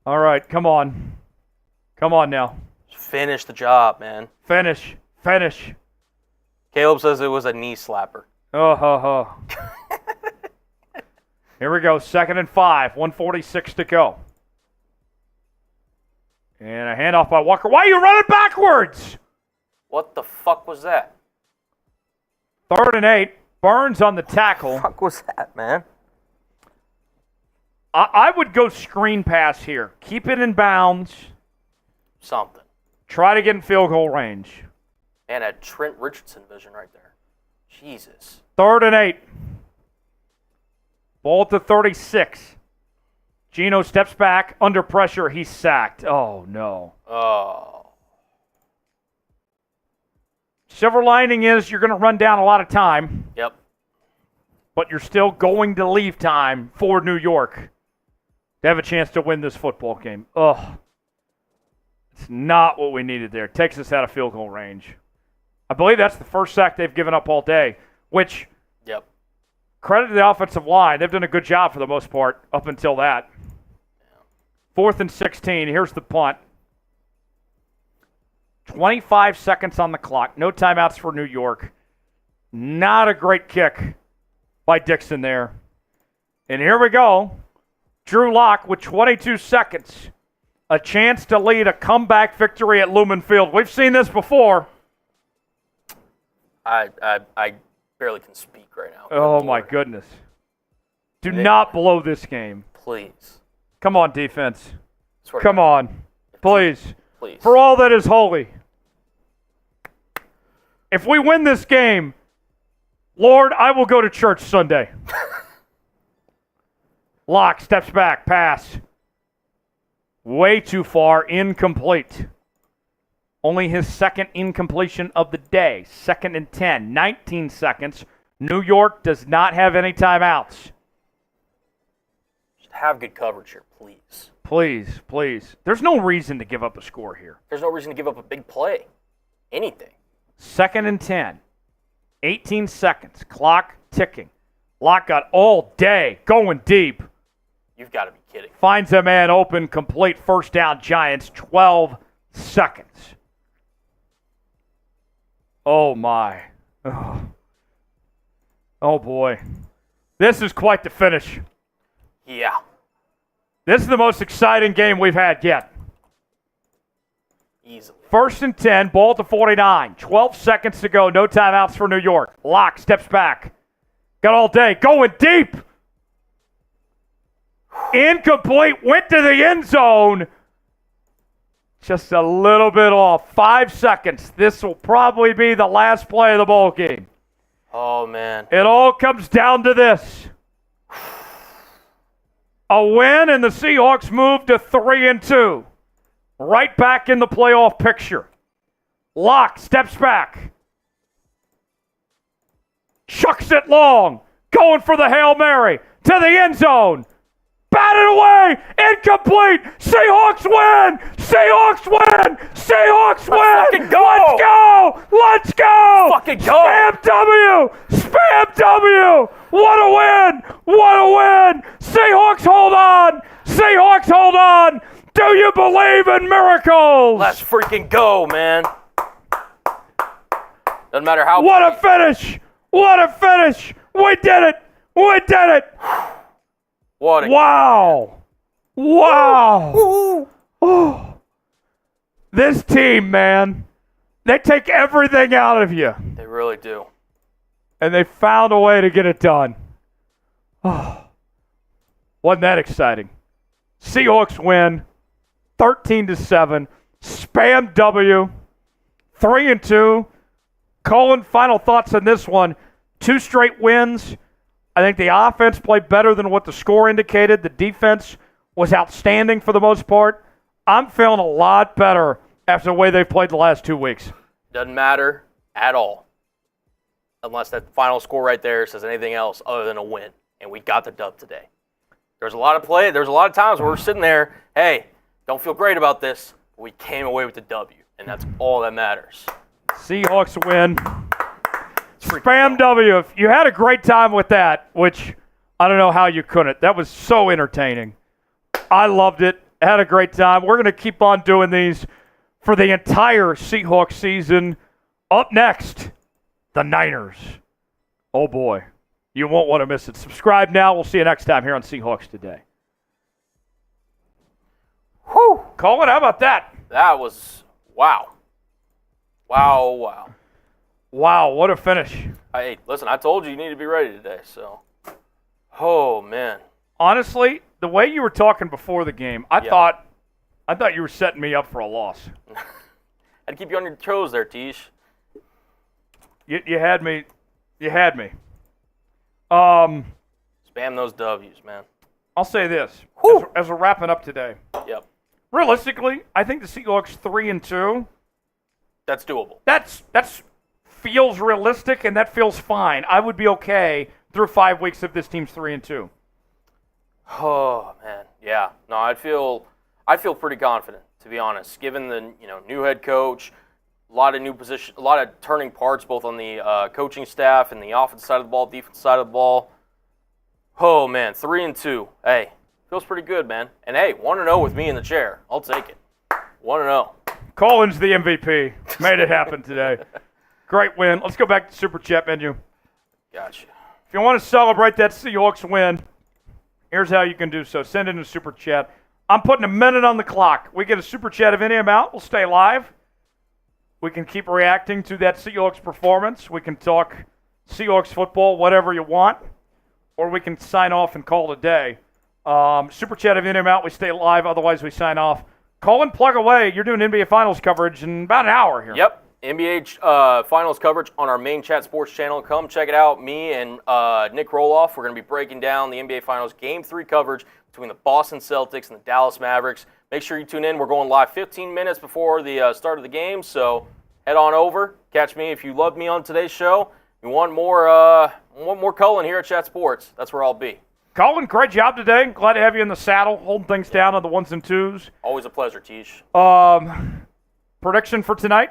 All right, come on. Come on now. Just finish the job, man. Finish. Caleb says it was a knee slapper. Oh. Here we go. 2nd and 5. 1:46 to go. And a handoff by Walker. Why are you running backwards? What the fuck was that? 3rd and 8. Burns on the tackle. Fuck was that, man? I would go screen pass here. Keep it in bounds. Something. Try to get in field goal range. And a Trent Richardson vision right there. Jesus. 3rd and 8. Ball at the 36. Gino steps back. Under pressure. He's sacked. Oh, no. Oh. Silver lining is you're going to run down a lot of time. Yep. But you're still going to leave time for New York to have a chance to win this football game. Ugh. It's not what we needed there. Takes us out of field goal range. I believe that's the first sack they've given up all day, which credit to the offensive line. They've done a good job for the most part up until that. 4th and 16. Here's the punt. 25 seconds on the clock. No timeouts for New York. Not a great kick by Dixon there. And here we go. Drew Lock with 22 seconds. A chance to lead a comeback victory at Lumen Field. We've seen this before. I barely can speak right now. Oh, my goodness. Do not blow this game. Please. Come on, defense. Swear Come on. Please. Please. For all that is holy. If we win this game, Lord, I will go to church Sunday. Lock steps back, pass. Way too far, incomplete. Only his second incompletion of the day. 2nd and 10, 19 seconds. New York does not have any timeouts. Just have good coverage here, please. Please, please. There's no reason to give up a score here. There's no reason to give up a big play. Anything. 2nd and 10, 18 seconds. Clock ticking. Lock got all day, going deep. You've got to be kidding. Finds a man open, complete first down, Giants, 12 seconds. Oh, my. Oh, boy. This is quite the finish. Yeah. This is the most exciting game we've had yet. Easily. 1st and 10, ball at the 49. 12 seconds to go, no timeouts for New York. Lock steps back. Got all day, going deep. Incomplete, went to the end zone. Just a little bit off. 5 seconds. This will probably be the last play of the ball game. Oh, man. It all comes down to this. A win, and the Seahawks move to 3-2. Right back in the playoff picture. Lock steps back. Chucks it long. Going for the Hail Mary. To the end zone. Batted away. Incomplete. Seahawks win. Seahawks win. Seahawks win. Fucking go. Let's go. Let's go. Fucking go. Spam W. Spam W. What a win. What a win. Seahawks hold on. Seahawks hold on. Do you believe in miracles? Let's freaking go, man. Doesn't matter how. What a finish. What a finish. We did it. We did it. What a Wow. Wow. Oh. This team, man, they take everything out of you. They really do. And they found a way to get it done. Oh. Wasn't that exciting? Seahawks win 13-7. Spam W. 3-2. Colin, final thoughts on this one. 2 straight wins. I think the offense played better than what the score indicated. The defense was outstanding for the most part. I'm feeling a lot better after the way they've played the last 2 weeks. Doesn't matter at all. Unless that final score right there says anything else other than a win. And we got the dub today. There's a lot of times where we're sitting there, hey, don't feel great about this. But we came away with the W. And that's all that matters. Seahawks win. Spam W. If you had a great time with that, which I don't know how you couldn't. That was so entertaining. I loved it. Had a great time. We're going to keep on doing these for the entire Seahawks season. Up next, the Niners. Oh, boy. You won't want to miss it. Subscribe now. We'll see you next time here on Seahawks Today. Whew. Colin, how about that? That was, wow. Wow. Wow, what a finish. Hey, listen, I told you need to be ready today, so. Oh, man. Honestly, the way you were talking before the game, I thought you were setting me up for a loss. I'd keep you on your toes there, Tish. You had me. You had me. Spam those W's, man. I'll say this as we're wrapping up today. Yep. Realistically, I think the Seahawks 3-2. That's doable. That's feels realistic and that feels fine. I would be okay through 5 weeks if this team's 3-2. Oh, man. Yeah. No, I feel pretty confident to be honest. Given the new head coach, a lot of new position, a lot of turning parts, both on the coaching staff and the offense side of the ball, defense side of the ball. Oh man, 3-2. Hey, feels pretty good, man. And hey, 1-0 with me in the chair. I'll take it. 1-0. Colin's the MVP. Made it happen today. Great win. Let's go back to Super Chat menu. Gotcha. If you want to celebrate that Seahawks win, here's how you can do so. Send in a Super Chat. I'm putting a minute on the clock. We get a Super Chat of any amount. We'll stay live. We can keep reacting to that Seahawks performance. We can talk Seahawks football, whatever you want. Or we can sign off and call it a day. Super Chat of any amount. We stay live. Otherwise, we sign off. Colin, plug away. You're doing NBA Finals coverage in about an hour here. Yep. NBA Finals coverage on our main Chat Sports channel. Come check it out. Me and Nick Roloff, we're going to be breaking down the NBA Finals Game 3 coverage between the Boston Celtics and the Dallas Mavericks. Make sure you tune in. We're going live 15 minutes before the start of the game, so head on over. Catch me if you love me on today's show. You want more Cullen here at Chat Sports, that's where I'll be. Colin, great job today. Glad to have you in the saddle, holding things down on the ones and twos. Always a pleasure, Tish. Prediction for tonight?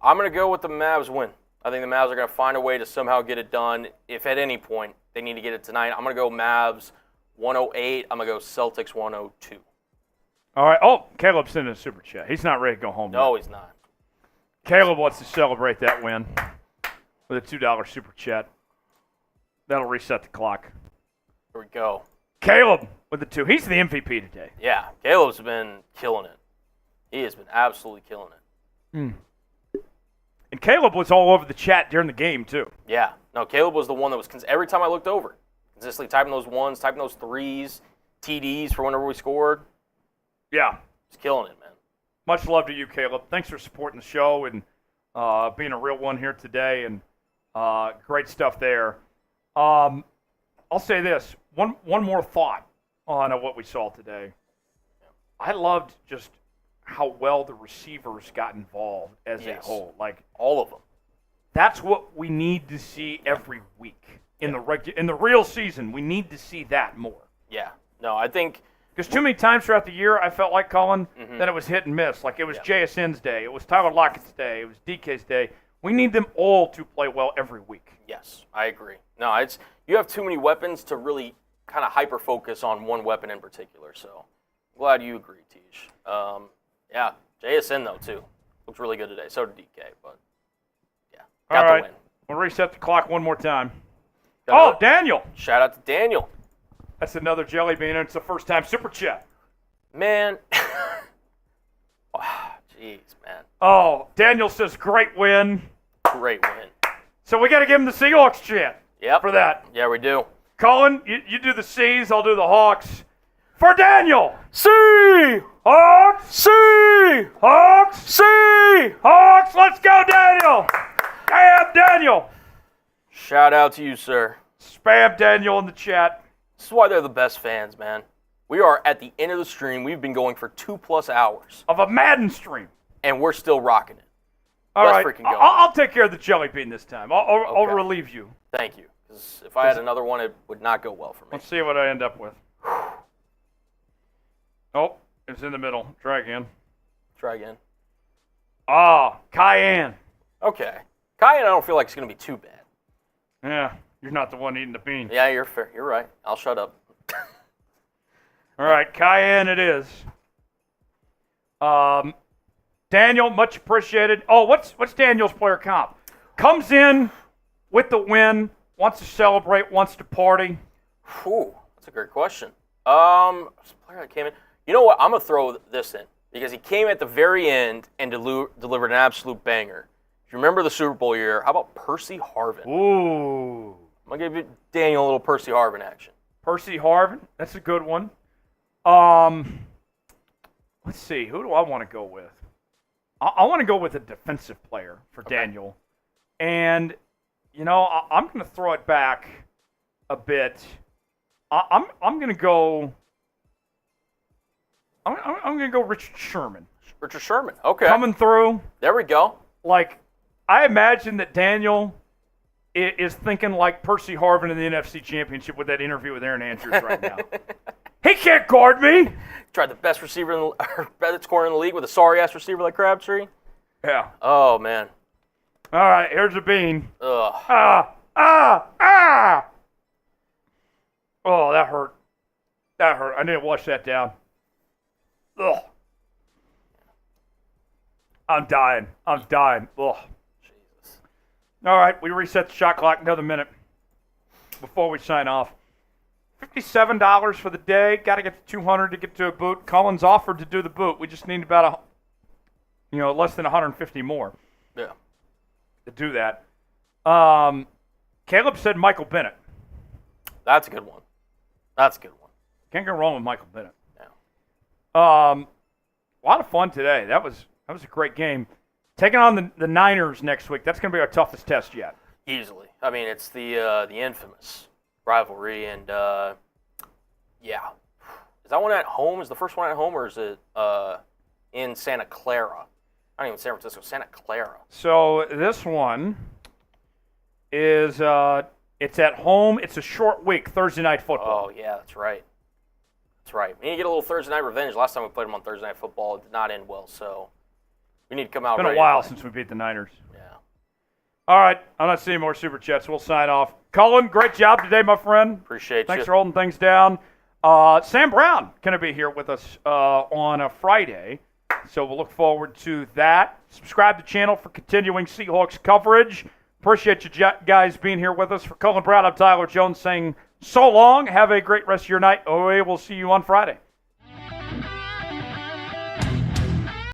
I'm going to go with the Mavs win. I think the Mavs are going to find a way to somehow get it done. If at any point they need to get it tonight, I'm going to go Mavs 108. I'm going to go Celtics 102. All right. Oh, Caleb's sending a Super Chat. He's not ready to go home No, yet. he's not. Caleb wants to celebrate that win with a $2 Super Chat. That'll reset the clock. Here we go. Caleb with the 2. He's the MVP today. Yeah, Caleb's been killing it. He has been absolutely killing it. And Caleb was all over the chat during the game, too. Yeah. No, Caleb was the one that was, every time I looked over, consistently typing those ones, typing those threes, TDs for whenever we scored. Yeah. He's killing it, man. Much love to you, Caleb. Thanks for supporting the show and being a real one here today. And great stuff there. I'll say this. One more thought on what we saw today. I loved just how well the receivers got involved as a whole. Like all of them. That's what we need to see every week in the real season. We need to see that more. Yeah. No, I think because too many times throughout the year, I felt like Colin that it was hit and miss. Like it was JSN's day, it was Tyler Lockett's day, it was DK's day. We need them all to play well every week. Yes, I agree. No, you have too many weapons to really kind of hyper focus on one weapon in particular. So I'm glad you agree, Tish. Yeah, JSN though too looked really good today. So did DK, but yeah, got the win. We'll reset the clock one more time. Got Daniel! Shout out to Daniel. That's another jelly bean, and it's the first time Super Chat. Man, jeez, man. Oh, Daniel says great win. Great win. So we got to give him the Seahawks chant. Yep. For that. Yeah, we do. Colin, you do the C's, I'll do the Hawks. For Daniel! Seahawks! Seahawks! Seahawks! Let's go, Daniel! Damn, Daniel! Shout out to you, sir. Spam Daniel in the chat. This is why they're the best fans, man. We are at the end of the stream. We've been going for 2+ hours. Of a Madden stream. And we're still rocking it. All Let's right. freaking go. I'll take care of the jelly bean this time. I'll relieve you. Thank you. Because if I had another one, it would not go well for me. Let's see what I end up with. Oh, it's in the middle. Try again. Try again. Cayenne. Okay. Cayenne, I don't feel like it's going to be too bad. Yeah, you're not the one eating the bean. Yeah, you're fair. You're right. I'll shut up. All right, Cayenne it is. Daniel, much appreciated. Oh, what's Daniel's player comp? Comes in with the win, wants to celebrate, wants to party. Whew, that's a great question. Player that came in. You know what? I'm going to throw this in because he came at the very end and delivered an absolute banger. If you remember the Super Bowl year, how about Percy Harvin? Ooh. I'm going to give you Daniel a little Percy Harvin action. Percy Harvin, that's a good one. Let's see, who do I want to go with? I want to go with a defensive player for Daniel. And, you know, I'm going to throw it back a bit. I'm going to go... I'm going to go Richard Sherman. Richard Sherman, okay. Coming through. There we go. Like, I imagine that Daniel is thinking like Percy Harvin in the NFC Championship with that interview with Aaron Andrews right now. He can't guard me. Tried the best receiver, best corner in the league with a sorry-ass receiver like Crabtree. Yeah. Oh, man. All right, here's a bean. Ugh. Oh, that hurt. That hurt. I need to wash that down. Ugh. I'm dying. Ugh. Jesus. All right, we reset the shot clock another minute before we sign off. $57 for the day. Got to get to 200 to get to a boot. Cullen's offered to do the boot. We just need about less than 150 more. Yeah. To do that. Caleb said Michael Bennett. That's a good one. Can't go wrong with Michael Bennett. Yeah. A lot of fun today. That was a great game. Taking on the Niners next week. That's going to be our toughest test yet. Easily. I mean, it's the infamous rivalry, and yeah. Is that one at home? Is the first one at home, or is it in Santa Clara? Not even San Francisco, Santa Clara. So this one is it's at home. It's a short week, Thursday night football. Oh yeah, that's right. We need to get a little Thursday night revenge. Last time we played them on Thursday night football, it did not end well. So we need to come out. It's been a while since we beat the Niners. Yeah. All right, I'm not seeing more super chats. We'll sign off. Cullen, great job today, my friend. Appreciate Thanks you. for holding things down. Sam Brown going to be here with us on a Friday, so we'll look forward to that. Subscribe to the channel for continuing Seahawks coverage. Appreciate you guys being here with us. For Cullen Brown, I'm Tyler Jones saying so long. Have a great rest of your night. We will see you on Friday.